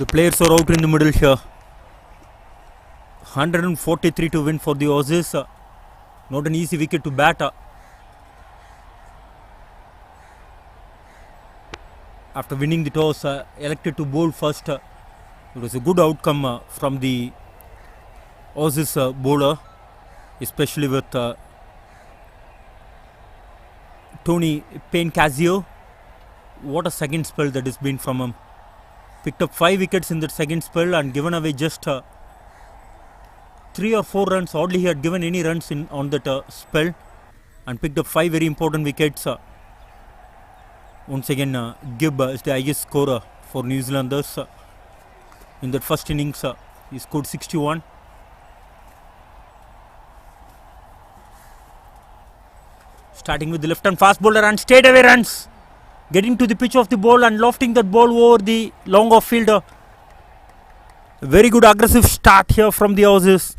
The players are out in the middle here. 143 to win for the Aussies. Not an easy wicket to bat. After winning the toss, elected to bowl first. It was a good outcome from the Aussies bowler, especially with Tony Payne-Casio. What a second spell that has been from him. Picked up 5 wickets in that second spell and given away just 3 or 4 runs. Oddly, he had given any runs on that spell and picked up 5 very important wickets. Once again, Gibb is the highest scorer for New Zealanders. In that first innings, he scored 61. Starting with the left-hand fast bowler and straight away runs. Getting to the pitch of the ball and lofting that ball over the long off fielder. Very good aggressive start here from the Aussies.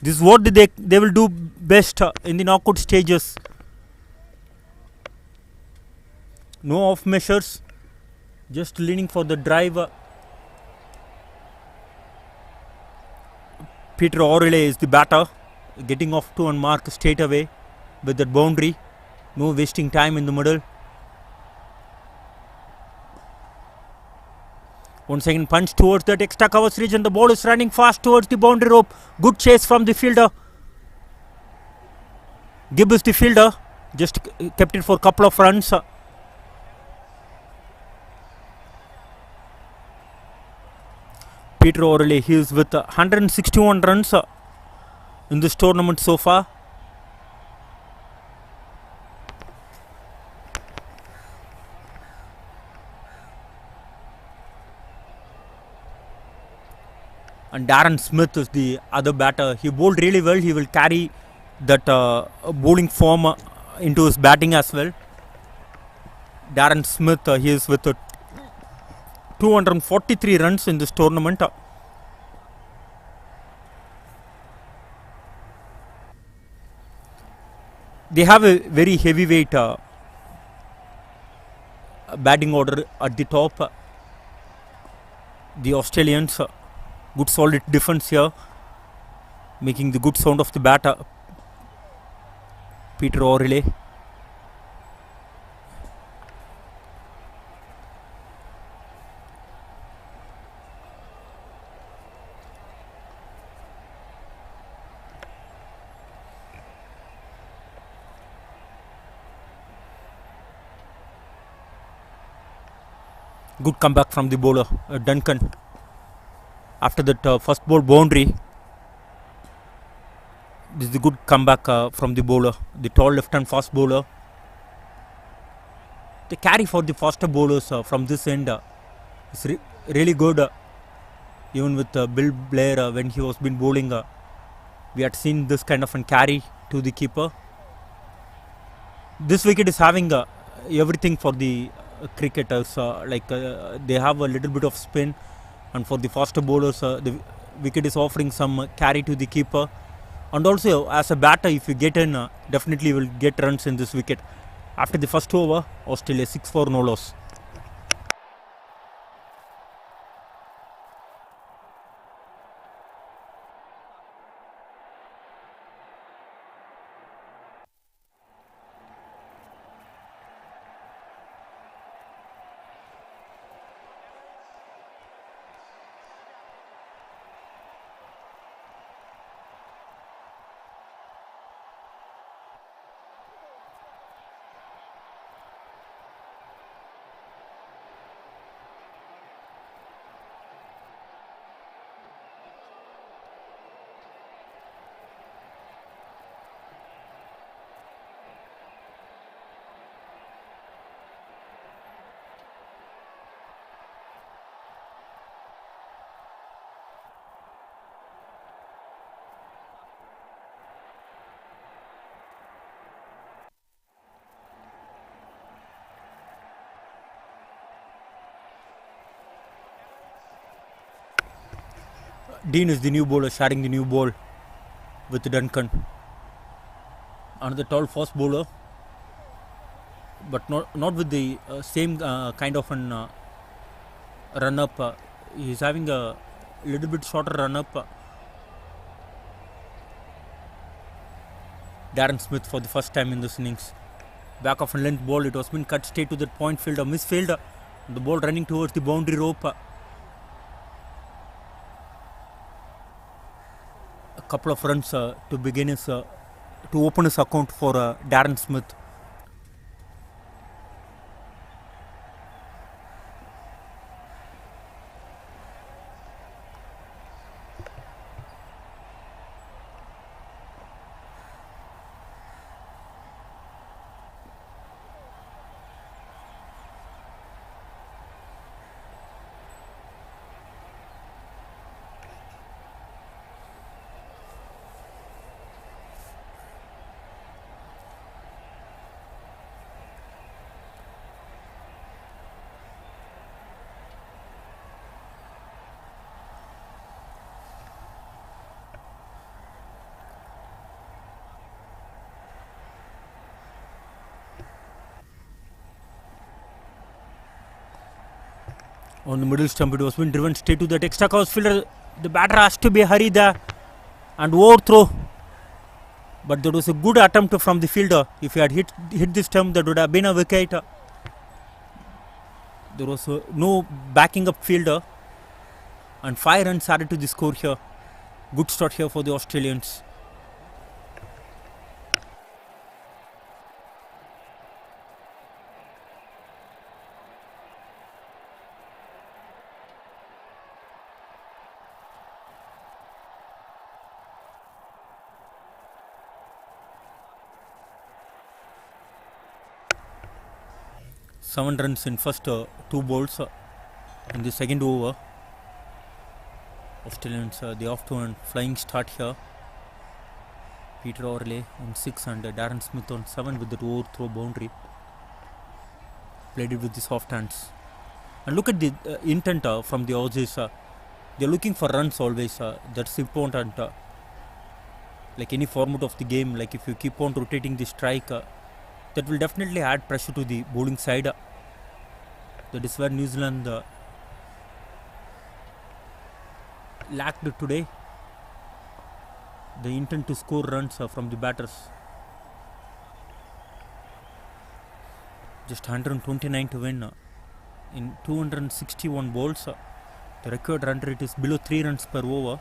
This is what they will do best in the knockout stages. No off measures. Just leaning for the drive. Peter O'Reilly is the batter. Getting off to one mark straight away with that boundary. No wasting time in the middle. Once again punch towards that extra covers region. The ball is running fast towards the boundary rope. Good chase from the fielder. Gibb is the fielder. Just kept it for a couple of runs. Peter O'Reilly, he is with 161 runs in this tournament so far. And Darren Smith is the other batter. He bowled really well. He will carry that bowling form into his batting as well. Darren Smith, he is with 243 runs in this tournament. They have a very heavyweight batting order at the top. The Australians, good solid defense here, making the good sound of the bat. Peter O'Reilly. Good comeback from the bowler, Duncan. After that first ball boundary, this is a good comeback from the bowler, the tall left-hand fast bowler. The carry for the faster bowlers from this end is really good. Even with Bill Blair when he was been bowling, we had seen this kind of a carry to the keeper. This wicket is having everything for the cricketers. They have a little bit of spin, and for the faster bowlers, the wicket is offering some carry to the keeper. And also, as a batter, if you get in, definitely will get runs in this wicket. After the first over, Australia 6 for no loss. Dean is the new bowler, sharing the new ball with Duncan. Another tall fast bowler, but not with the same kind of an run up. He's having a little bit shorter run up. Darren Smith for the first time in this innings. Back of a length ball, it was been cut straight to the point field, a misfield. The ball running towards the boundary rope. A couple of runs to begin his to open his account for Darren Smith. On the middle stump, it was been driven straight to that extra course fielder. The batter has to be hurried there and overthrow. But that was a good attempt from the fielder. If he had hit the stump, that would have been a wicket. There was no backing up fielder, and 5 runs added to the score here. Good start here for the Australians. Seven runs in first 2 balls in the second over. Australians they off to a flying start here. Peter Orley on 6 and Darren Smith on 7 with the overthrow boundary. Played it with the soft hands. And look at the intent from the Aussies. They're looking for runs always. That's important. Like any format of the game, like if you keep on rotating the strike, that will definitely add pressure to the bowling side. That is where New Zealand lacked today. The intent to score runs from the batters. Just 129 to win in 261 balls. The required run rate is below 3 runs per over.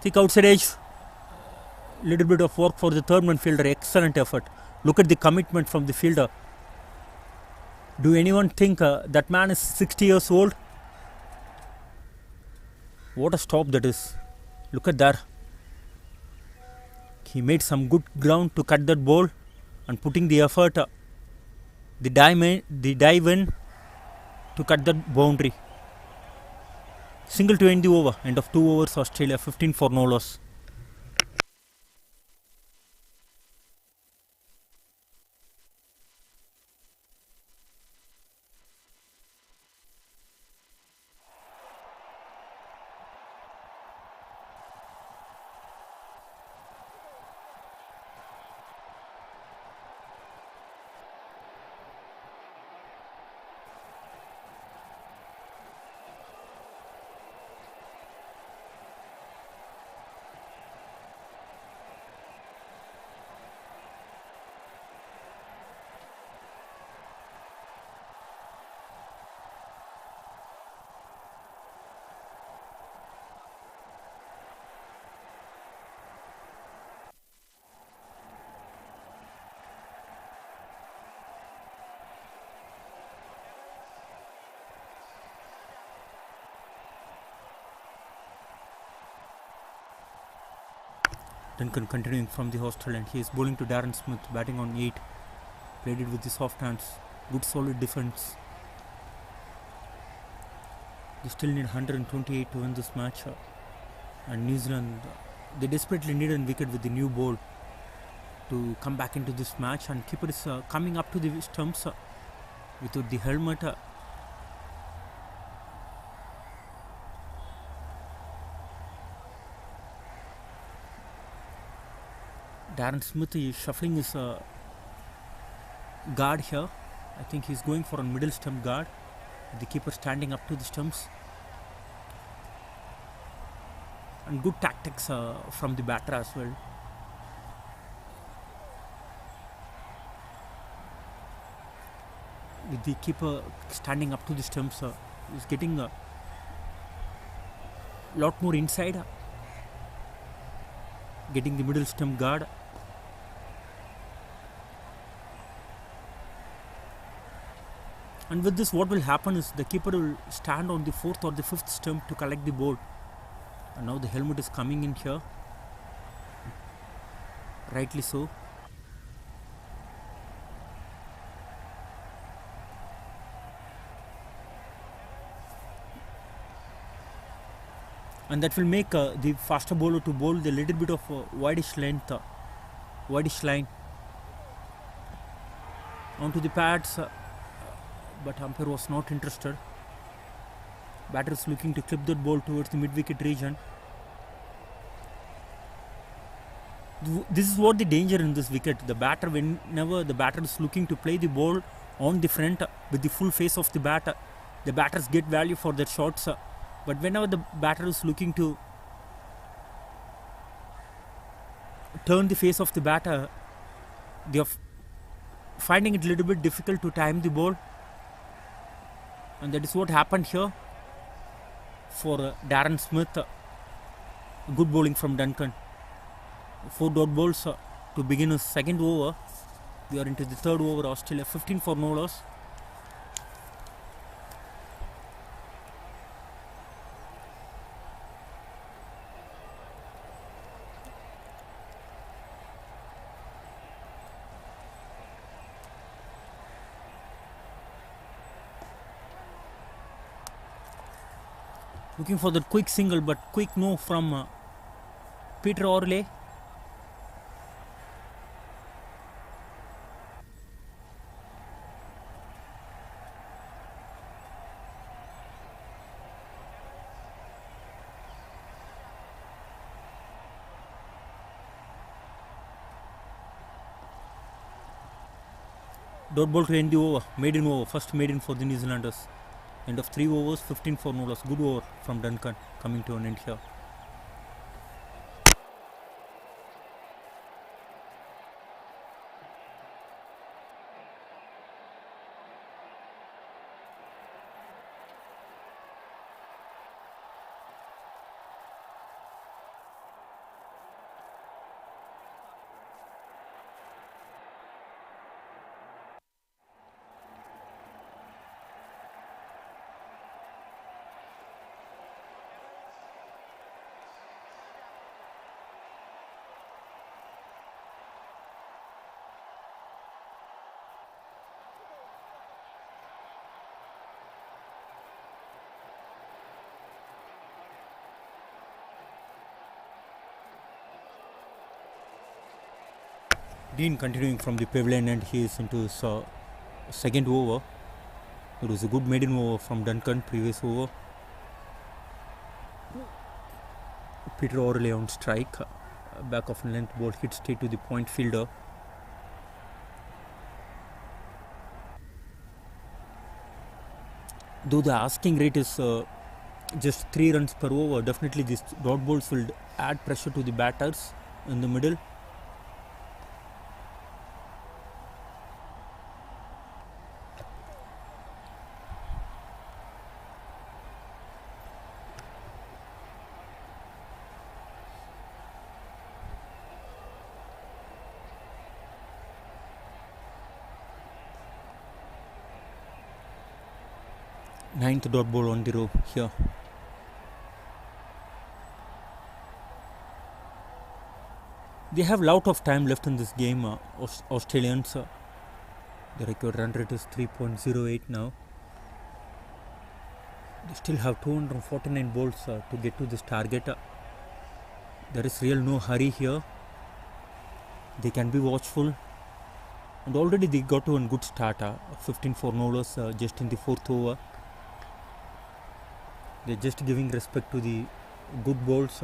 Thick outside edge. Little bit of work for the third man fielder. Excellent effort. Look at the commitment from the fielder. Do anyone think that man is 60 years old? What a stop that is. Look at that. He made some good ground to cut that ball and putting the effort, the dive in to cut that boundary. Single to end the over. End of 2 overs. Australia 15 for no loss. Duncan continuing from the hostel and he is bowling to Darren Smith, batting on 8. Played it with the soft hands. Good solid defense. They still need 128 to win this match. And New Zealand, they desperately need a wicket with the new ball to come back into this match. And keeper is coming up to the stumps without the helmet. Darren Smith is shuffling his guard here. I think he's going for a middle stump guard. The keeper standing up to the stumps. And good tactics from the batter as well. With the keeper standing up to the stumps, he's getting a lot more inside. Getting the middle stump guard. And with this, what will happen is the keeper will stand on the 4th or the 5th stump to collect the ball. And now the helmet is coming in here. Rightly so. And that will make the faster bowler to bowl the little bit of wideish length, wideish line onto the pads. But umpire was not interested. Batter is looking to clip that ball towards the mid-wicket region. This is what the danger in this wicket. The batter, whenever the batter is looking to play the ball on the front with the full face of the bat, the batters get value for their shots. But whenever the batter is looking to turn the face of the batter, they are finding it a little bit difficult to time the ball. And that is what happened here for Darren Smith. Good bowling from Duncan. 4 dot balls to begin his second over. We are into the third over. Australia 15 for no loss. Looking for that quick single, but quick no from Peter Orley. Dot ball to end the over, maiden over, first maiden for the New Zealanders. End of 3 overs, 15 for no loss. Good over from Duncan coming to an end here. Dean continuing from the pavilion end, he is into his second over. It was a good maiden over from Duncan, previous over. Peter Orley on strike, back of length ball hit straight to the point fielder. Though the asking rate is just 3 runs per over, definitely these dot balls will add pressure to the batters in the middle. Ninth dot ball on the row here. They have a lot of time left in this game, Australians. The record run rate is 3.08 now. They still have 249 balls to get to this target. There is real no hurry here. They can be watchful. And already they got to a good start. 15 for no loss just in the fourth over. They're just giving respect to the good balls.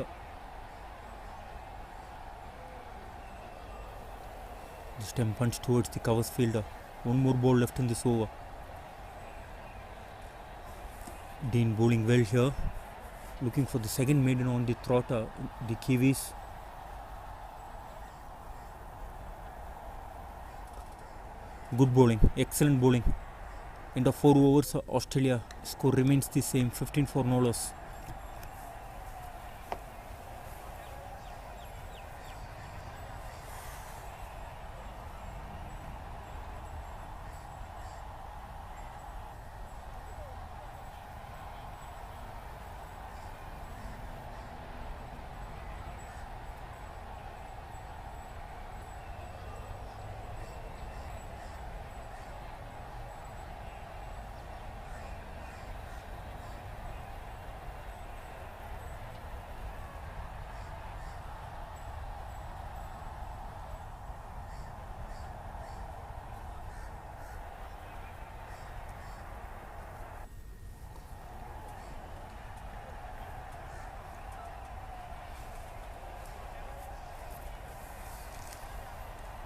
This time punch towards the covers fielder. One more ball left in this over. Dean bowling well here. Looking for the second maiden on the trot. The Kiwis. Good bowling. Excellent bowling. End of 4 overs. Australia score remains the same. 15 for no loss.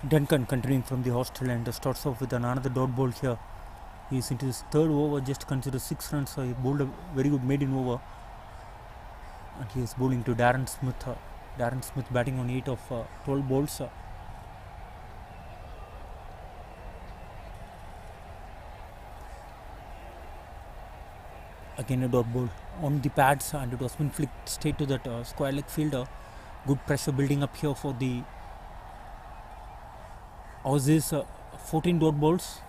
Duncan continuing from the Australia and starts off with another dot ball here. He is into his third over, just considered 6 runs. So he bowled a very good maiden over. And he is bowling to Darren Smith. Darren Smith batting on 8 of 12 balls. Again a dot ball on the pads, and it was been flicked straight to that square leg fielder. Good pressure building up here for the Aussies. 14 dot balls.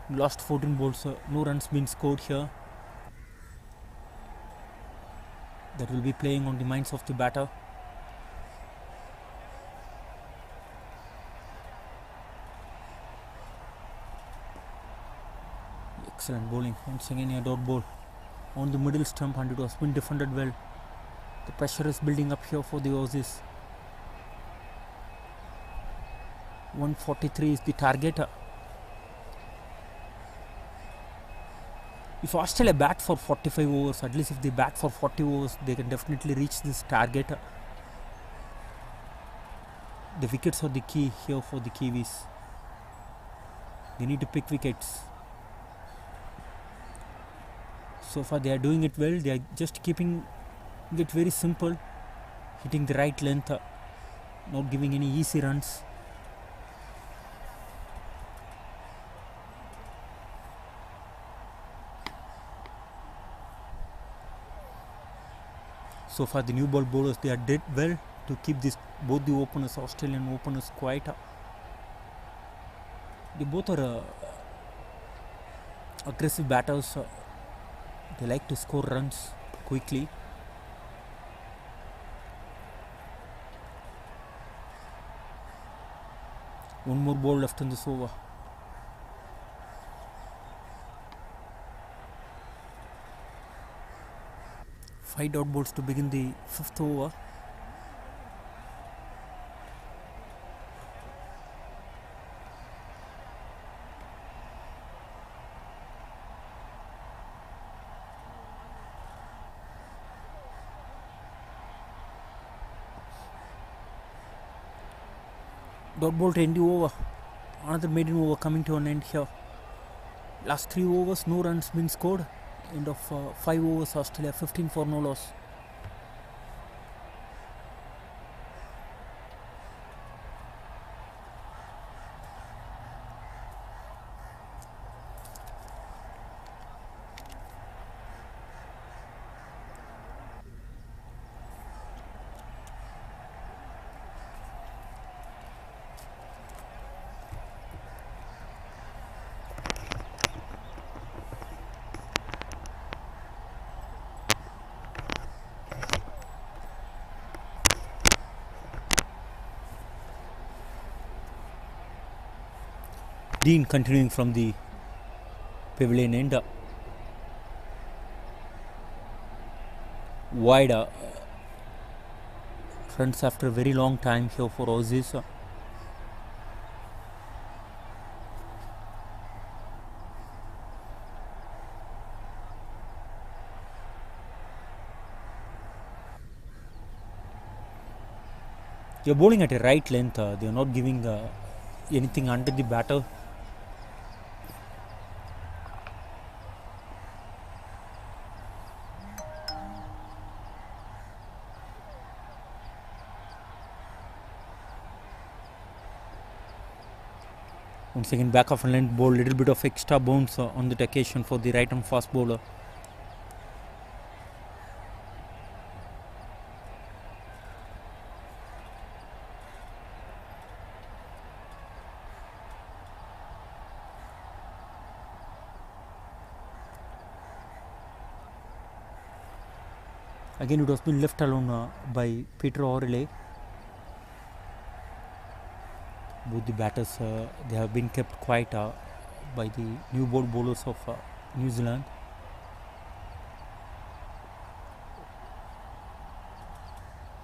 Lost 14 balls. No runs been scored here. That will be playing on the minds of the batter. Excellent bowling. Once again a dot ball on the middle stump, and it was been defended well. The pressure is building up here for the Aussies. 143 is the target. If Australia bat for 45 overs, at least if they bat for 40 overs, they can definitely reach this target. The wickets are the key here for the Kiwis. They need to pick wickets. So far they are doing it well. They are just keeping it very simple, hitting the right length, not giving any easy runs. So far the new ball bowlers, they are did well to keep this both the openers, Australian openers, quiet. They both are aggressive batters. They like to score runs quickly. One more ball left in this over. Five dot balls to begin the fifth over. Dot ball to end the over. Another maiden over coming to an end here. Last 3 overs, no runs been scored. End of 5 overs, Australia 15 for no loss. Dean continuing from the pavilion end. wide runs after a very long time here for Aussies. They're bowling at a right length. They're not giving anything under the batter. Once again, back of a length ball, little bit of extra bounce on that occasion for the right arm fast bowler. Again, it was been left alone by Peter O'Reilly. Both the batters they have been kept quiet by the new ball bowlers of New Zealand.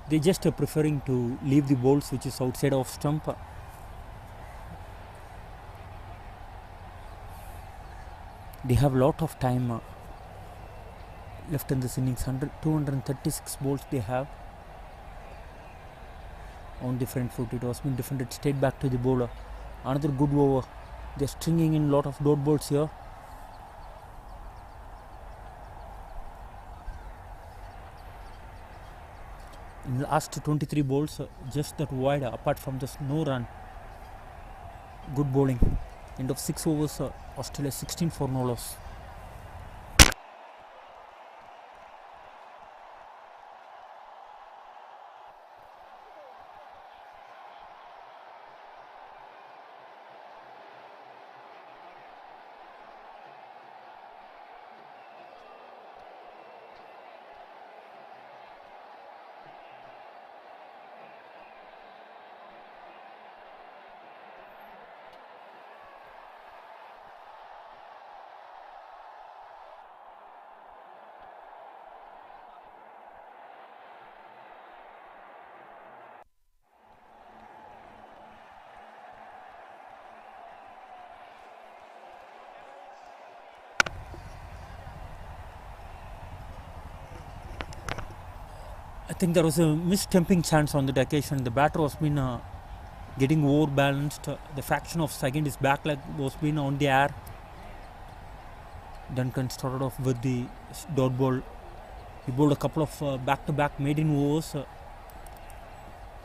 They just preferring to leave the balls which is outside of stump. They have lot of time left in this innings. 236 balls they have on the front foot. It was been defended straight back to the bowler. Another good over. They're stringing in lot of dot balls here. In the last 23 balls, just that wide, apart from this no run. Good bowling. End of 6 overs, Australia 16 for no loss. I think there was a mistumping chance on that occasion. The batter was been getting overbalanced. The fraction of second his back leg was been on the air. Duncan started off with the dot ball. He bowled a couple of back-to-back maiden overs.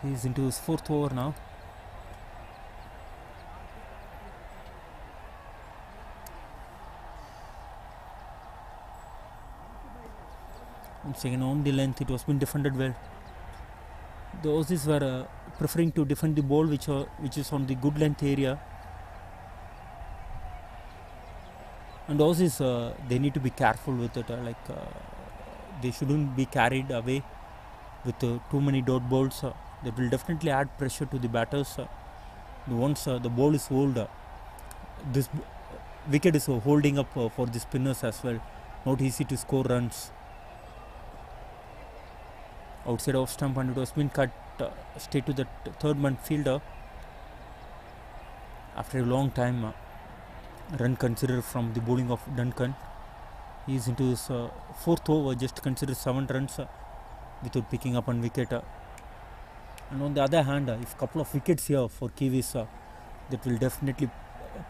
He's into his 4th over now. Once again on the length, it was been defended well. The Aussies were preferring to defend the ball which is on the good length area. And Aussies they need to be careful with it. They shouldn't be carried away with too many dot balls. That will definitely add pressure to the batters. Once the ball is hold, this wicket is holding up for the spinners as well. Not easy to score runs. Outside of stump, and it was been cut straight to the third man fielder. After a long time, run considered from the bowling of Duncan. He is into his 4th over, just considered 7 runs without picking up one wicket. And on the other hand, if a couple of wickets here for Kiwis, that will definitely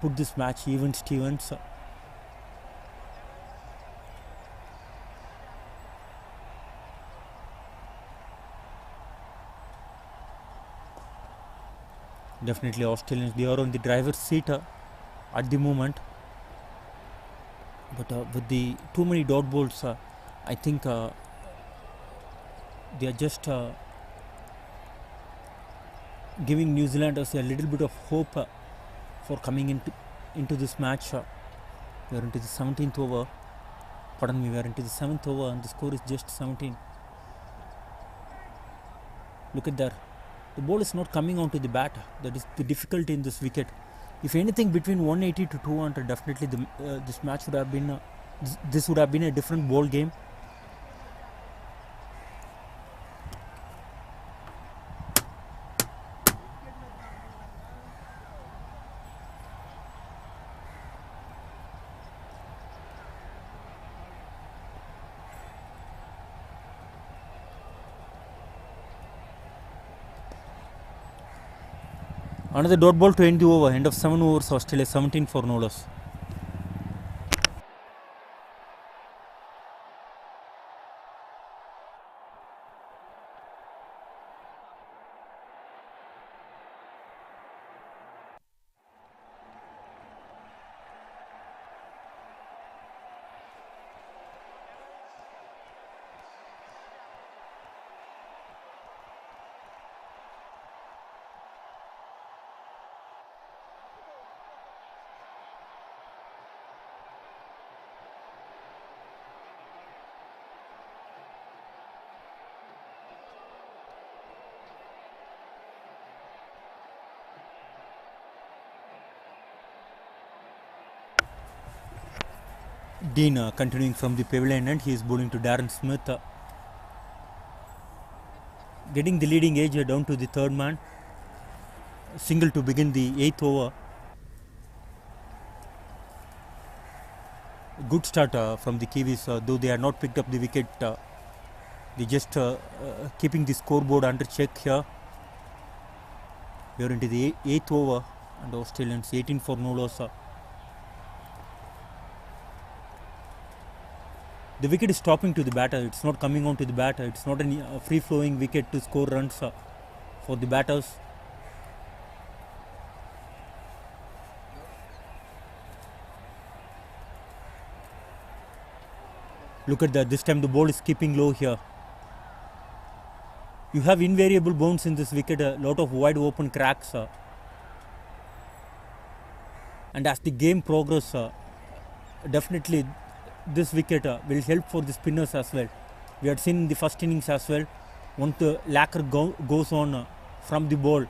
put this match even Stevens. Definitely Australians, they are on the driver's seat at the moment. But with the too many dot balls, I think they are just giving New Zealanders a little bit of hope for coming into this match. We are into the 17th over. Pardon me, we are into the 7th over and the score is just 17. Look at that. The ball is not coming onto the bat. That is the difficulty in this wicket. If anything between 180 to 200, definitely this match would have been this would have been a different ball game. Another dot ball to end the over. End of 7 overs. Australia 17 for no loss. Dean continuing from the pavilion end, he is bowling to Darren Smith, getting the leading edge down to the third man. Single to begin the 8th over. Good start from the Kiwis, though they had not picked up the wicket. They just keeping the scoreboard under check here. We are into the 8th over and Australians 18 for no loss. The wicket is stopping to the batter. It's not coming on to the batter. It's not a free-flowing wicket to score runs for the batters. Look at that. This time the ball is keeping low here. You have invariable bounce in this wicket. A lot of wide open cracks. And as the game progresses, definitely this wicket will help for the spinners as well. We had seen in the first innings as well, once the lacquer goes on from the ball,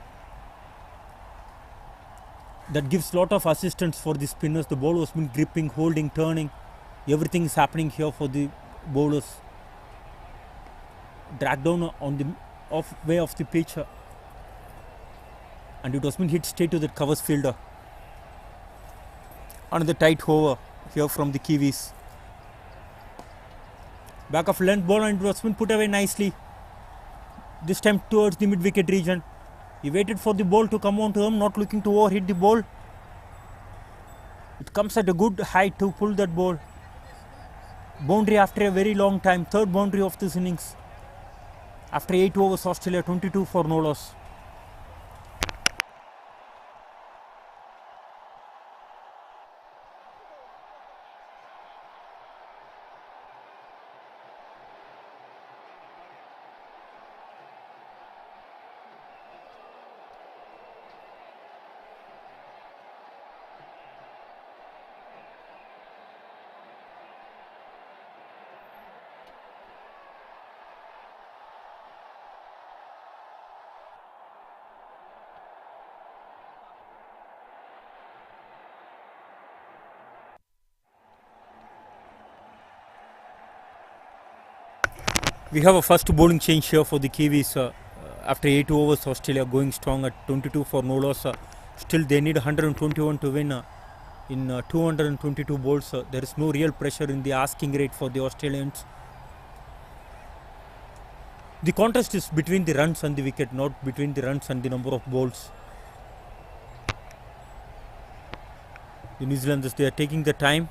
that gives lot of assistance for the spinners. The ball was been gripping, holding, turning. Everything is happening here for the bowlers. Dragged down on the off way of the pitch, and it was been hit straight to the covers fielder. Another tight over here from the Kiwis. Back of length ball and it was been put away nicely. This time towards the mid-wicket region. He waited for the ball to come on to him, not looking to overhit the ball. It comes at a good height to pull that ball. Boundary after a very long time. Third boundary of this innings. After 8 overs, Australia 22 for no loss. We have a first bowling change here for the Kiwis. After 8 overs, Australia going strong at 22 for no loss. Still, they need 121 to win. In 222 balls, there is no real pressure in the asking rate for the Australians. The contest is between the runs and the wicket, not between the runs and the number of balls. The New Zealanders, they are taking the time.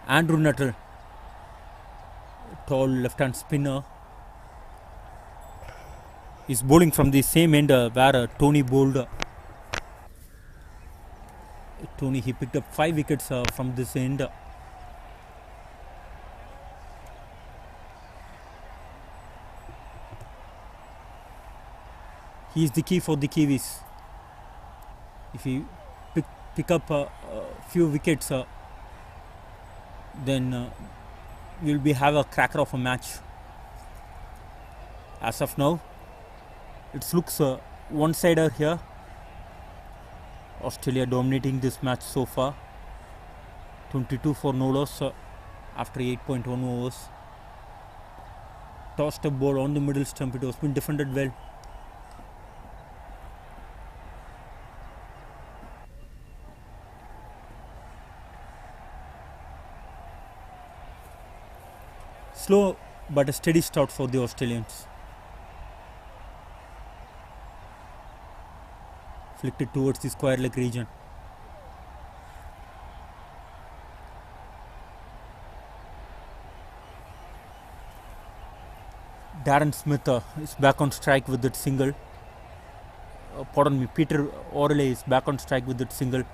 Andrew Nuttall, tall left-hand spinner, is bowling from the same end where Tony bowled. Tony, he picked up 5 wickets from this end. He is the key for the Kiwis. If he pick up a few wickets, then we'll have a cracker of a match. As of now, it looks one-sider here. Australia dominating this match so far. 22 for no loss after 8.1 overs. Tossed a ball on the middle stump. It was been defended well. Slow but a steady start for the Australians. Flicked it towards the square leg region. Darren Smith is back on strike with that single. Peter O'Reilly is back on strike with that single.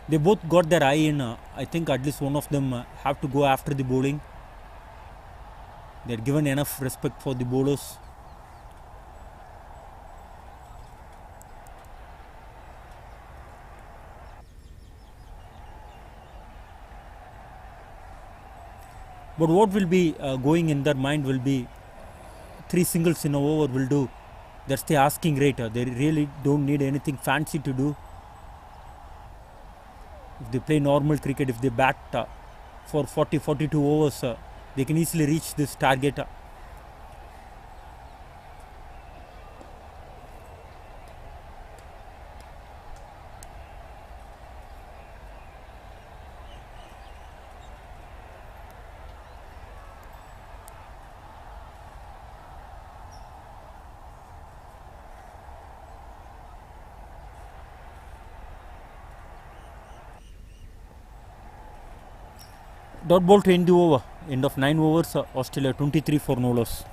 They both got their eye in. I think at least one of them have to go after the bowling. They are given enough respect for the bowlers. But what will be going in their mind will be 3 singles in an over will do. That's the asking rate. They really don't need anything fancy to do. If they play normal cricket, if they bat for 40-42 overs, they can easily reach this target. Dot ball to end the over. End of 9 overs. Australia 23 for no loss.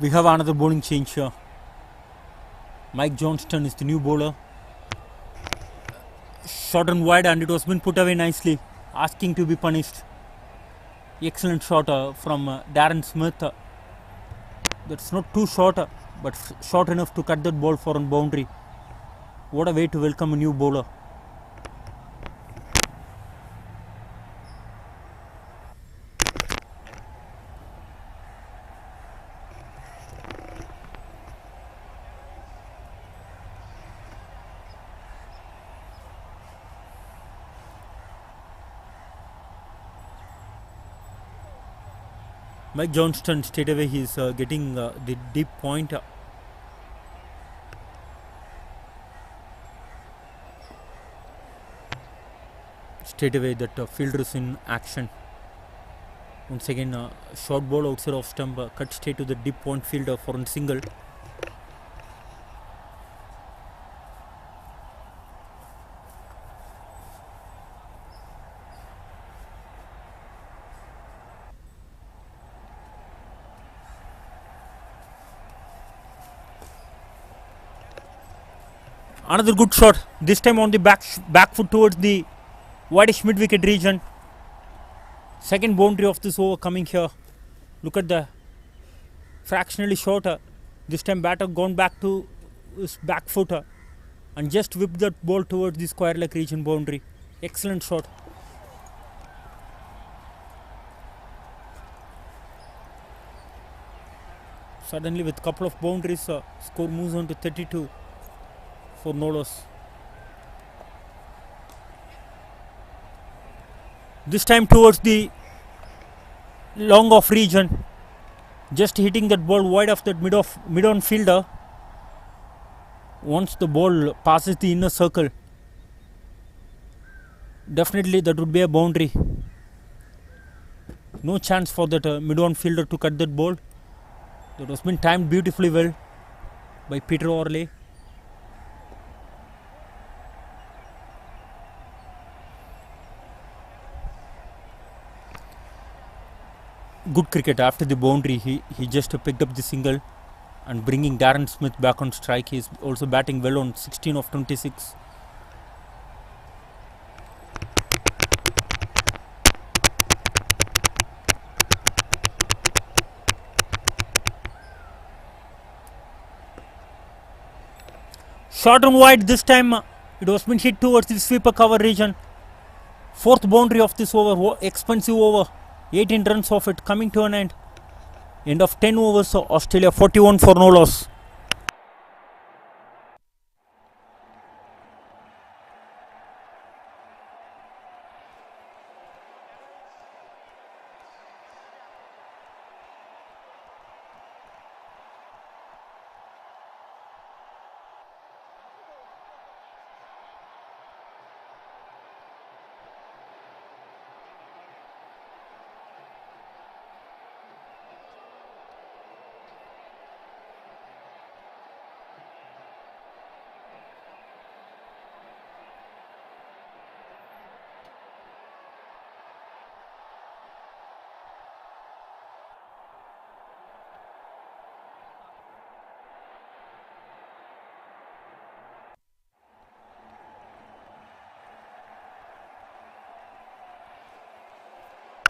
We have another bowling change here. Mike Johnston is the new bowler. Shot and wide, and it was been put away nicely, asking to be punished. Excellent shot from Darren Smith. That's not too short, but short enough to cut that ball for a boundary. What a way to welcome a new bowler. Mike Johnston straight away he is getting the deep point. Straight away that fielder is in action. Once again short ball outside off stump, cut straight to the deep point fielder for a single. Another good shot. This time on the back foot towards the whitish mid wicket region. Second boundary of this over coming here. Look at the fractionally shorter. This time batter gone back to his back footer and just whipped that ball towards the square leg region boundary. Excellent shot. Suddenly with couple of boundaries, score moves on to 32 for no loss. This time towards the long off region, just hitting that ball wide of that mid on fielder. Once the ball passes the inner circle, definitely that would be a boundary. No chance for that mid on fielder to cut that ball. That was been timed beautifully well by Peter Orley. Good cricket after the boundary. He just picked up the single and bringing Darren Smith back on strike. He is also batting well on 16 of 26. Short and wide this time. It was been hit towards the sweeper cover region. Fourth boundary of this over. Expensive over. 18 runs of it coming to an end. End of 10 overs. Australia 41 for no loss.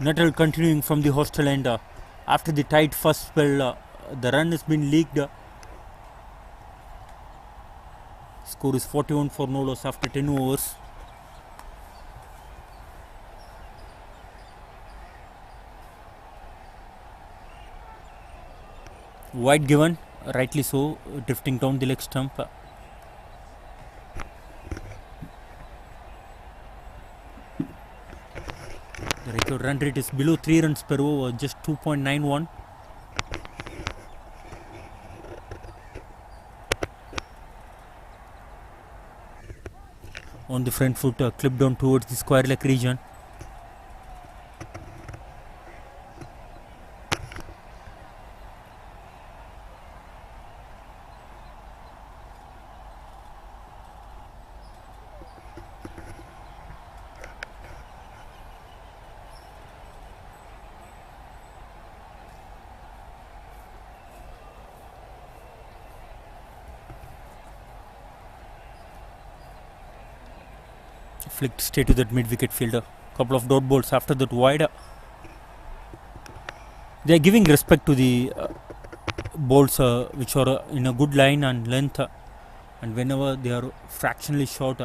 Nuttall continuing from the hostel end. After the tight first spell, the run has been leaked. Score is 41 for no loss after 10 overs. Wide given, rightly so, drifting down the leg stump. The record run rate is below 3 runs per over, just 2.91. On the front foot, clipped down towards the square leg region. Flicked straight to that mid wicket fielder. Couple of dot balls after that wide. They are giving respect to the balls which are in a good line and length, and whenever they are fractionally short,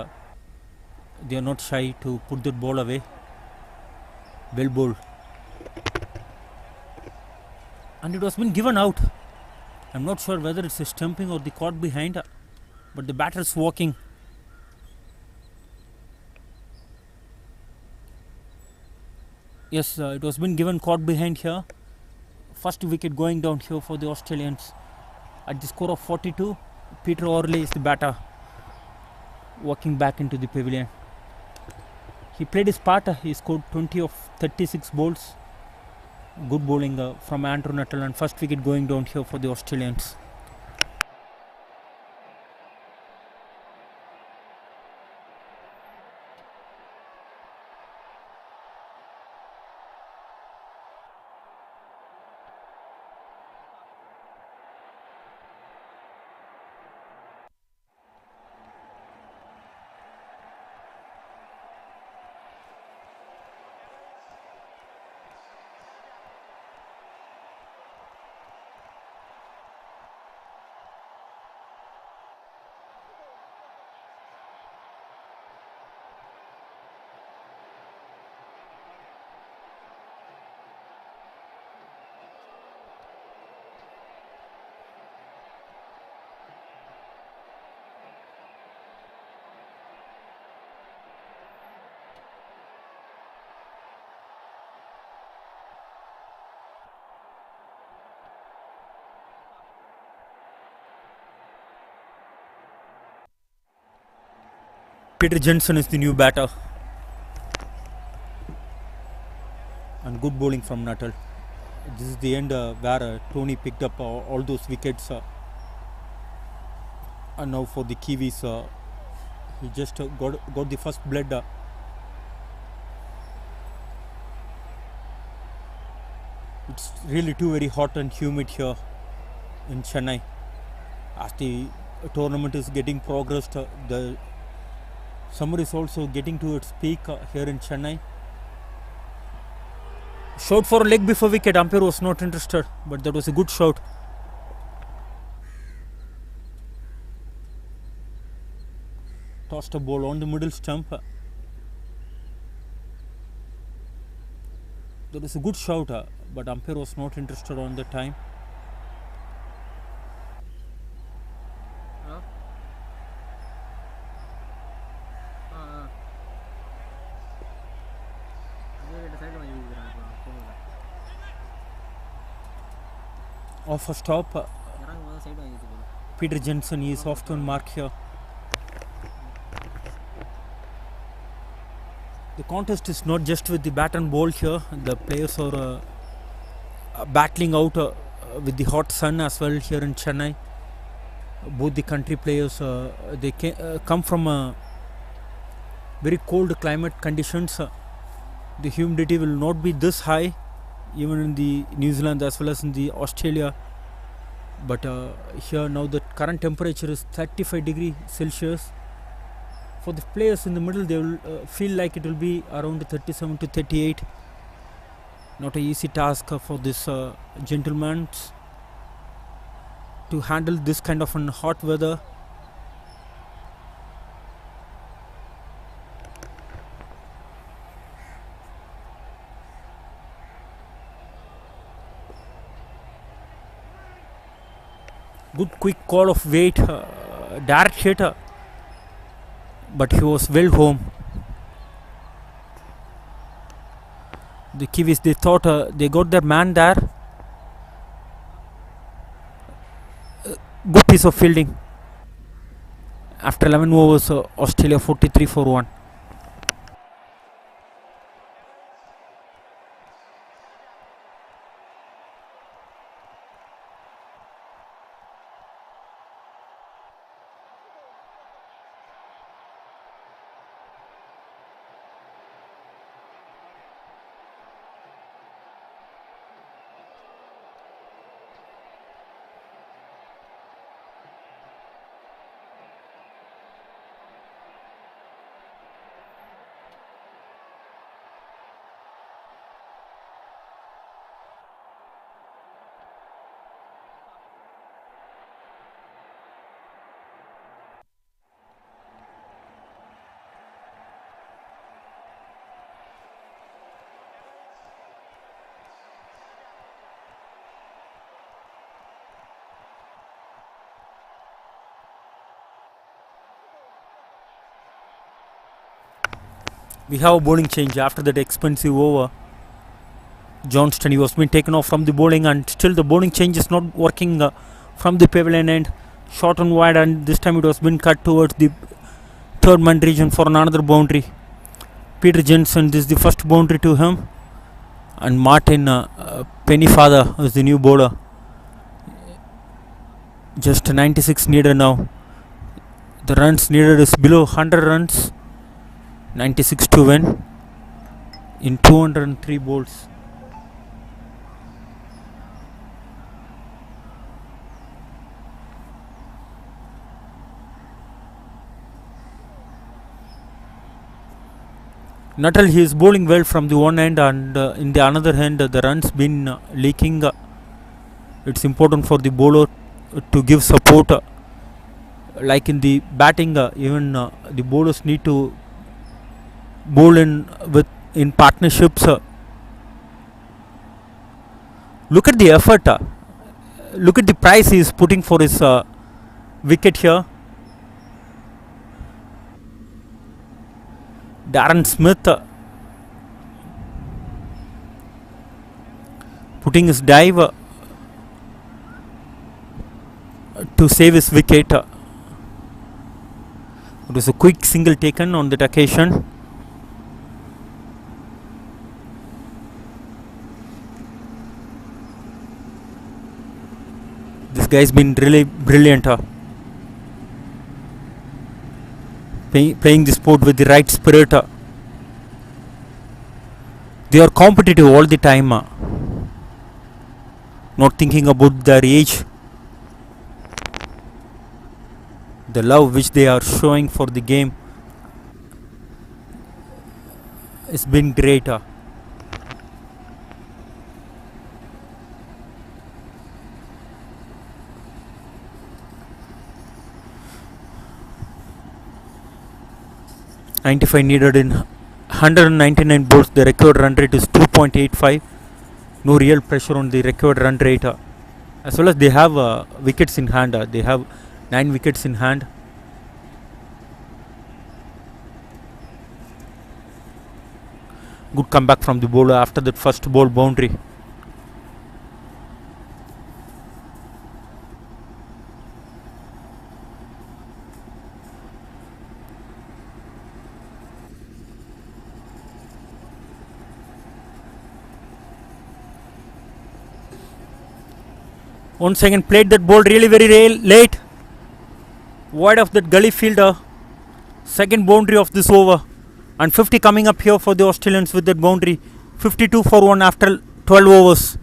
they are not shy to put that ball away. Well bowled. And it was been given out. I'm not sure whether it's a stumping or the caught behind, but the batter is walking. Yes, it was been given caught behind here. First wicket going down here for the Australians. At the score of 42, Peter Orley is the batter, walking back into the pavilion. He played his part. He scored 20 of 36 balls. Good bowling from Andrew Nuttall, and first wicket going down here for the Australians. Peter Jensen is the new batter. And good bowling from Nuttall. This is the end where Tony picked up all those wickets. And now for the Kiwis, he just got the first blood. It's really too very hot and humid here in Chennai. As the tournament is getting progressed, the summer is also getting to its peak here in Chennai. Shot for a leg before wicket. Umpire was not interested, but that was a good shot. Tossed a ball on the middle stump. That was a good shot, but umpire was not interested on the time. Off a stop. Peter Jensen is off to mark here. The contest is not just with the bat and ball here. The players are battling out with the hot sun as well here in Chennai. Both the country players, they come from very cold climate conditions. The humidity will not be this high even in the New Zealand as well as in the Australia. But here now the current temperature is 35 degrees Celsius. For the players in the middle, they will feel like it will be around 37 to 38. Not an easy task for this gentleman to handle this kind of hot weather. Good quick call of weight, direct hit, but he was well home. The Kiwis, they thought they got their man there. Good piece of fielding. After 11 overs, Australia 43 for 1. We have a bowling change after that expensive over. Johnston, he was being taken off from the bowling, and still the bowling change is not working from the pavilion end. Short and wide, and this time it was been cut towards the third man region for another boundary. Peter Jensen, this is the first boundary to him, and Martin Pennyfather is the new bowler. Just 96 needed now. The runs needed is below 100 runs. 96 to win in 203 balls. Nuttall, he is bowling well from the one end, and in the another hand the runs been leaking. It's important for the bowler to give support. Like in the batting, even the bowlers need to bowl in partnerships. Look at the effort. Look at the price he is putting for his wicket here. Darren Smith putting his dive to save his wicket. It was a quick single taken on that occasion. This guy's been really brilliant. Playing the sport with the right spirit. They are competitive all the time. Not thinking about their age. The love which they are showing for the game. It's been great. 95 needed in 199 balls. The required run rate is 2.85. No real pressure on the required run rate. As well as they have wickets in hand. They have 9 wickets in hand. Good comeback from the bowler after that first ball boundary. Once again played that ball really very late. Wide of that gully fielder. Second boundary of this over. And 50 coming up here for the Australians with that boundary. 52 for 1 after 12 overs.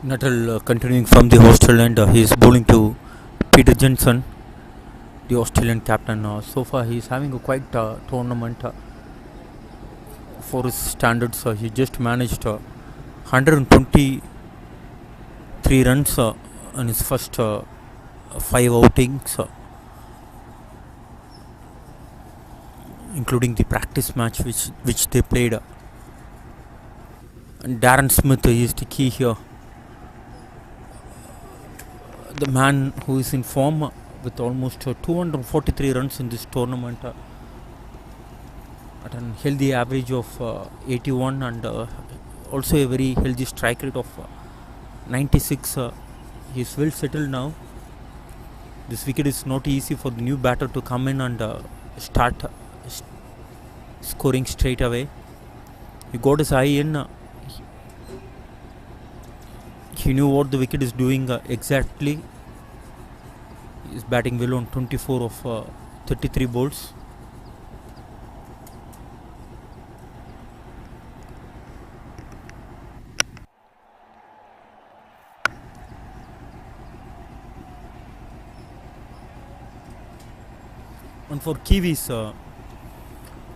Nuttall continuing from the hostel end. He is bowling to Peter Jensen, the Australian captain. So far he is having a quite tournament for his standards. He just managed 123 runs in his first 5 outings, including the practice match which they played. And Darren Smith is the key here. The man who is in form with almost 243 runs in this tournament at a healthy average of 81 and also a very healthy strike rate of 96. He is well settled now. This wicket is not easy for the new batter to come in and start scoring straight away. He got his eye in. He knew what the wicket is doing exactly. He is batting well on 24 of 33 balls. And for Kiwis,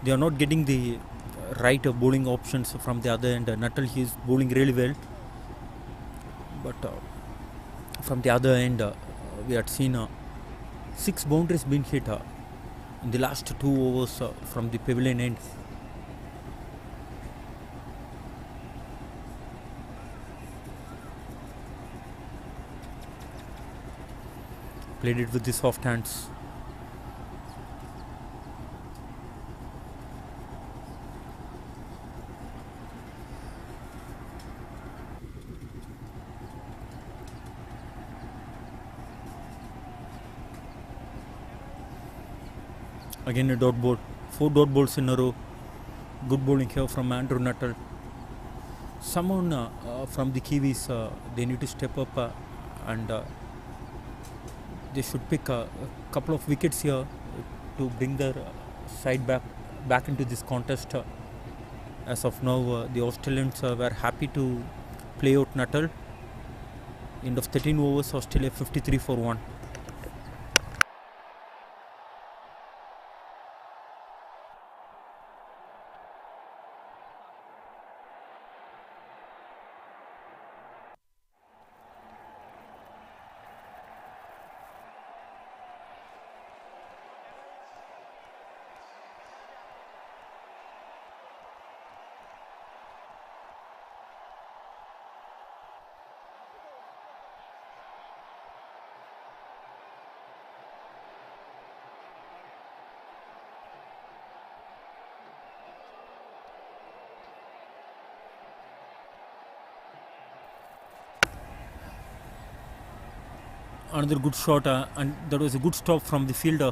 they are not getting the right bowling options from the other end. Nuttall, he is bowling really well. But from the other end, we had seen 6 boundaries being hit in the last 2 overs from the pavilion end. Played it with the soft hands. Again a dot ball, 4 dot balls in a row. Good bowling here from Andrew Nuttall. Someone from the Kiwis, they need to step up and they should pick a couple of wickets here to bring their side back into this contest As of now, the Australians were happy to play out Nuttall. End of 13 overs, Australia 53 for 1. Another good shot, and that was a good stop from the fielder.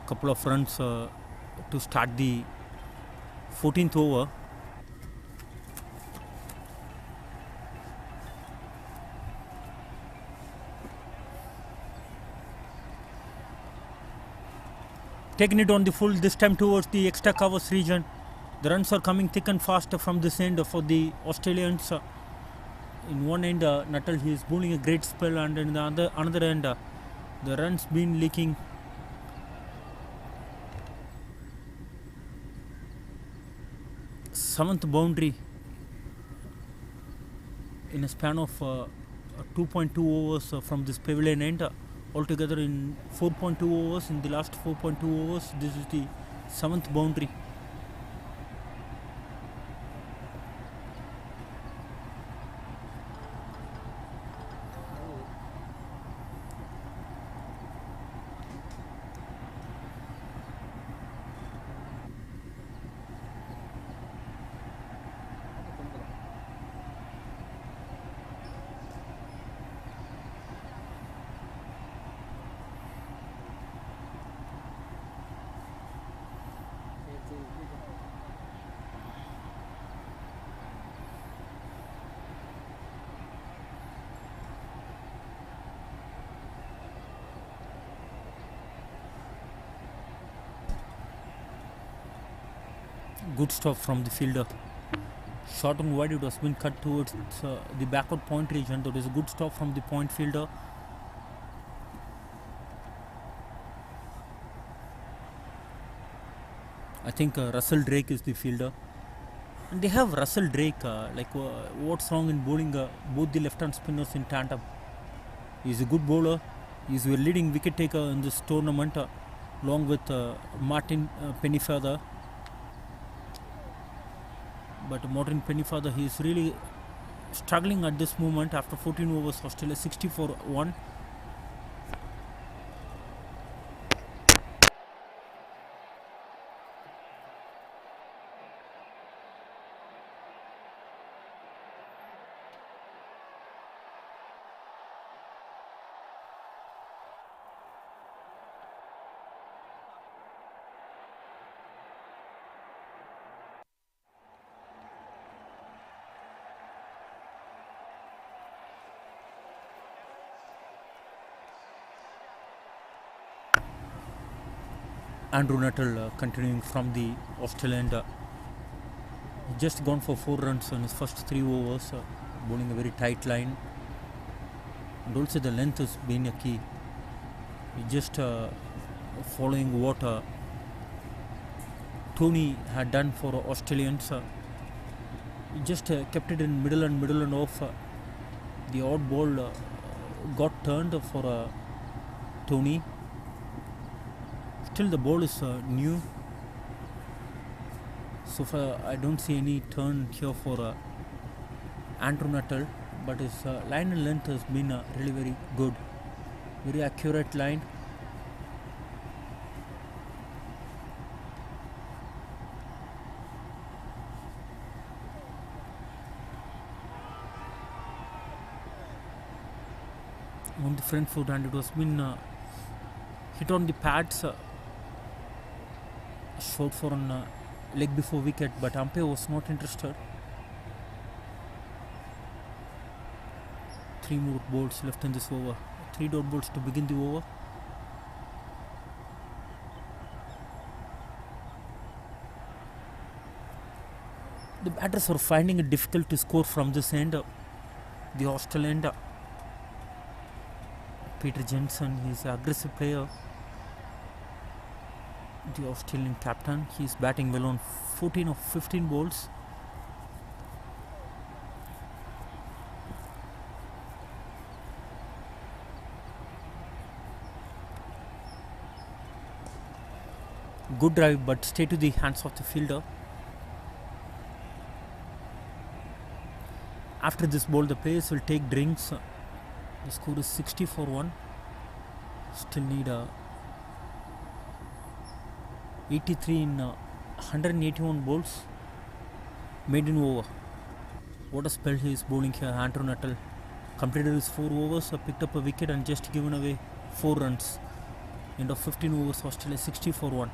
Couple of runs to start the 14th over. Taking it on the full, this time towards the extra covers region. The runs are coming thick and fast from this end for the Australians. In one end, Nuttall, he is bowling a great spell, and in the another end, the runs been leaking. Seventh boundary in a span of 2.2 overs from this pavilion end. Altogether in 4.2 overs, in the last 4.2 overs, this is the seventh boundary. Good stop from the fielder. Shot on wide, it was been cut towards the backward point region. That is a good stop from the point fielder. I think Russell Drake is the fielder. And they have Russell Drake. What's wrong in bowling both the left-hand spinners in tandem? He's a good bowler. He's the leading wicket taker in this tournament, along with Martin Pennyfeather. But Martin Pennyfeather, he is really struggling at this moment. After 14 overs, Australia 60 for 1. Andrew Nuttall continuing from the Australian end. Just gone for 4 runs in his first 3 overs, bowling a very tight line. And also the length has been a key. Just following what Tony had done for Australians. He just kept it in middle and off. The odd ball got turned for Tony. Still the ball is new. So far I don't see any turn here for Andrew Nuttall, but his line and length has been really very good. Very accurate line. On the front foot, and it was been hit on the pads. Short for an leg before wicket, but umpire was not interested. 3 more balls left in this over. 3 dot balls to begin the over. The batters are finding it difficult to score from this end. The Australian Peter Jensen, he is an aggressive player. The Australian captain, he is batting well on 14 of 15 balls. Good drive, but stay to the hands of the fielder. After this ball, the players will take drinks. The score is 60 for 1. Still need 83 in 181 balls. Maiden over. What a spell he is bowling here. Andrew Nuttall completed his 4 overs, picked up a wicket and just given away 4 runs. End of 15 overs, Australia 60 for 1.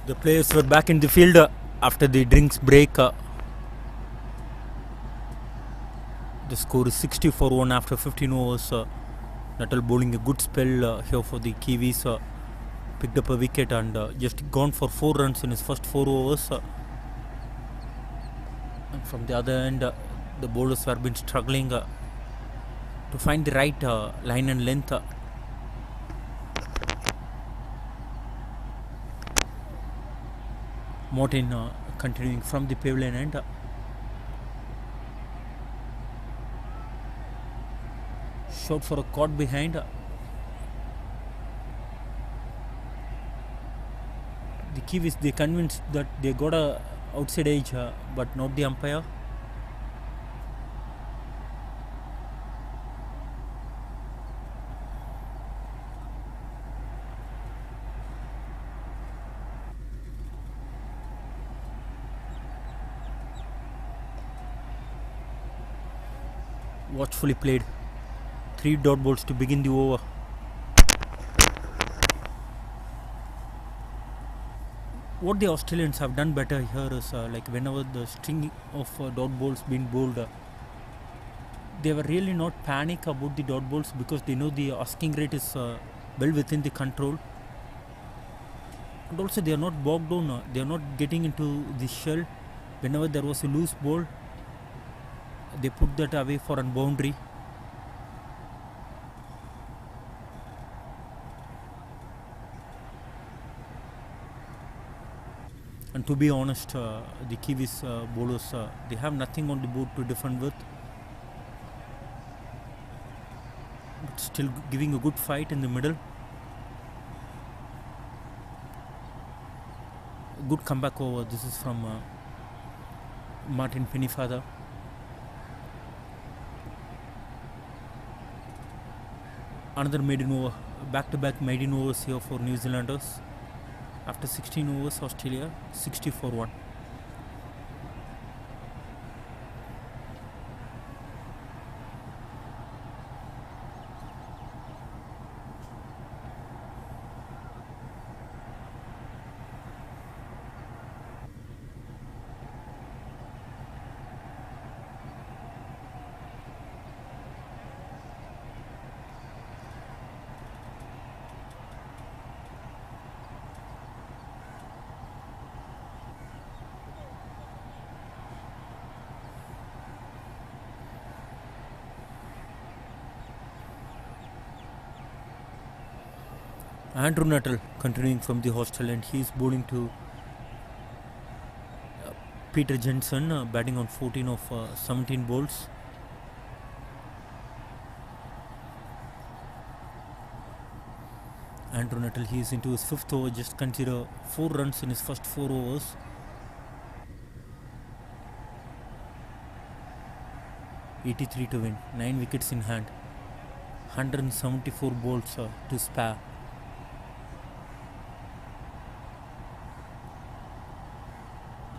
The players were back in the field after the drinks break. The score is 60 for 1 after 15 overs. Nuttall bowling a good spell here for the Kiwis. Picked up a wicket and just gone for 4 runs in his first 4 overs. And from the other end, the bowlers have been struggling to find the right line and length. Martin continuing from the pavilion end. Shot for a caught behind. The Kiwis, they convinced that they got a outside edge, but not the umpire. Watchfully played. 3 dot balls to begin the over. What the Australians have done better here is like whenever the string of dot balls been bowled, they were really not panic about the dot balls because they know the asking rate is well within the control, and also they are not bogged down. They are not getting into the shell. Whenever there was a loose ball, they put that away for a boundary. And to be honest, the Kiwis bowlers, they have nothing on the board to defend with, but still giving a good fight in the middle. Good comeback over. This is from Martin Pennyfather. Another maiden over. Back-to-back maiden overs here for New Zealanders. After 16 overs, Australia 60 for 1. Andrew Nuttall continuing from the hostel, and he is bowling to Peter Jensen, batting on 14 of 17 balls. Andrew Nuttall, he is into his 5th over. Just consider 4 runs in his first 4 overs. $83 to win, 9 wickets in hand, 174 balls to spare.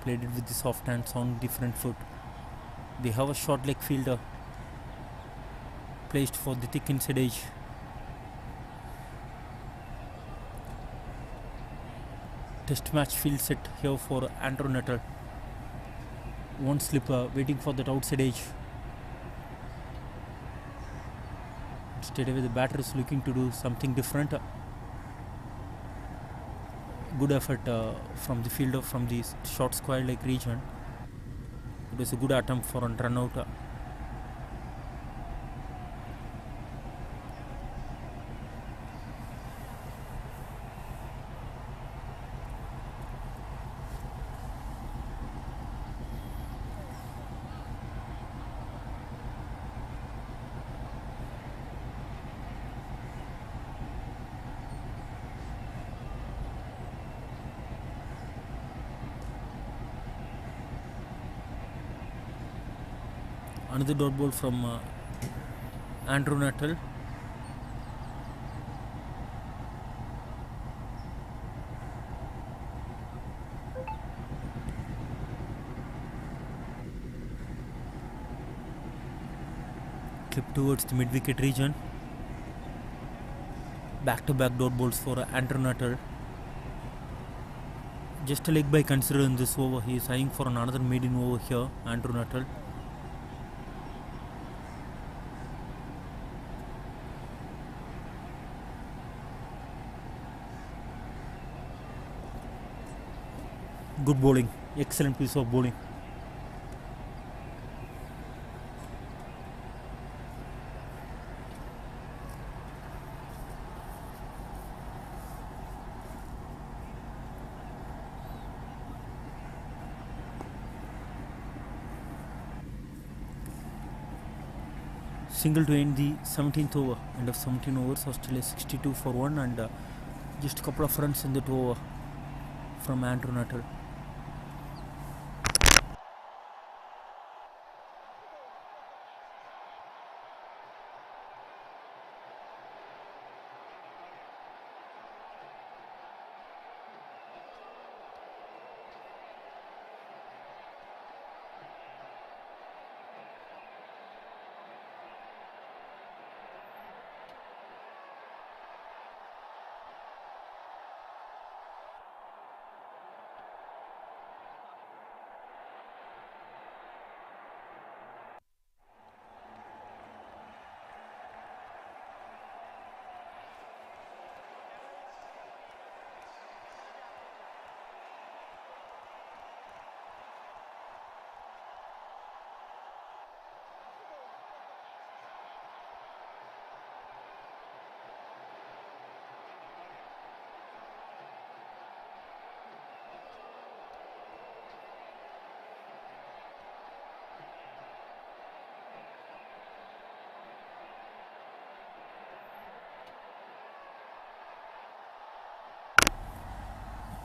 Played it with the soft hands on the front foot. They have a short leg fielder placed for the thick inside edge. Test match field set here for Andrew Nuttall. One slipper waiting for that outside edge. Straight away the batter is looking to do something different. Good effort from the fielder from the short square leg region. It was a good attempt for a run out. Another dot ball from Andrew Nuttall. Clip towards the mid-wicket region. Back-to-back dot balls for Andrew Nuttall. Just a leg by considered in this over. He is eyeing for another maiden over here, Andrew Nuttall. Good bowling, excellent piece of bowling. Single to end the 17th over. End of 17 overs. Australia 62 for 1 and just a couple of runs in that over from Andrew Nuttall.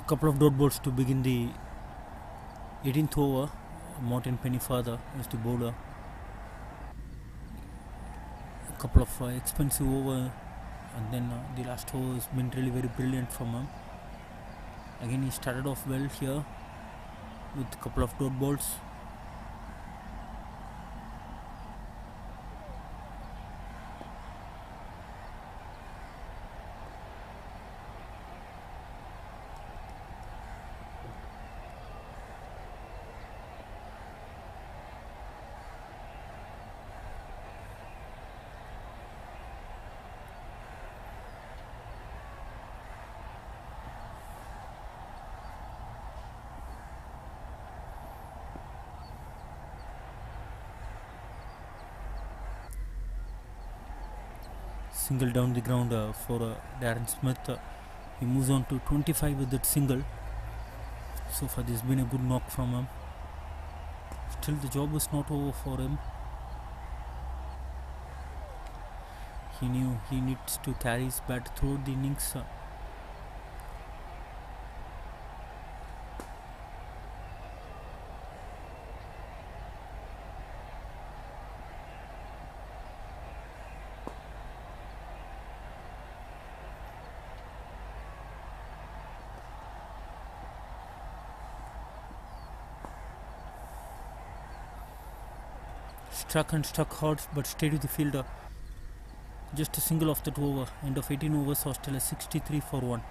Couple of dot balls to begin the 18th over. Martin Pennyfather is the bowler. A couple of expensive over, and then the last over has been really very brilliant from him. Again, he started off well here with a couple of dot balls. Single down the ground for Darren Smith. He moves on to 25 with that single. So far there's been a good knock from him. Still the job was not over for him. He knew he needs to carry his bat throughout the innings. Struck hard but stayed with the fielder. Just a single off that over. End of 18 overs. Australia 63 for 1.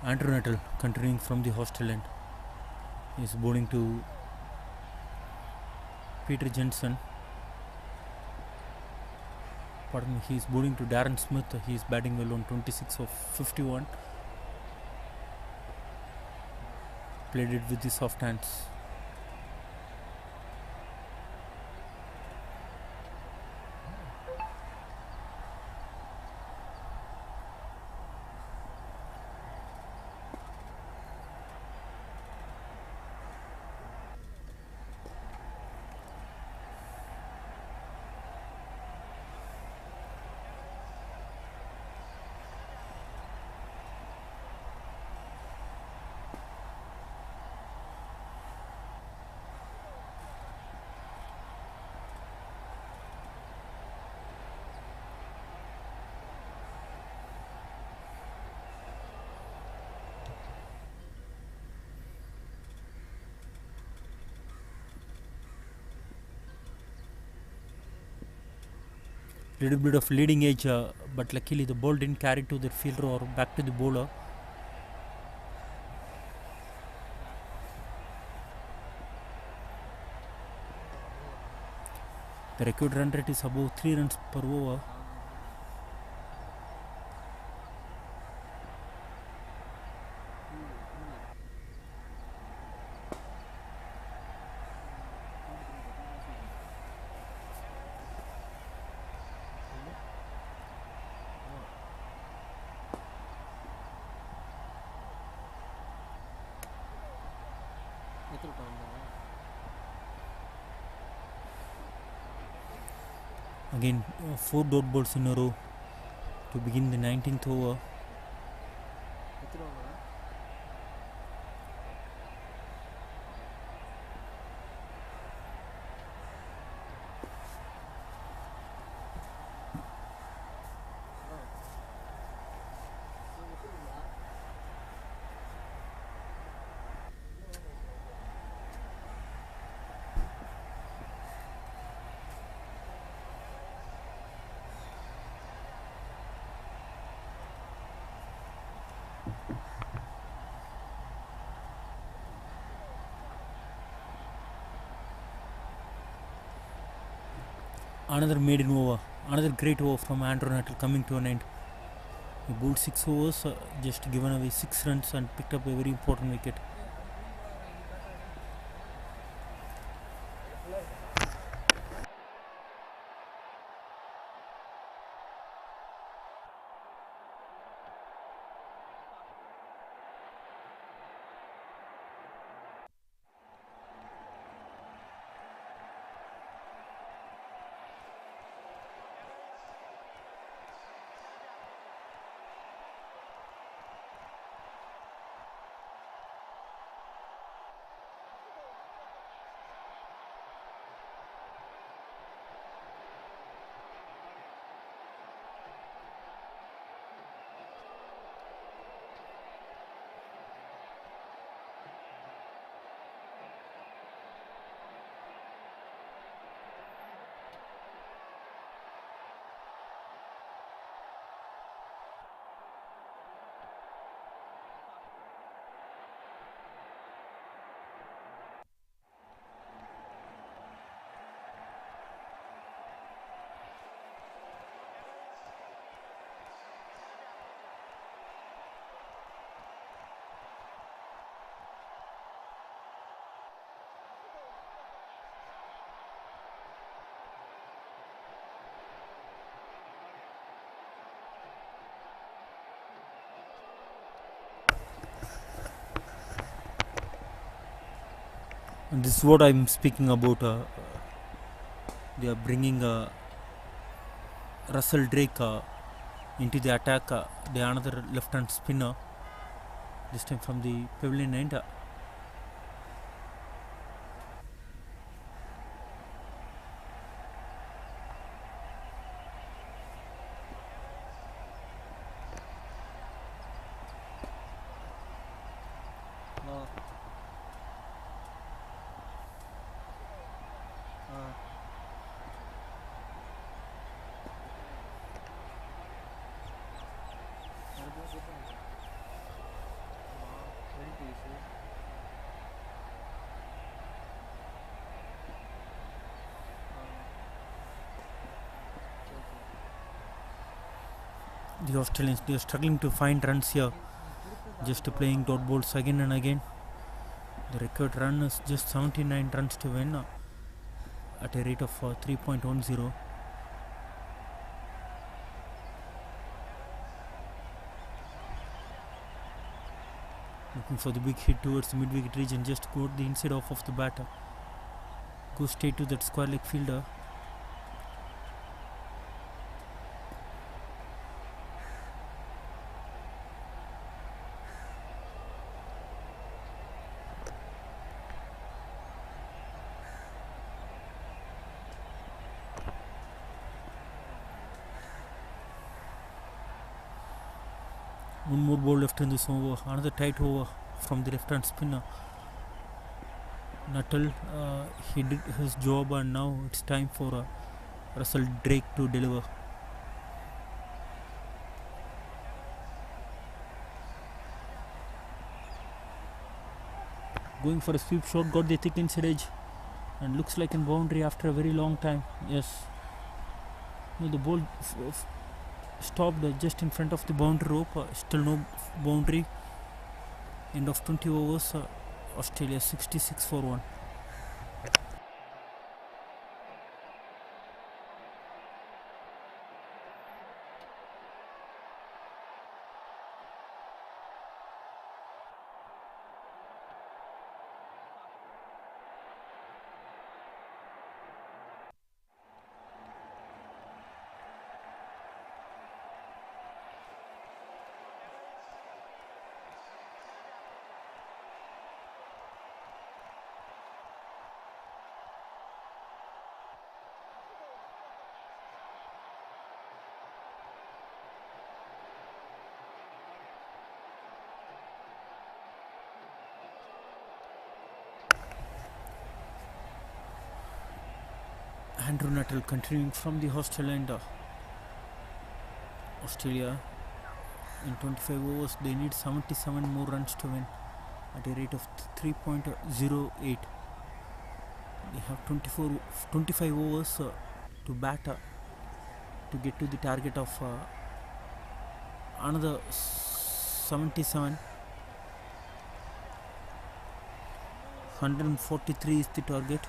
Andrew Nuttall continuing from the Australian. He is bowling to Peter Jensen. Pardon me, he is bowling to Darren Smith. He is batting well on 26 of 51. Played it with the soft hands. Little bit of leading edge, but luckily the ball didn't carry to the fielder or back to the bowler. The record run rate is above 3 runs per over. Again, 4 dot balls in a row to begin the 19th over. Another maiden over, another great over from Andrew Nuttall coming to an end. He bowled 6 overs, just given away 6 runs and picked up a very important wicket. And this is what I'm speaking about. They are bringing Russell Drake into the attack. They are another left-hand spinner, this time from the pavilion end. The Australians, they are struggling to find runs here, just playing dot balls again and again. The record run is just 79 runs to win at a rate of 3.10. Looking for the big hit towards the mid-wicket region, just go the inside off of the batter. Go straight to that square leg fielder. One more ball left in this over, another tight over from the left-hand spinner. Nuttall, he did his job, and now it's time for Russell Drake to deliver. Going for a sweep shot, got the thick inside edge, and looks like a boundary after a very long time. Yes. No, the ball stopped just in front of the boundary rope. Still no boundary. End of 20 overs. Australia 66 for 1. Andrew Nuttall continuing from the hostel end. Australia in 25 overs they need 77 more runs to win at a rate of 3.08. They have 25 overs to bat to get to the target of another 77. 143 is the target.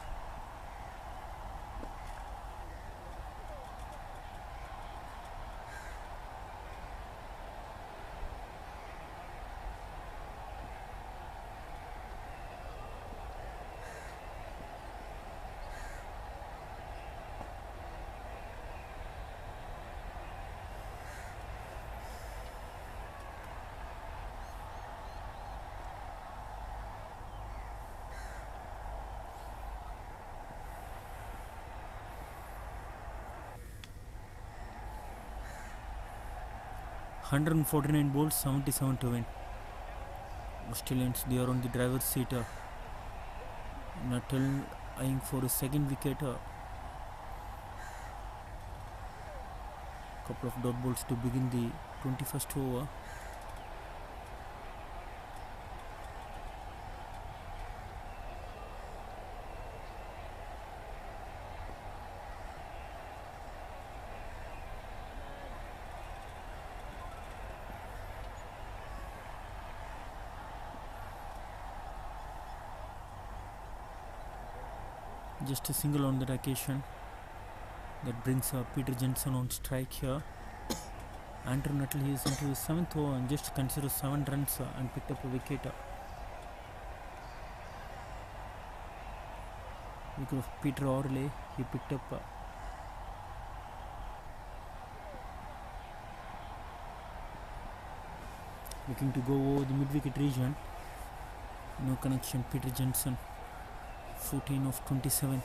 Hundred and 49 balls, 77 to win. Australians they are on the driver's seat. Nuttall eyeing for a second wicket. Couple of dot balls to begin the 21st over. Just a single on that occasion. That brings Peter Jensen on strike here. Andrew Nuttall he is into his 7th over and just considers 7 runs and picked up a wicket. Wicket of Peter Orley he picked up. Looking to go over the mid-wicket region. No connection. Peter Jensen 14 of 27.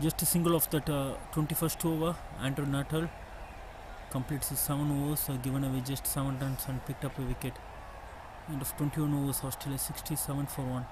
Just a single of that 21st over. Andrew Nuttall completes his 7 overs, given away just 7 runs and picked up a wicket. End of 21 overs, Australia 67 for 1.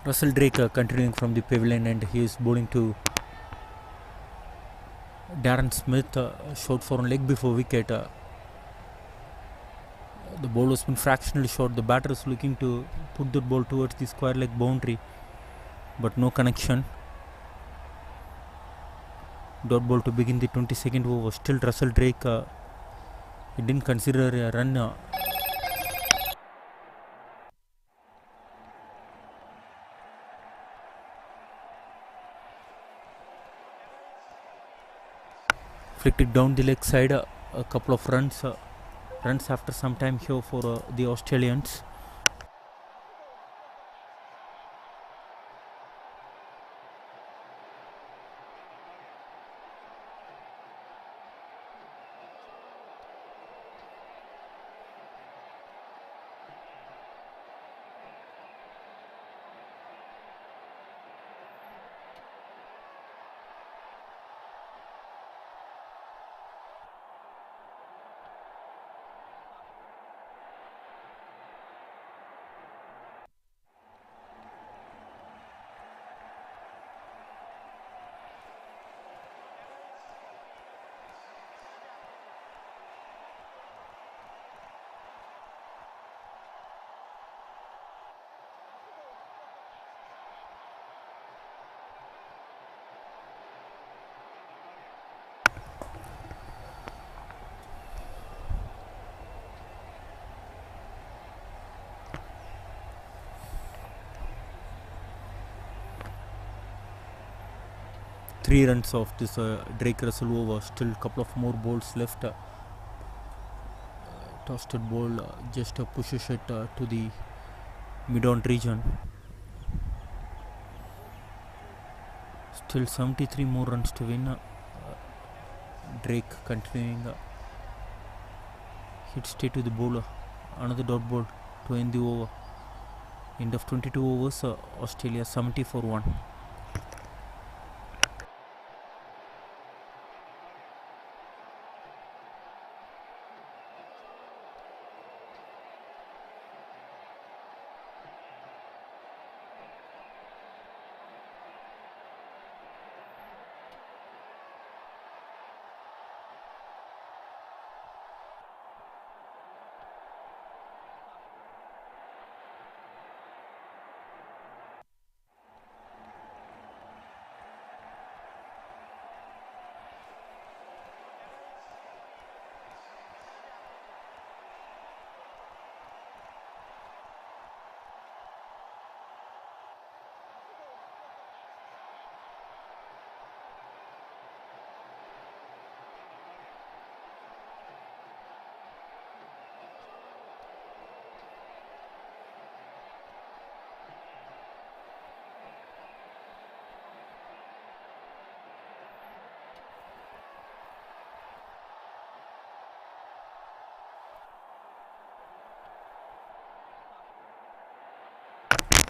Russell Drake continuing from the pavilion, and he is bowling to Darren Smith, short for on leg before wicket. The ball has been fractionally short. The batter is looking to put the ball towards the square leg boundary, but no connection. Dot ball to begin the 22nd over. Still Russell Drake, he didn't consider a run. Flicked it down the leg side. A couple of runs after some time here for the Australians. Three runs of this Drake Russell over. Still a couple of more balls left. Tossed ball just pushes it to the mid-on region. Still 73 more runs to win. Drake continuing. Hit straight to the bowler. Another dot ball to end the over. End of 22 overs. Australia 70 for 1.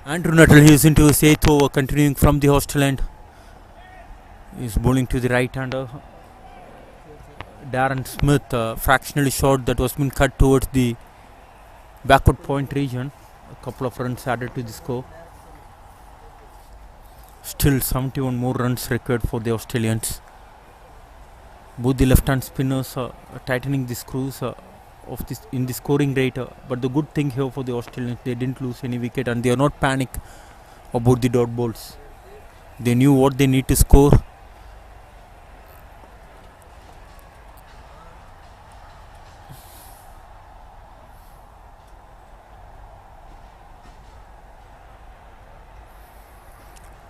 Andrew Nuttall is into his 8th over, continuing from the hostel end. He is bowling to the right hander. Darren Smith, fractionally short, that was been cut towards the backward point region. A couple of runs added to the score. Still 71 more runs required for the Australians. Both the left-hand spinners are tightening the screws of this in the scoring rate. But the good thing here for the Australians, they didn't lose any wicket and they are not panic about the dot balls. They knew what they need to score.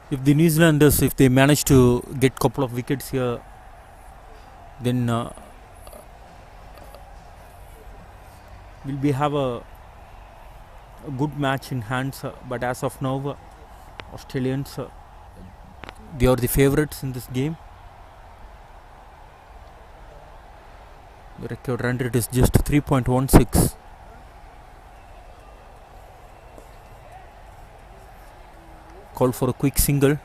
If the New Zealanders, if they manage to get couple of wickets here, then will we have a good match in hands. But as of now, Australians, they are the favourites in this game. The record run rate is just 3.16. Call for a quick single.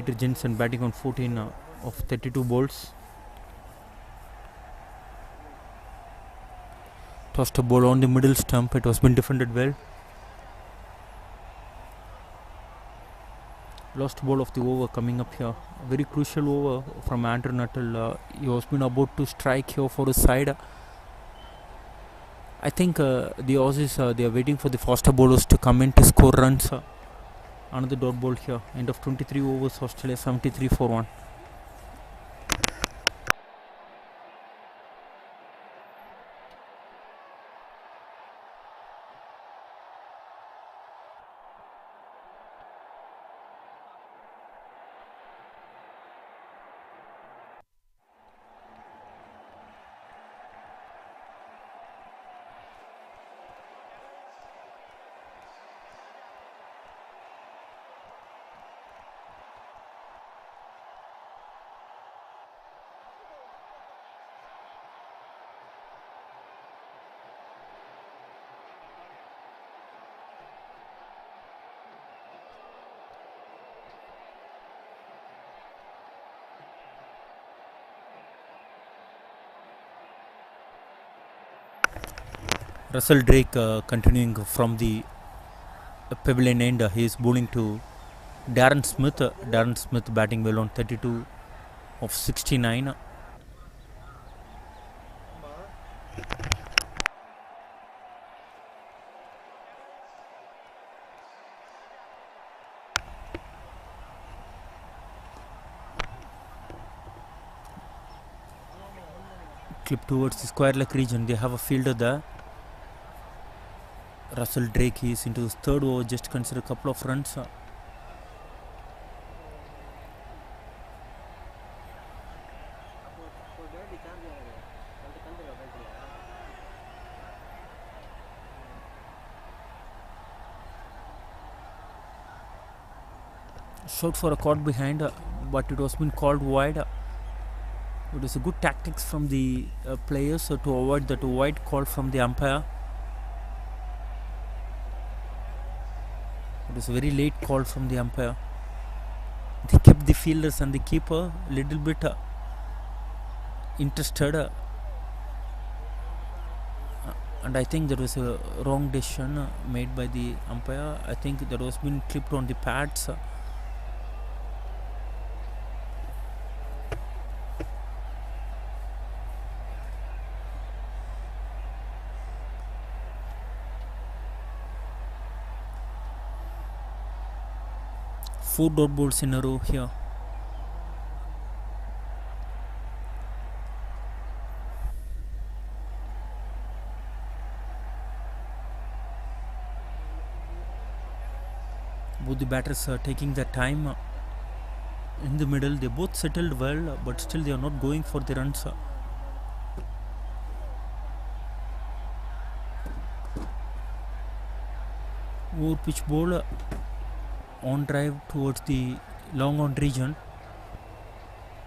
Peter Jensen batting on 14 of 32 balls. Tossed a ball on the middle stump. It was been defended well. Last ball of the over coming up here. A very crucial over from Andrew Nuttall. He was been about to strike here for his side. I think the Aussies they are waiting for the faster bowlers to come in to score runs. Another dot ball here. End of 23 overs. Australia 73 for 1. Russell Drake continuing from the pavilion end. He is bowling to Darren Smith. Darren Smith batting well on 32 of 69. Clip towards the square leg region. They have a fielder there. Russell Drake is into his third over. Just consider a couple of runs. Shot for a caught behind, but it was been called wide. It was a good tactics from the players to avoid that wide call from the umpire. It was a very late call from the umpire. They kept the fielders and the keeper a little bit interested. And I think there was a wrong decision made by the umpire. I think that was been clipped on the pads. Four dot balls in a row here. Both the batters are taking their time in the middle. They both settled well, but still they are not going for the runs. Over pitch ball on drive towards the long on region.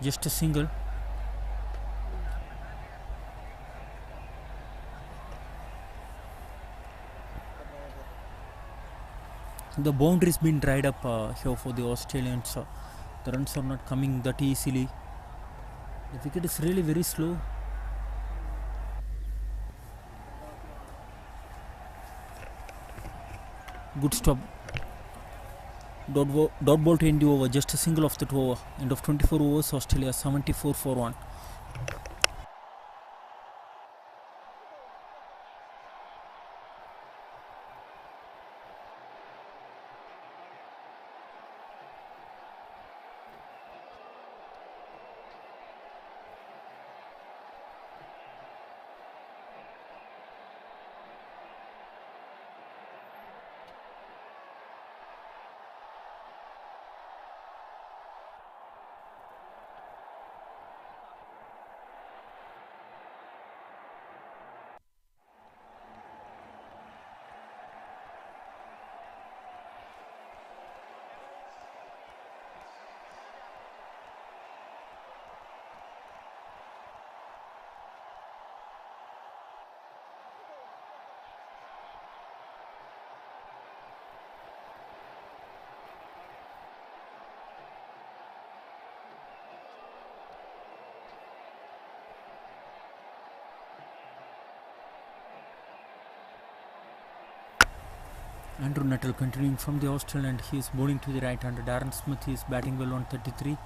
Just a single. The boundary has been dried up here for the Australians. The runs are not coming that easily. The wicket is really very slow. Good stop. Dot ball to end the over. Just a single of that over. End of 24 overs. Australia 74 for 1. Andrew Nuttall continuing from the Australian and he is bowling to the right hander. Darren Smith is batting well on 33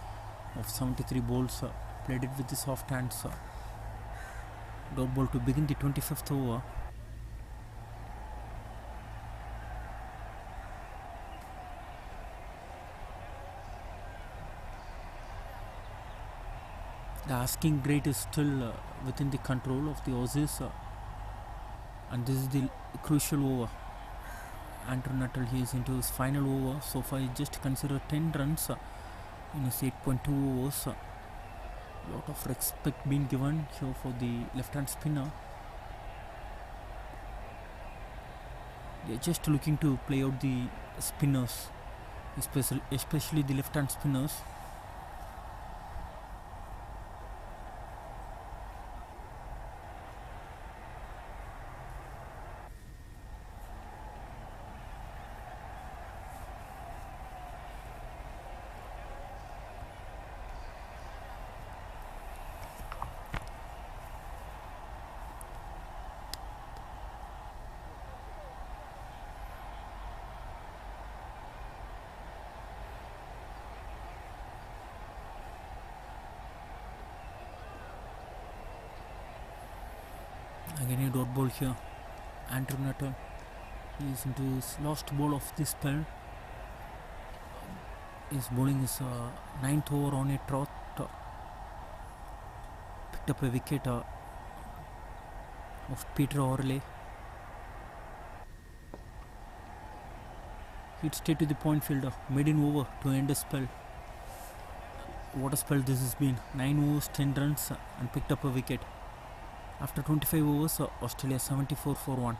of 73 balls. Played it with the soft hands. Dot ball to begin the 25th over. The asking rate is still within the control of the Aussies, and this is the crucial over. Andrew Nuttall, he is into his final over. So far, he just considered 10 runs in his 8.2 overs. Lot of respect being given here for the left-hand spinner. They are just looking to play out the spinners, especially the left-hand spinners. Again a dot ball here. Andrew Nuttall, he is into his last ball of this spell. He is bowling his 9th over on a trot. Picked up a wicket of Peter Orley. Hit straight to the point fielder. Maiden over to end the spell. What a spell this has been. 9 overs, 10 runs and picked up a wicket. After 25 overs, Australia 74 for 1.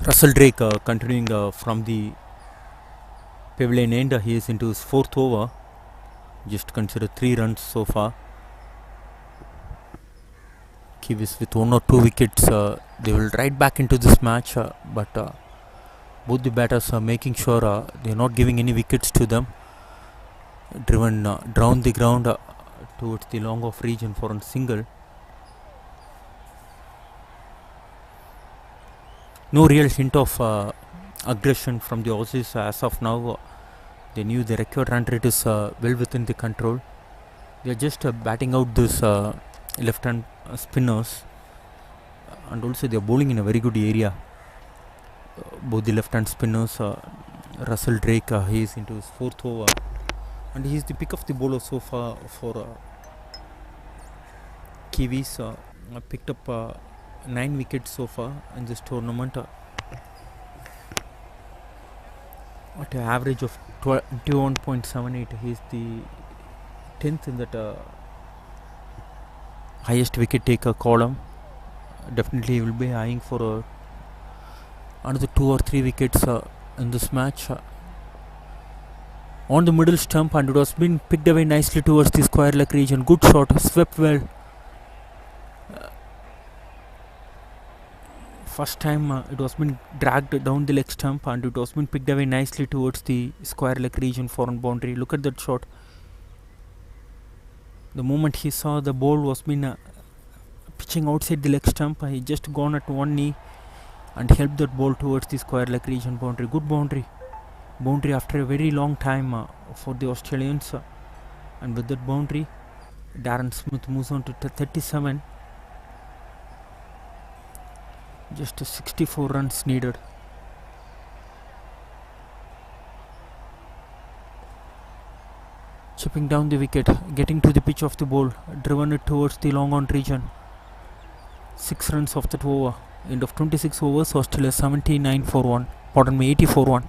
Russell Drake continuing from the pavilion end. He is into his 4th over. Just consider 3 runs so far. Kiwis with 1 or 2 wickets. They will ride back into this match, but both the batters are making sure they are not giving any wickets to them. Driven down the ground towards the long off region for a single. No real hint of aggression from the Aussies as of now. They knew the required run rate is well within the control. They are just batting out this left-hand spinners, and also they are bowling in a very good area. Both the left-hand spinners, Russell Drake, he is into his 4th over, and he is the pick of the bowler so far for Kiwis. Picked up 9 wickets so far in this tournament at an average of 21.78. He is the 10th in that highest wicket taker column. Definitely he will be eyeing for another 2 or 3 wickets in this match. On the middle stump, and it was been picked away nicely towards the square leg region. Good shot, swept well. First time it was been dragged down the leg stump, and it was been picked away nicely towards the square leg region for a boundary. Look at that shot. The moment he saw the ball was been pitching outside the leg stump, he just gone at one knee and helped that ball towards the square leg region boundary. Good boundary after a very long time for the Australians, and with that boundary Darren Smith moves on to 37. Just 64 runs needed. Chipping down the wicket, getting to the pitch of the ball, driven it towards the long on region. 6 runs off that over. End of 26 overs, Australia 79 for 1. Pardon me, 80 for 1.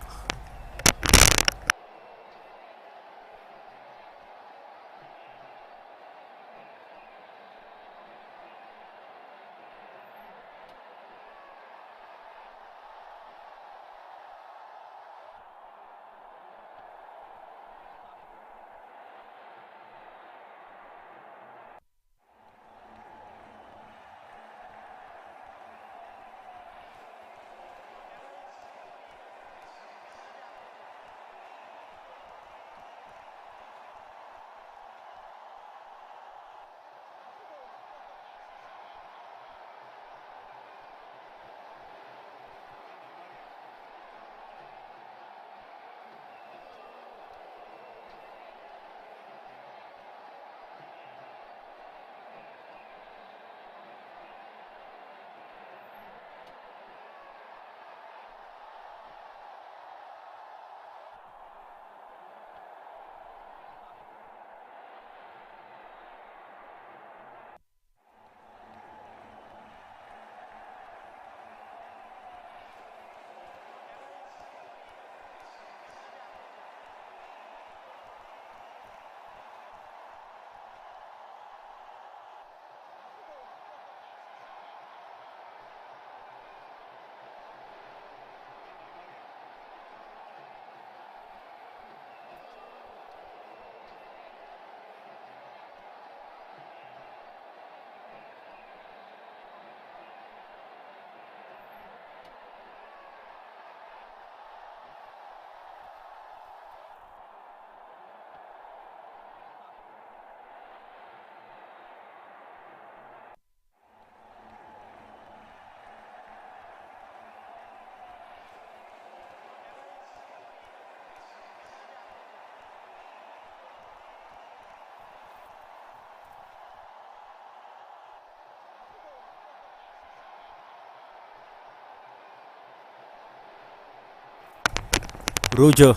Roger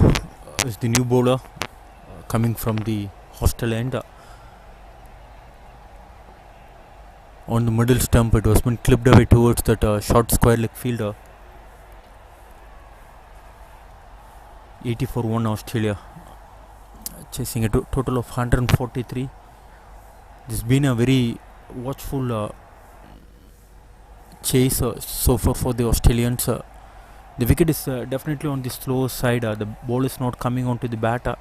is the new bowler coming from the hostel end. On the middle stump, it was been clipped away towards that short square leg fielder. 80 for 1 Australia, chasing a total of 143. This has been a very watchful chase so far for the Australians. The wicket is definitely on the slower side. The ball is not coming onto the bat.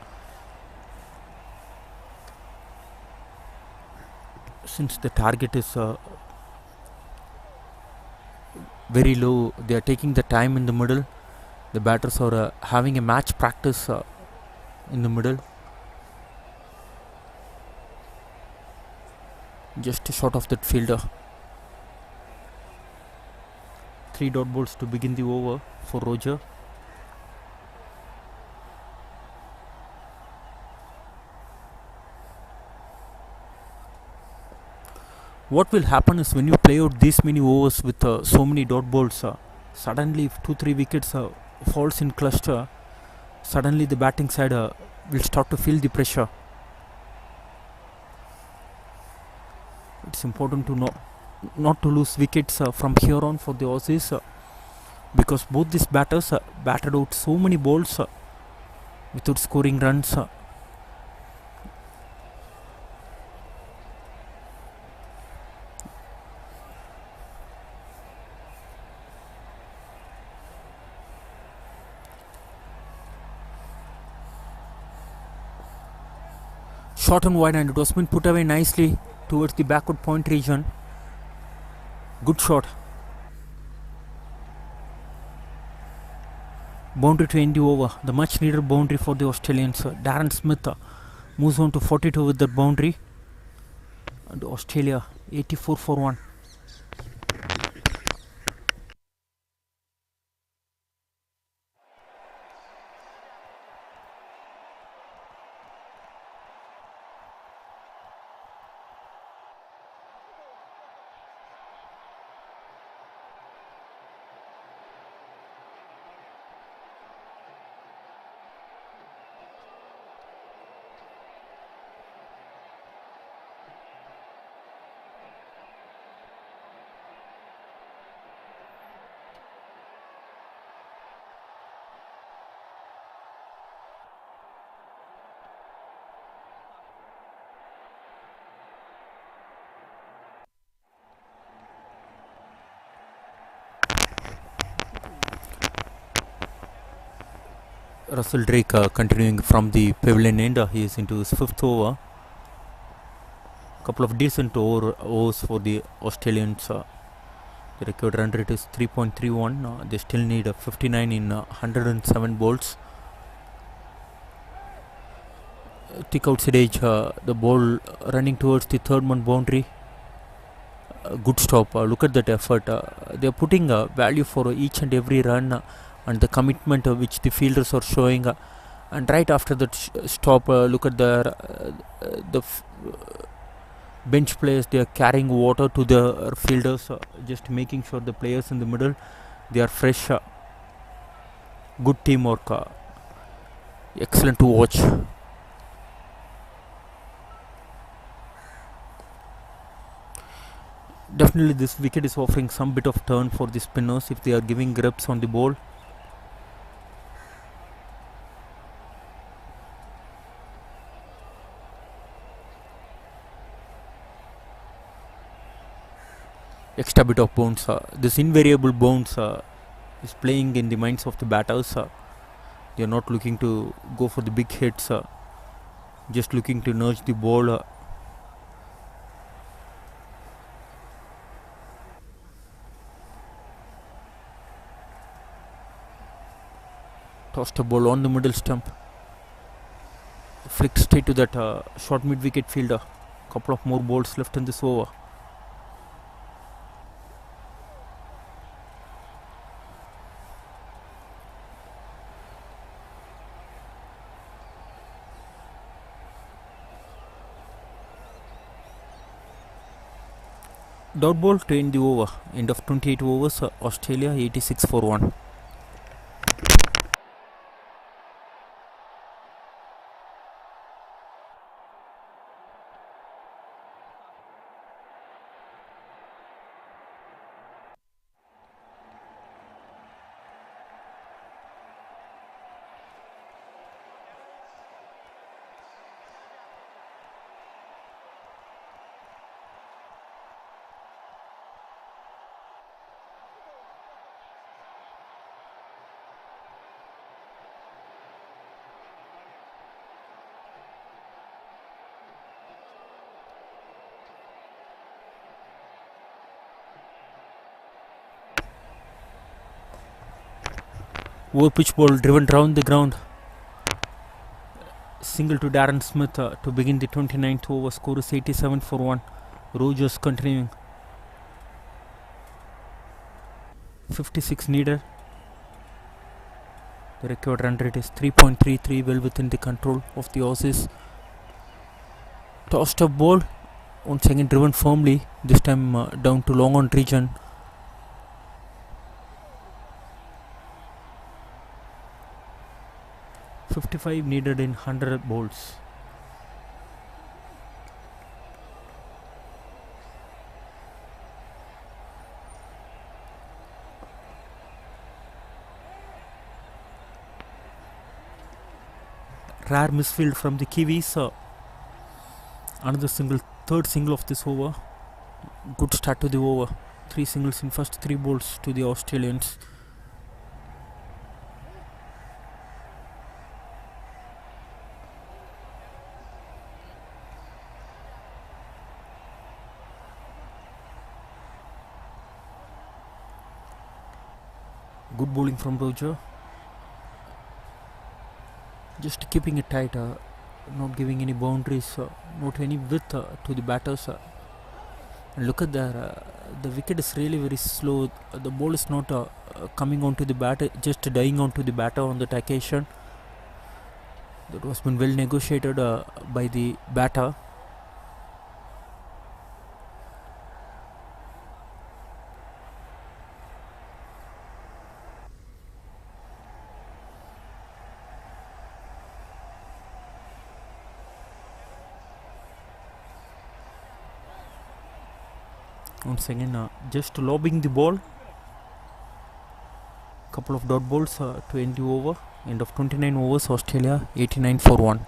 Since the target is very low, they are taking the time in the middle. The batters are having a match practice in the middle. Just short of that fielder. 3 dot balls to begin the over for Roger. What will happen is when you play out these many overs with so many dot balls, suddenly if 2-3 wickets falls in cluster, suddenly the batting side will start to feel the pressure. It's important to not to lose wickets from here on for the Aussies, because both these batters batted out so many balls without scoring runs. Short and wide, and it was been put away nicely towards the backward point region. Good shot. Boundary to end the over. The much needed boundary for the Australians. Darren Smith moves on to 42 with that boundary. And Australia 84 for 1. Russell Drake continuing from the pavilion end. He is into his fifth over. Couple of decent overs for the Australians. The record run rate is 3.31. They still need 59 in 107 balls. Thick outside edge. The ball running towards the third man boundary. Good stop. Look at that effort. They are putting value for each and every run and the commitment which the fielders are showing. And right after that stop, look at the bench players. They are carrying water to the fielders, just making sure the players in the middle they are fresh. Good teamwork. Excellent to watch. Definitely this wicket is offering some bit of turn for the spinners if they are giving grips on the ball. Extra bit of bounce. This invariable bounce is playing in the minds of the batters. They are not looking to go for the big hits, just looking to nudge the ball. Tossed a ball on the middle stump. Flicked straight to that short mid wicket fielder. Couple of more balls left in this over. Dot ball to end the over. End of 28 overs. Australia 86 for 1. Over pitch ball driven round the ground. Single to Darren Smith to begin the 29th over. Score is 87 for 1. Rogers continuing. 56 needed. The record run rate is 3.33, well within the control of the Aussies. Tossed up ball. Once again driven firmly. This time down to long on region. .55 needed in 100 balls. Rare misfield from the Kiwis. Another single, third single of this over. Good start to the over. 3 singles in first 3 balls to the Australians. Good bowling from Roger. Just keeping it tight, not giving any boundaries, not any width to the batters. And look at there, the wicket is really very slow. The ball is not coming onto the batter, just dying onto the batter on that occasion. That was been well negotiated by the batter. Once again, just lobbing the ball. Couple of dot balls to end the over. End of 29 overs. Australia 89 for 1.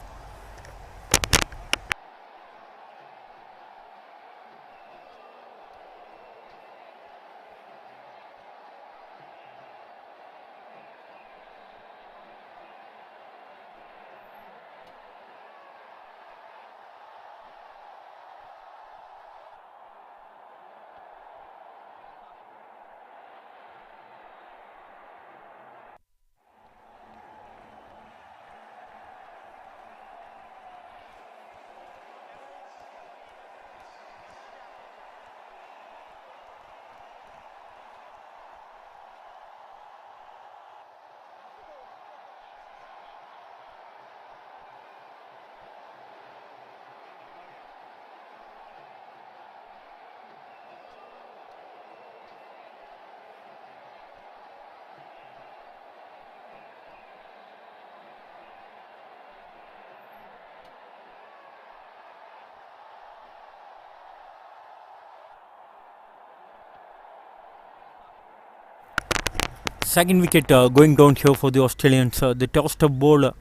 Second wicket going down here for the Australians. They tossed a ball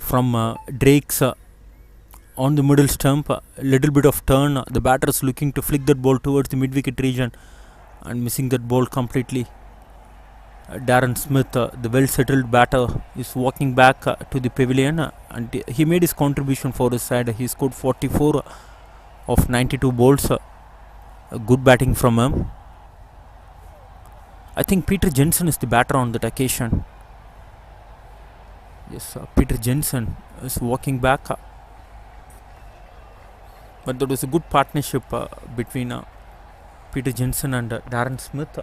from Drake's on the middle stump. A little bit of turn. The batter is looking to flick that ball towards the mid-wicket region and missing that ball completely. Darren Smith, the well-settled batter, is walking back to the pavilion and he made his contribution for his side. He scored 44 of 92 balls. Good batting from him. I think Peter Jensen is the batter on that occasion. Yes, Peter Jensen is walking back. But there was a good partnership between Peter Jensen and Darren Smith.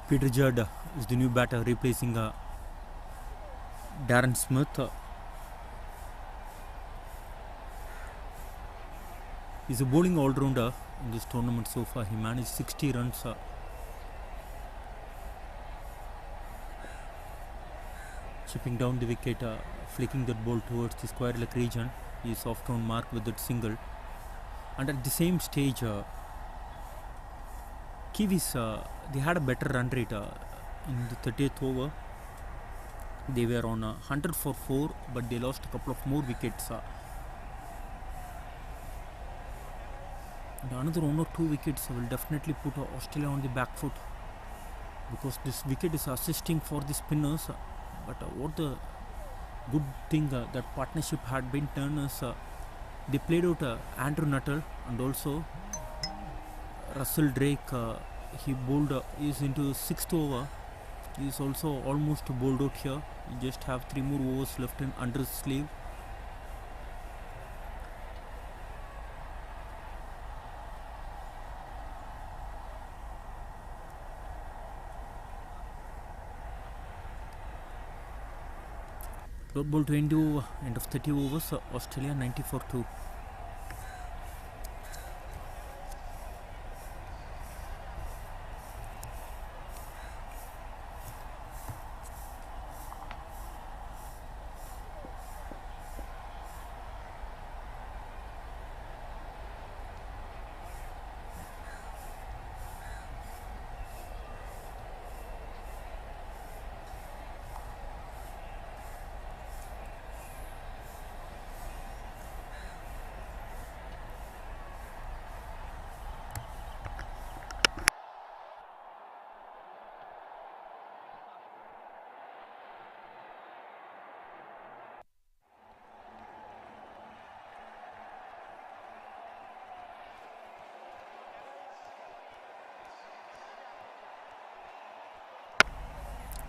Peter Judd is the new batter replacing Darren Smith. He's a bowling all-rounder in this tournament so far. He managed 60 runs. Chipping down the wicket, flicking that ball towards the square leg region. He is off on mark with that single. And at the same stage, Kiwis, they had a better run rate in the 30th over. They were on 100 for 4, but they lost a couple of more wickets. And another 1 or 2 wickets will definitely put Australia on the back foot. because this wicket is assisting for the spinners. But what the good thing that partnership had been done is they played out Andrew Nuttall and also Russell Drake. He bowled is into sixth over. He is also almost bowled out here. He just have 3 more overs left in under his sleeve. Dot ball to end of 30 overs. Australia 94-2.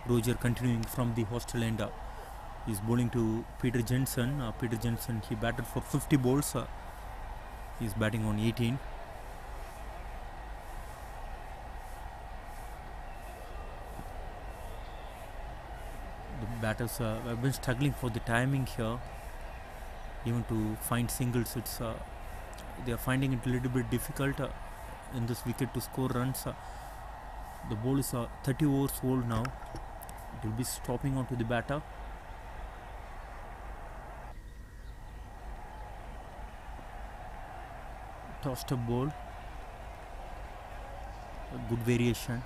Roger continuing from the hostel end. He's bowling to Peter Jensen. Peter Jensen, he batted for 50 balls. He's batting on 18. The batters have been struggling for the timing here. Even to find singles, they are finding it a little bit difficult in this wicket to score runs. The ball is 30 overs old now. It will be stopping onto the batter. Tossed up ball. A good variation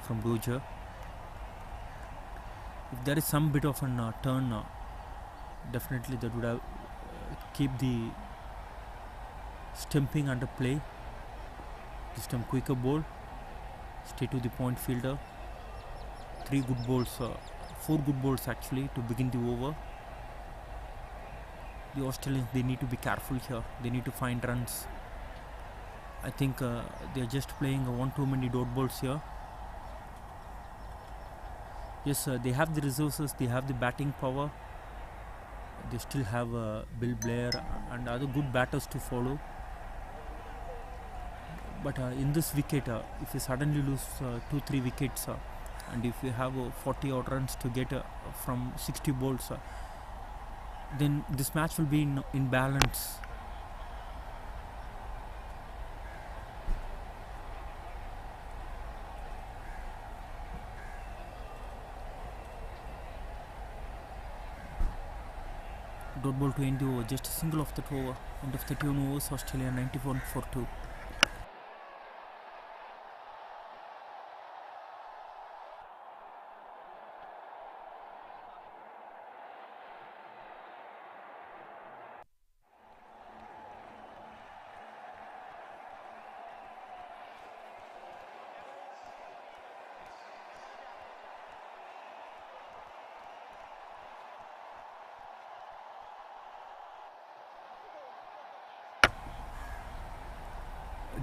from Roger. If there is some bit of a turn, definitely that would have keep the stumping under play. This time quicker ball. Stay to the point fielder. 3 good balls, 4 good balls actually to begin the over. The Australians, they need to be careful here. They need to find runs. I think they are just playing one too many dot balls here. Yes, they have the resources. They have the batting power. They still have Bill Blair and other good batters to follow. But in this wicket, if you suddenly lose 2-3 wickets, and if you have 40 odd runs to get from 60 balls, then this match will be in balance. Dot ball to end the over, just a single of that over. End of 31 overs, Australia 94-2.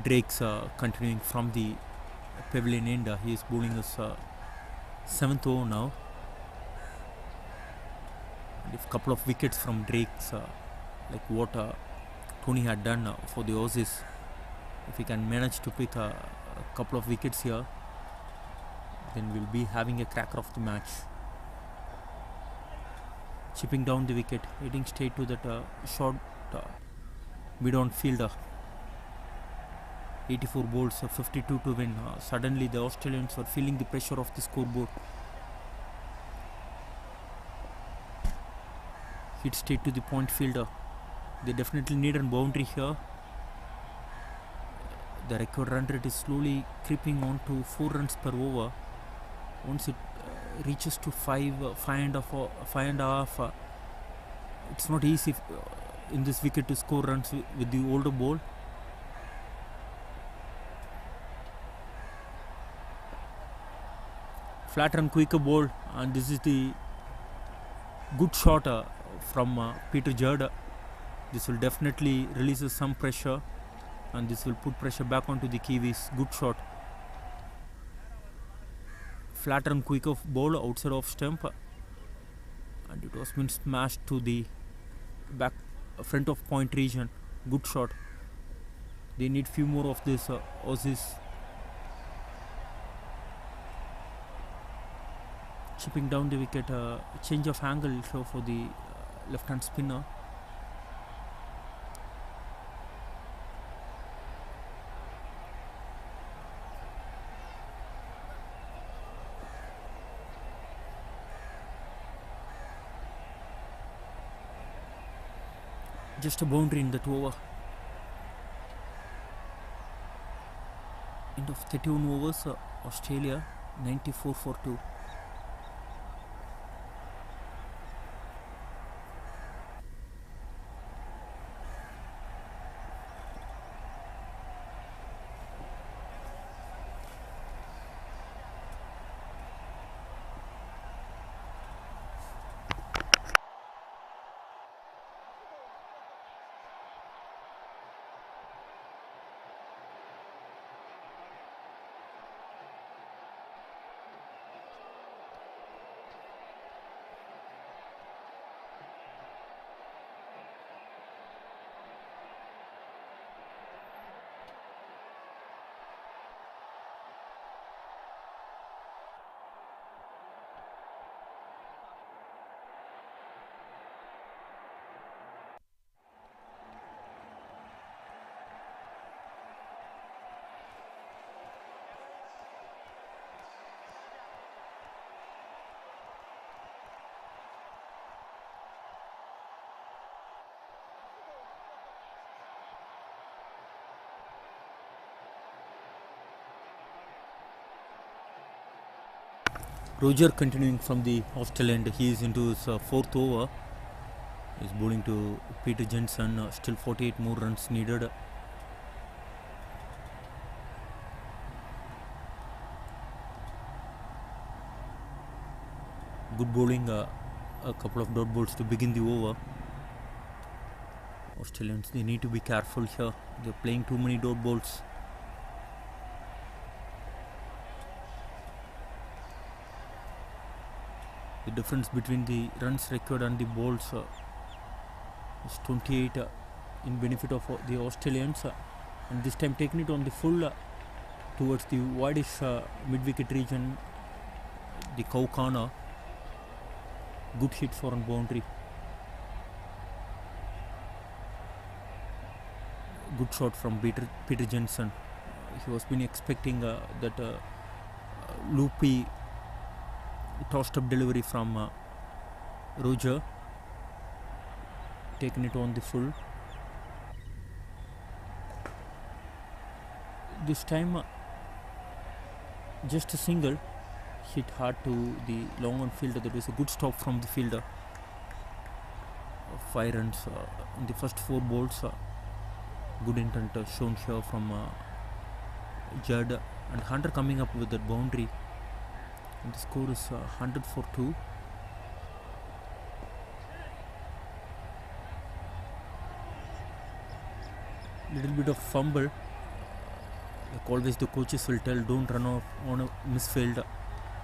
Drake's continuing from the pavilion end. He is bowling his 7th over now. And if a couple of wickets from Drake's, like what Tony had done for the Aussies, if he can manage to pick a couple of wickets here, then we'll be having a cracker of the match. Chipping down the wicket, heading straight to that short mid-on fielder. 84 balls, 52 to win. Suddenly the Australians were feeling the pressure of the scoreboard. Hit straight to the point fielder. They definitely need a boundary here. The record run rate is slowly creeping on to 4 runs per over. Once it reaches to 5 and a half, it's not easy in this wicket to score runs with the older ball. Flatter and quicker ball, and this is the good shot from Peter Judd. This will definitely release some pressure, and this will put pressure back onto the Kiwis. Good shot. Flatter and quicker ball outside of stump, and it was been smashed to the back front of point region. Good shot. They need few more of this Aussies. Chipping down the wicket, change of angle for the left hand spinner. Just a boundary in that over. End of 31 overs, Australia 94 for 2. Roger continuing from the hostel end. He is into his fourth over. He is bowling to Peter Jensen. Still 48 more runs needed. Good bowling. A couple of dot balls to begin the over. Australians, they need to be careful here. They are playing too many dot balls. The difference between the runs required and the balls is 28 in benefit of the Australians, and this time taking it on the full towards the widest mid-wicket region, the cow corner. Good hit for on boundary. Good shot from Peter Jensen. He was been expecting that loopy tossed up delivery from Roger. Taking it on the full. This time just a single, hit hard to the long on fielder. That was a good stop from the fielder. 5 runs in the first 4 balls. Good intent shown here from Judd, and Hunter coming up with that boundary. And the score is 100 for 2. Little bit of fumble. Like always, the coaches will tell, don't run off on a misfield,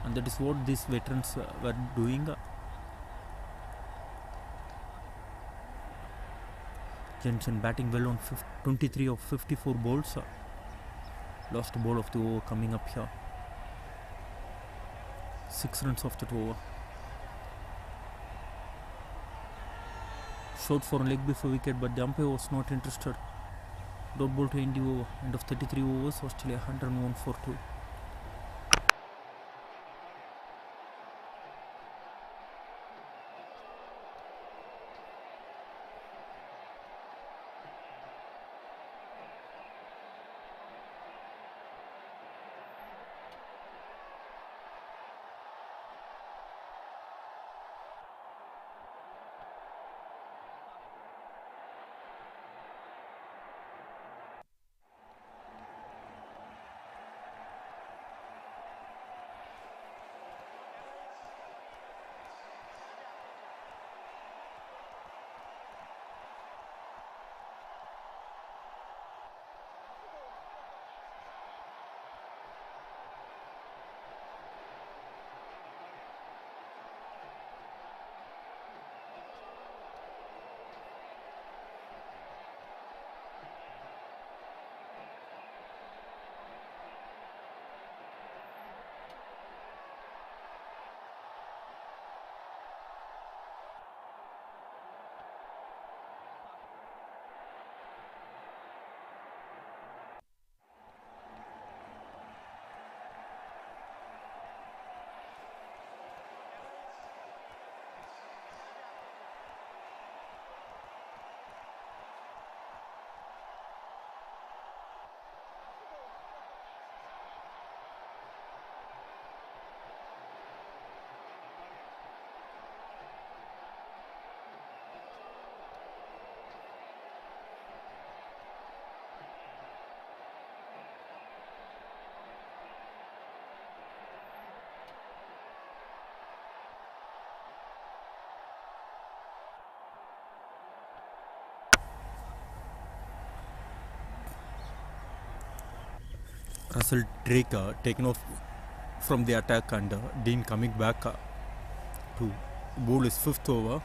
and that is what these veterans were doing. Jensen batting well on 23 of 54 balls. Lost ball of the over coming up here. 6 runs off that over. Shot for a leg before wicket, but the umpire was not interested. Dot ball to end the over. End of 33 overs, Australia 101 for 2. Russell Drake taken off from the attack, and Dean coming back to bowl his fifth over.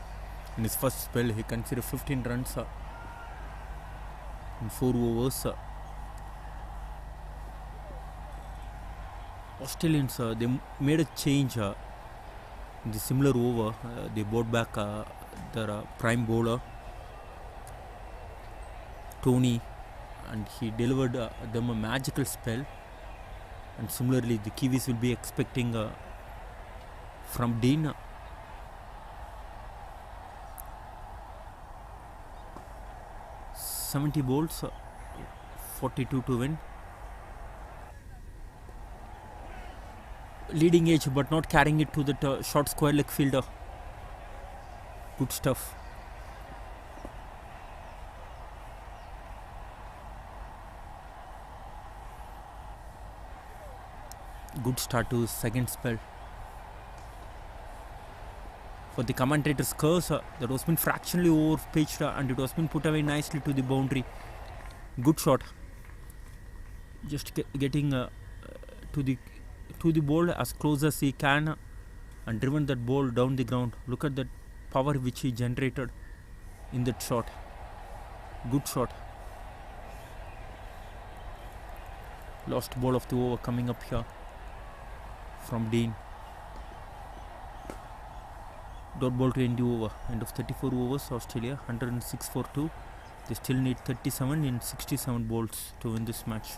In his first spell, he considered 15 runs in 4 overs. Australians, they made a change in the similar over. They brought back their prime bowler Tony, and he delivered them a magical spell. And similarly, the Kiwis will be expecting from Dean. "70 balls, 42 to win." Leading edge, but not carrying it to the short square leg fielder. Good stuff. Good start to his second spell. For the commentator's curse, that was been fractionally over pitched and it was been put away nicely to the boundary. Good shot. Just getting to the ball as close as he can and driven that ball down the ground. Look at that power which he generated in that shot. Good shot. Last ball of the over coming up here from Dean. Dot ball to end the over. End of 34 overs. Australia 106 for 2. They still need 37 in 67 balls to win this match.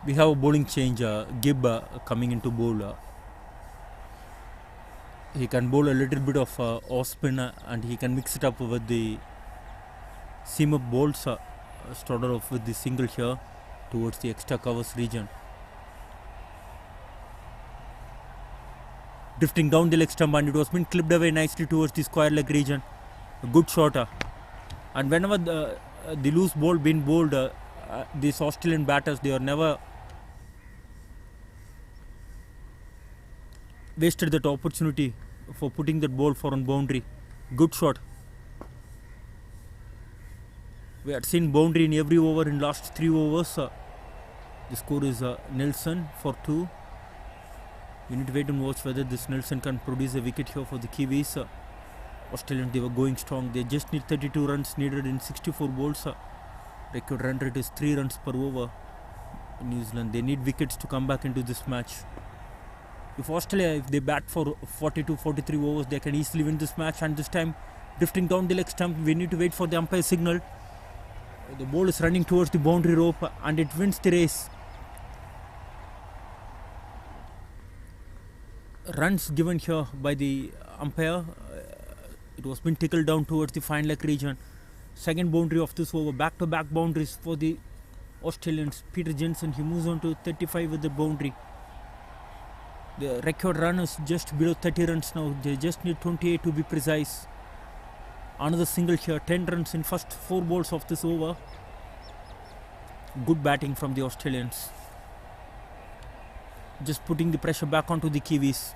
We have a bowling change. Gibb coming into bowl. He can bowl a little bit of off spin and he can mix it up with the seam up bowls. Started off with the single here towards the extra covers region. Drifting down the leg stump and it was been clipped away nicely towards the square leg region. A good shot. And whenever the loose ball been bowled, these Australian batters, they are never wasted that opportunity for putting that ball for on boundary. Good shot. We had seen boundary in every over in last 3 overs. The score is Nelson for 2. We need to wait and watch whether this Nelson can produce a wicket here for the Kiwis. Australians, they were going strong. They just need 32 runs needed in 64 balls. Record run rate is 3 runs per over. New Zealand, they need wickets to come back into this match. If Australia, if they bat for 42-43 overs, they can easily win this match. And this time, drifting down the leg stump, we need to wait for the umpire signal. The ball is running towards the boundary rope and it wins the race. Runs given here by the umpire. It was been tickled down towards the fine leg region. Second boundary of this over. Back-to-back boundaries for the Australians. Peter Jensen, he moves on to 35 with the boundary. The record run is just below 30 runs now. They just need 28 to be precise. Another single here. 10 runs in first 4 balls of this over. Good batting from the Australians. Just putting the pressure back onto the Kiwis.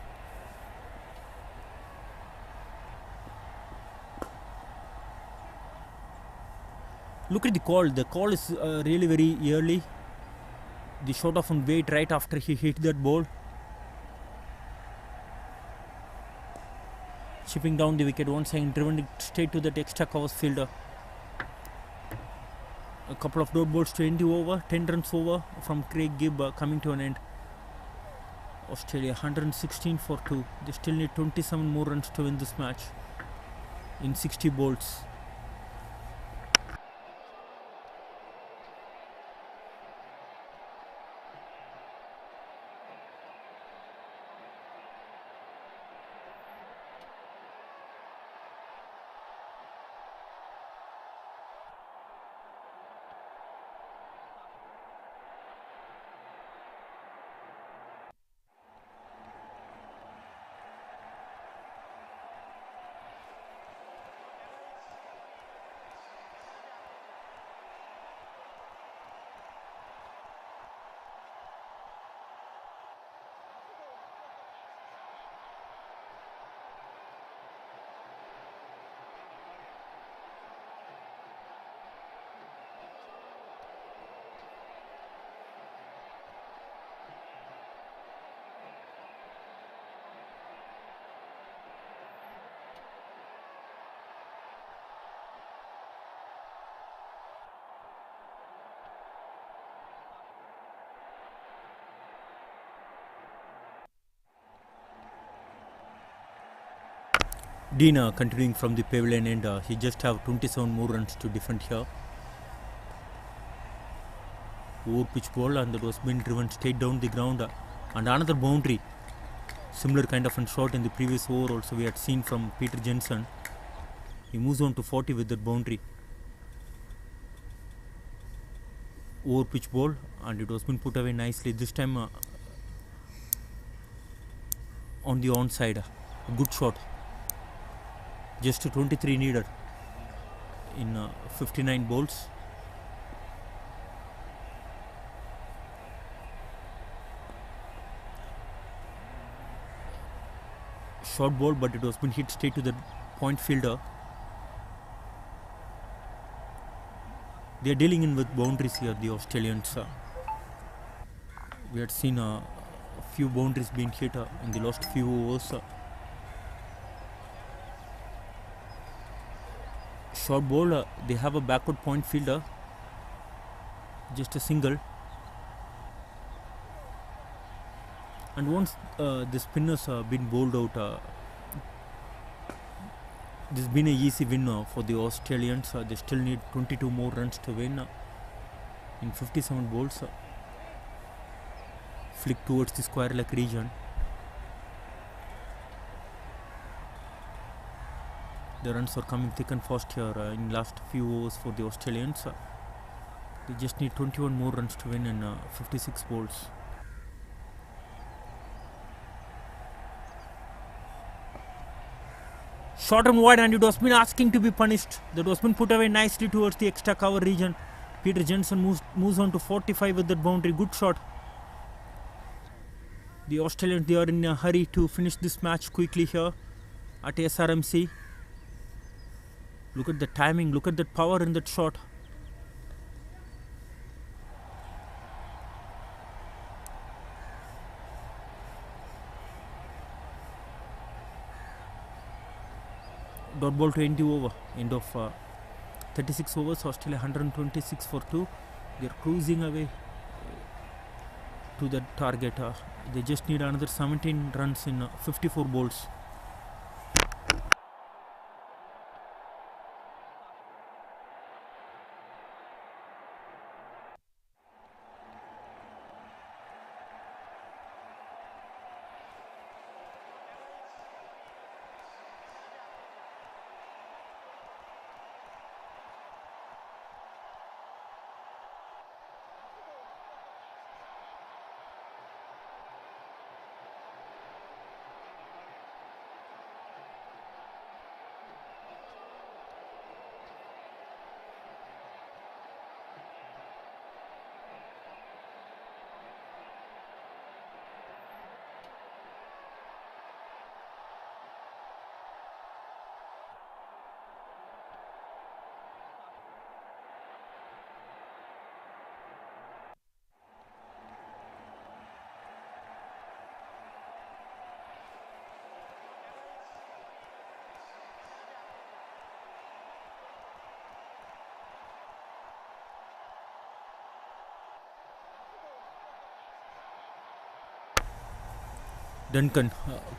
Look at the call. The call is really very early. The shot off on weight right after he hit that ball. Chipping down the wicket once again, driven it straight to that extra covers fielder. A couple of dot balls to end the over. 10 runs over from Craig Gibb coming to an end. Australia 116 for 2. They still need 27 more runs to win this match in 60 balls. Dean continuing from the pavilion end, he just have 27 more runs to defend here. Over pitch ball, and that was been driven straight down the ground, and another boundary. Similar kind of a shot in the previous over also we had seen from Peter Jensen. He moves on to 40 with that boundary. Over pitch ball, and it was been put away nicely. This time on the onside, a good shot. Just 23 needed in 59 balls. Short ball, but it was been hit straight to the point fielder. They are dealing in with boundaries here, the Australians. We had seen a few boundaries being hit in the last few overs. Short ball, they have a backward point fielder. Just a single. And once the spinners been bowled out, this has been an easy win for the Australians. They still need 22 more runs to win in 57 balls. Flick towards the square leg region. The runs are coming thick and fast here in last few overs for the Australians. They just need 21 more runs to win in 56 balls. Short and wide, and it was been asking to be punished. That was been put away nicely towards the extra cover region. Peter Jensen moves on to 45 with that boundary. Good shot. The Australians, they are in a hurry to finish this match quickly here at SRMC. Look at the timing, look at that power in that shot. Dot ball to end the over. End of 36 overs. Australia 126 for 2. They are cruising away to the target. They just need another 17 runs in 54 balls. Duncan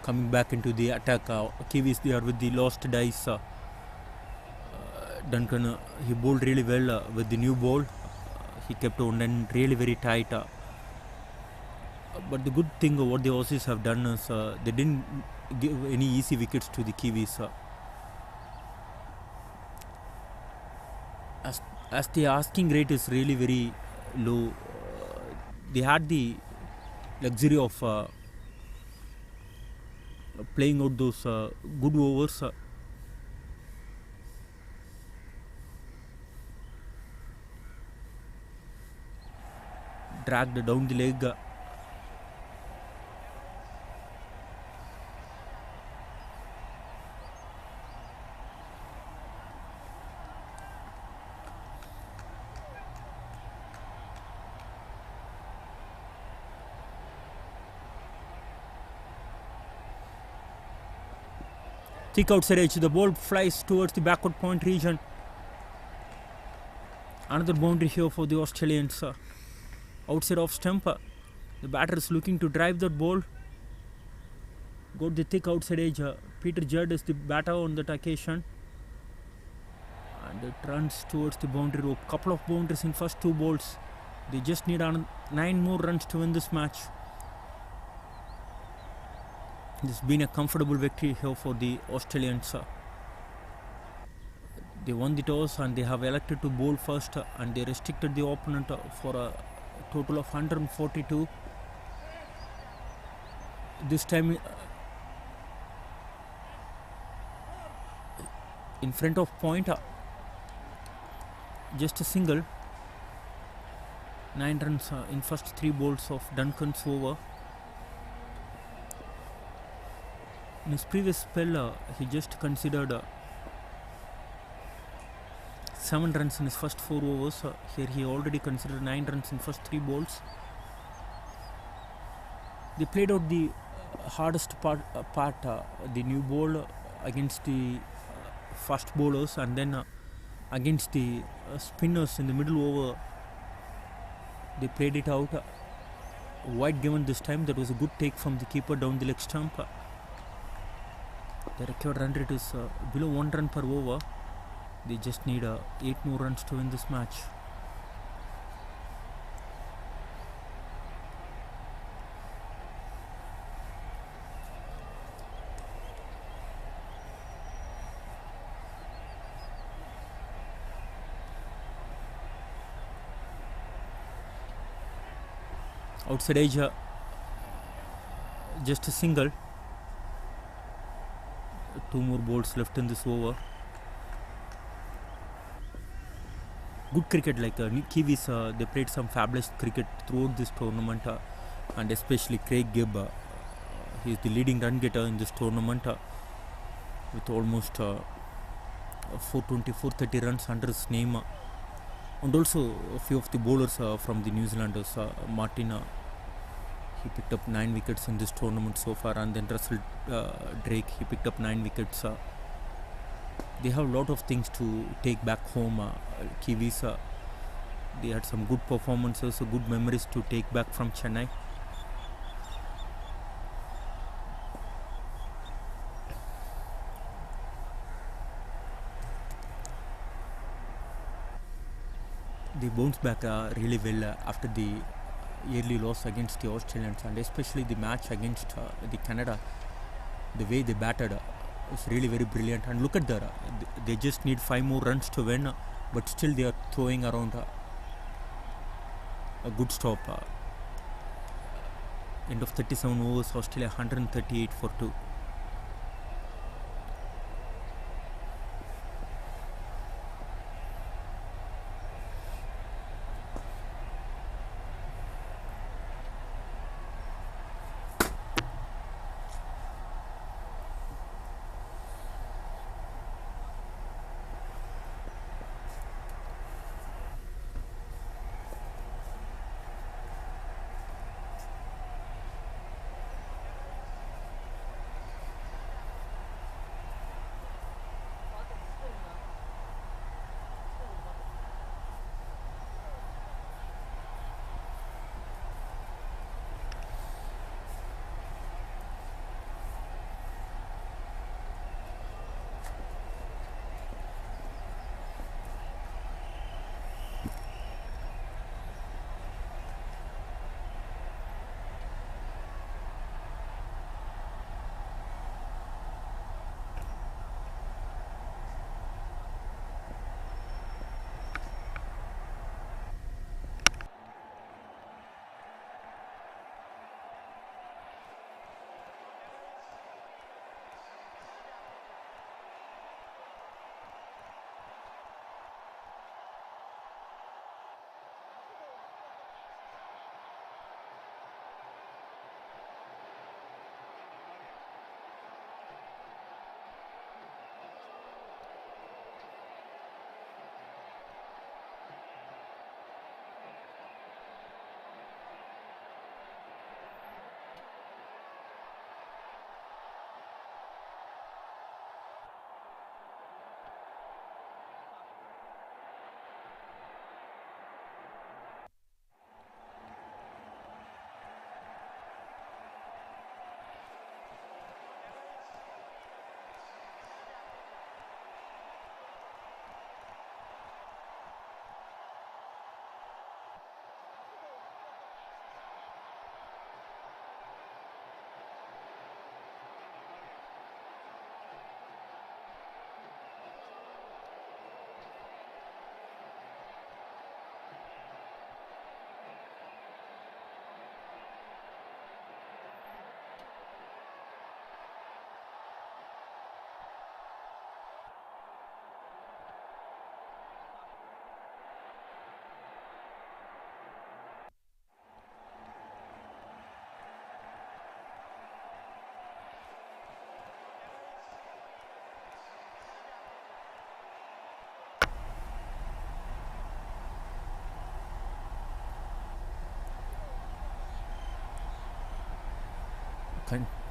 coming back into the attack. Kiwis, they are with the lost dice. Duncan, he bowled really well with the new ball. He kept on and really very tight. But the good thing what the Aussies have done is they didn't give any easy wickets to the Kiwis. As the asking rate is really very low, they had the luxury of playing out those good overs. Dragged down the leg. Thick outside edge, the ball flies towards the backward point region. Another boundary here for the Australians. Outside off stump, the batter is looking to drive that ball. Got the thick outside edge. Peter Judd is the batter on that occasion. And it runs towards the boundary rope. Couple of boundaries in first two balls. They just need 9 more runs to win this match. It's been a comfortable victory here for the Australians. They won the toss and they have elected to bowl first, and they restricted the opponent for a total of 142. This time in front of point, just a single. 9 runs in first 3 balls of Duncan's over. In his previous spell, he just considered 7 runs in his first 4 overs. Here he already considered 9 runs in first 3 balls. They played out the hardest part, the new ball against the fast bowlers, and then against the spinners in the middle over. They played it out. Wide given this time. That was a good take from the keeper down the leg stump. The required run rate is below 1 run per over. They just need 8 more runs to win this match. Outside edge, just a single. 2 more balls left in this over. Good cricket, like Kiwis, they played some fabulous cricket throughout this tournament, and especially Craig Gibb. He is the leading run getter in this tournament with almost 420, 430 runs under his name. And also a few of the bowlers from the New Zealanders. Martin, he picked up 9 wickets in this tournament so far, and then Russell Drake, he picked up 9 wickets. They have a lot of things to take back home. Kiwis, they had some good performances, good memories to take back from Chennai. They bounced back really well after the early loss against the Australians, and especially the match against the Canada. The way they batted was really very brilliant. And look at that, they just need 5 more runs to win, but still they are throwing around a good stop. End of 37 overs, Australia 138 for 2.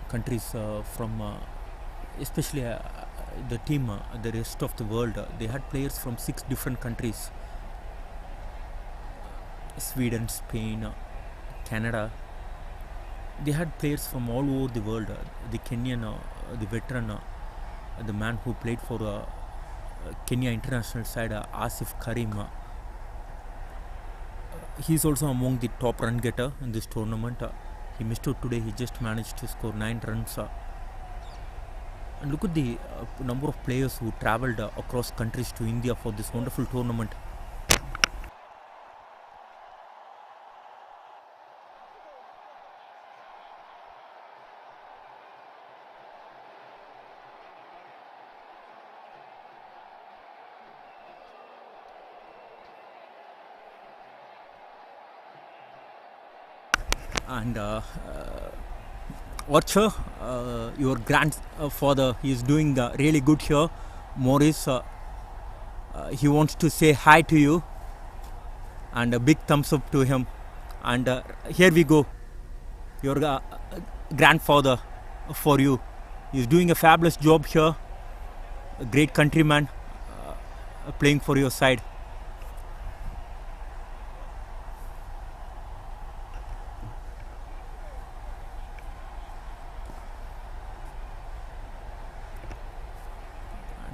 countries from especially the team, the rest of the world. They had players from 6 different countries: Sweden, Spain, Canada. They had players from all over the world. The Kenyan, the veteran, the man who played for Kenya international side, Asif Karim. He's also among the top run getter in this tournament. He missed out today. He just managed to score 9 runs. And look at the number of players who travelled across countries to India for this wonderful tournament. And Archer, your grandfather, he is doing really good here. Morris, he wants to say hi to you, and a big thumbs up to him. And here we go, your grandfather for you. He's doing a fabulous job here. A great countryman playing for your side.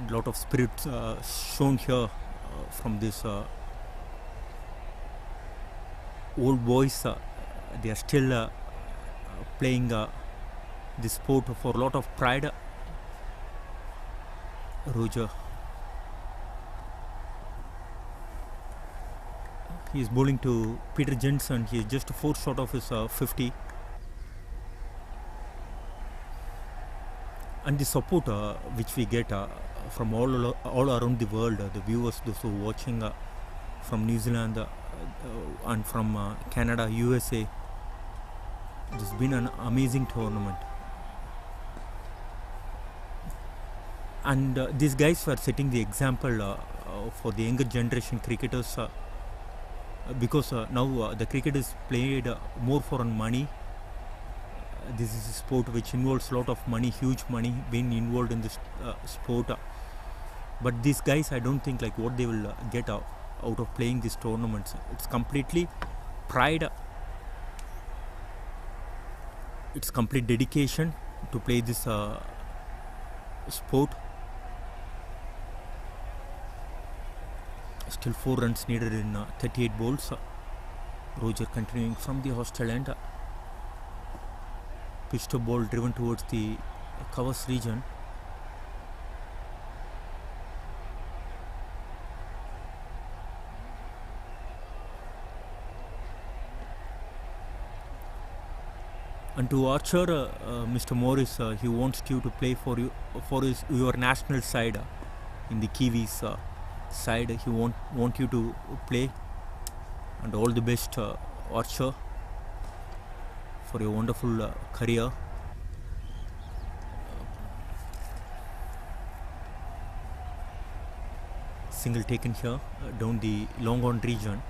A lot of spirit shown here from this old boys. They are still playing this sport for a lot of pride. Roger, he is bowling to Peter Jensen. He is just 4 short of his 50. And the support which we get from all around the world, the viewers, those who are watching from New Zealand and from Canada, USA. This has been an amazing tournament. And these guys were setting the example for the younger generation cricketers, because now the cricket is played more for money. This is a sport which involves a lot of money, huge money being involved in this sport. But these guys, I don't think like what they will get out of playing these tournaments. It's completely pride. It's complete dedication to play this sport. Still 4 runs needed in 38 balls. Roger continuing from the hostel end. Pitch to ball driven towards the covers region. And to Archer, Mr. Morris, he wants you to play for your national side in the Kiwis side. He want you to play, and all the best, Archer, for your wonderful career. Single taken here down the long on region.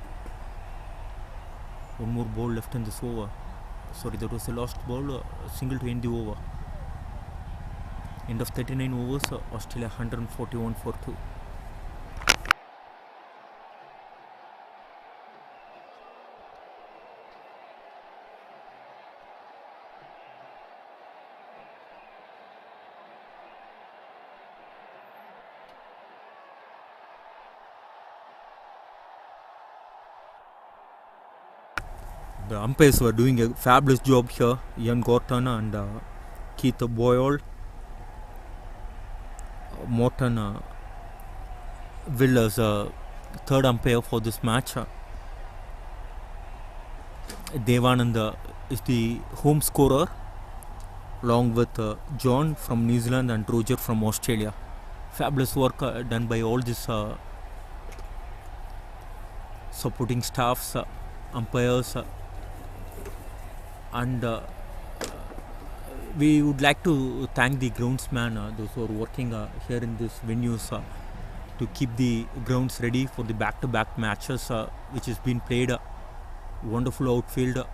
One more ball left in this over. Sorry, that was the last ball. Single to end the over. End of 39 overs. Australia 141 for 2. The umpires were doing a fabulous job here. Ian Gorton and Keith Boyle. Morton Will as third umpire for this match. Devanand is the home scorer, along with John from New Zealand and Roger from Australia. Fabulous work done by all these supporting staffs, umpires, and we would like to thank the groundsman, those who are working here in these venues to keep the grounds ready for the back-to-back matches which has been played. Wonderful outfield.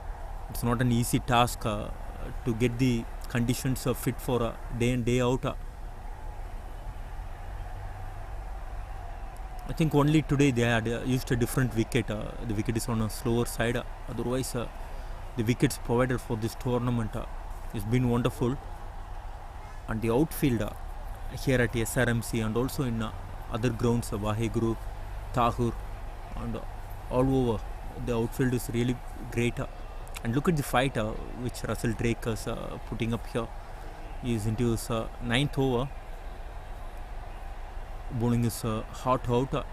It's not an easy task to get the conditions fit for day in day out. I think only today they had used a different wicket. The wicket is on a slower side. Otherwise, the wickets provided for this tournament has been wonderful. And the outfield here at SRMC and also in other grounds, Vaheguru, Tahur, and all over, the outfield is really great. And look at the fight which Russell Drake is putting up here. He is into his ninth over. Bowling is hot out.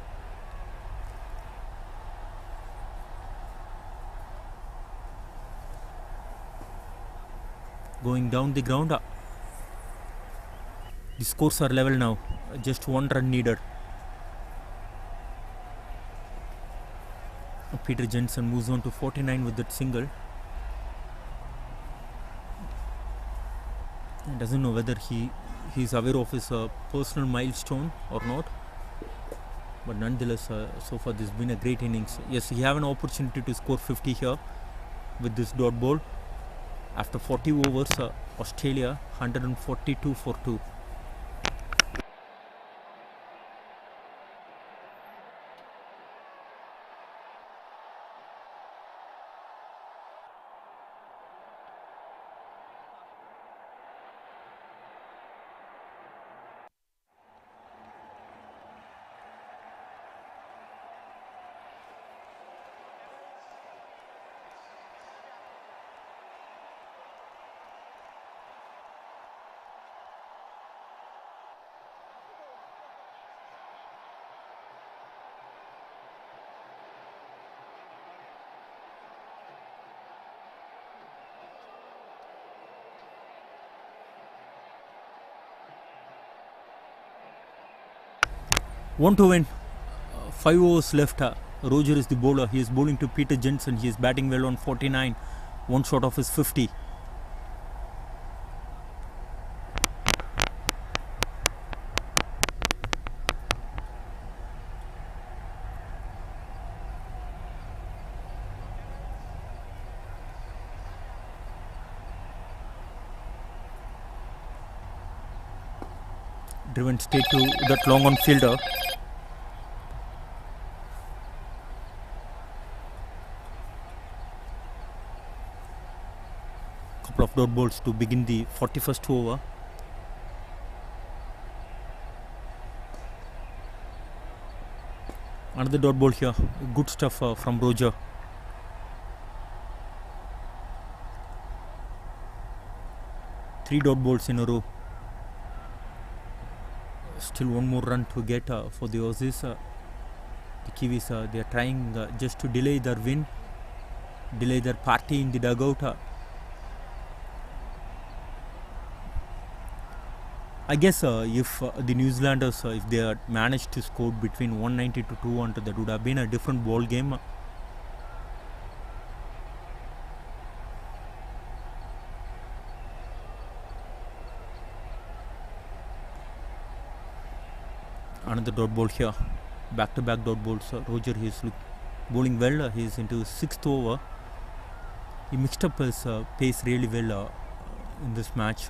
Going down the ground. The scores are level now. Just one run needed. Peter Jensen moves on to 49 with that single. He doesn't know whether he is aware of his personal milestone or not. But nonetheless, so far this has been a great innings. Yes, he have an opportunity to score 50 here with this dot ball. After 40 overs, Australia 142 for 2. Want to win. 5 overs left. Roger is the bowler. He is bowling to Peter Jensen. He is batting well on 49. One shot of his 50. Driven straight to that long on fielder. Couple of dot balls to begin the 41st over. Another dot ball here. Good stuff from Roger. Three dot balls in a row. Still one more run to get for the Aussies. The Kiwis, they are trying just to delay their win, delay their party in the dugout. I guess if the New Zealanders, if they had managed to score between 190 to 200, that would have been a different ball game. Another dot ball here. Back-to-back dot balls. Roger, he is bowling well. He is into his 6th over. He mixed up his pace really well in this match.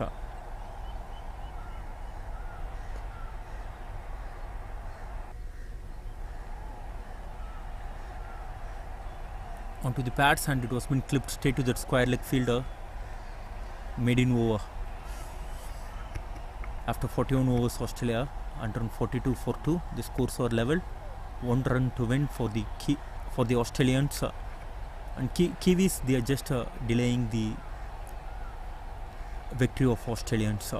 Onto the pads, and it was been clipped straight to that square leg fielder. Maiden over. After 41 overs, Australia 142 for 2. The scores are level. One run to win for the Australians. And Kiwis, they are just delaying the victory of Australians.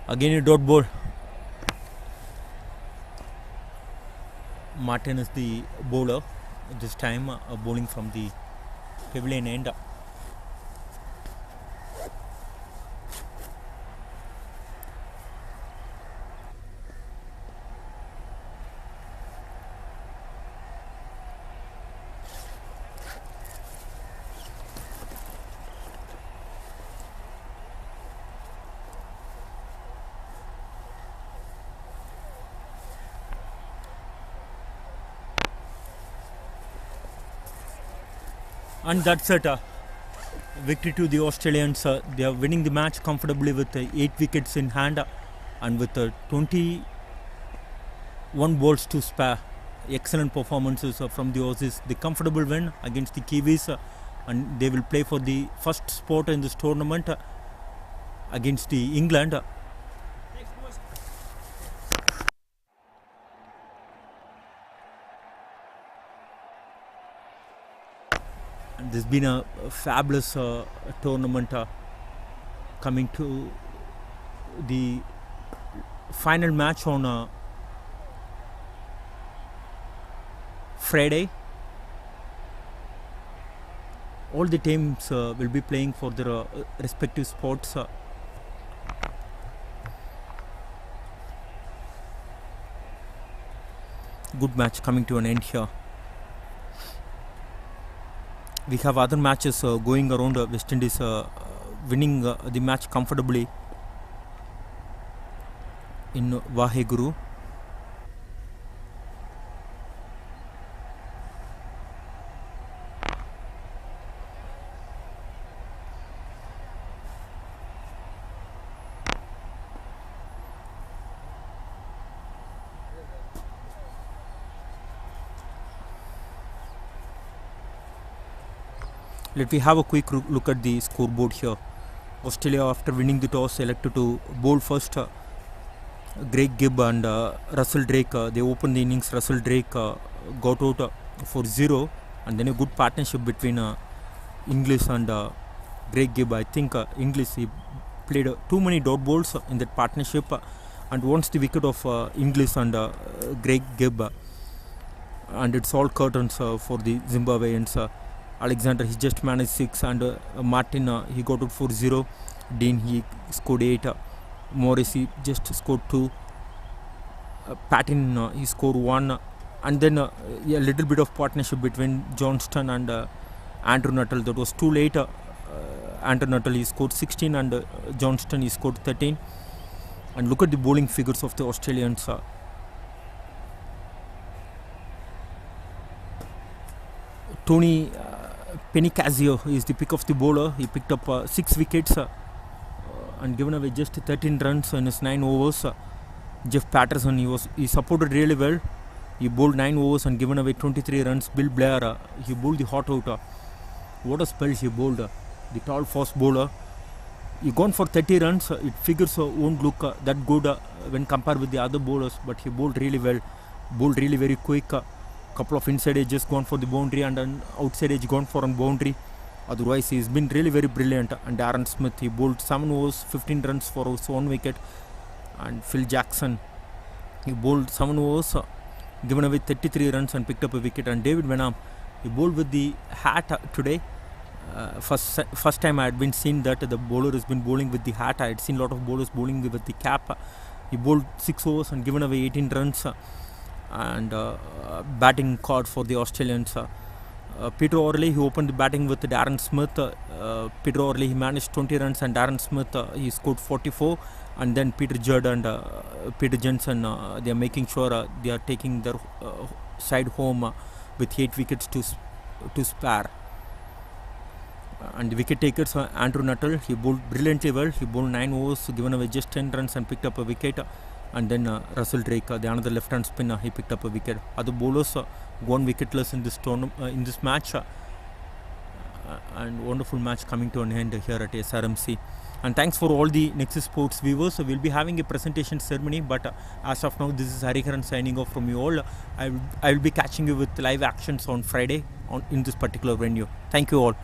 Again a dot ball. Martin is the bowler. This time bowling from the pavilion end. And that's it. Victory to the Australians. They are winning the match comfortably with 8 wickets in hand and with 21 balls to spare. Excellent performances from the Aussies. The comfortable win against the Kiwis, and they will play for the first spot in this tournament against the England. And there's been a fabulous tournament coming to the final match on Friday. All the teams will be playing for their respective spots. Good match coming to an end here. We have other matches going around. West Indies winning the match comfortably in Vaheguru. Let me have a quick look at the scoreboard here. Australia, after winning the toss, elected to bowl first. Greg Gibb and Russell Drake, they opened the innings. Russell Drake got out for 0, and then a good partnership between Inglis and Greg Gibb. I think Inglis, he played too many dot balls in that partnership, and once the wicket of Inglis and Greg Gibb, and it's all curtains for the Zimbabweans. Alexander, he just managed 6, and Martin, he got out for 0. Dean, he scored 8. Morris, he just scored 2. Patton, he scored 1. And then a little bit of partnership between Johnston and Andrew Nuttall. That was too late. Andrew Nuttall, he scored 16, and Johnston, he scored 13. And look at the bowling figures of the Australians. Tony Penicasio is the pick of the bowler. He picked up 6 wickets and given away just 13 runs in his 9 overs. Jeff Patterson, he supported really well. He bowled 9 overs and given away 23 runs. Bill Blair, he bowled the hot out. What a spell he bowled. The tall fast bowler. He gone for 30 runs. It figures won't look that good when compared with the other bowlers, but he bowled really well. Bowled really very quick. Couple of inside edges gone for the boundary, and an outside edge gone for a boundary. Otherwise, he's been really very brilliant. And Darren Smith, he bowled 7 overs, 15 runs for his 1 wicket. And Phil Jackson, he bowled 7 overs, given away 33 runs and picked up a wicket. And David Wenham, he bowled with the hat today. First time I had been seen that the bowler has been bowling with the hat. I had seen a lot of bowlers bowling with the cap. He bowled 6 overs and given away 18 runs. And batting card for the Australians. Peter O'Reilly, he opened the batting with Darren Smith. Peter O'Reilly, he managed 20 runs, and Darren Smith, he scored 44. And then Peter Judd and Peter Jensen, they are making sure they are taking their side home with 8 wickets to spare. And the wicket takers, Andrew Nuttall, he bowled brilliantly well. He bowled 9 overs, given away just 10 runs and picked up a wicket. And then Russell Drake, the another left-hand spinner, he picked up a wicket. Other bowlers gone wicketless in this in this match. And wonderful match coming to an end here at SRMC. And thanks for all the Nexus Sports viewers. We'll be having a presentation ceremony, but as of now, this is Harikaran signing off from you all. I will be catching you with live actions on Friday in this particular venue. Thank you all.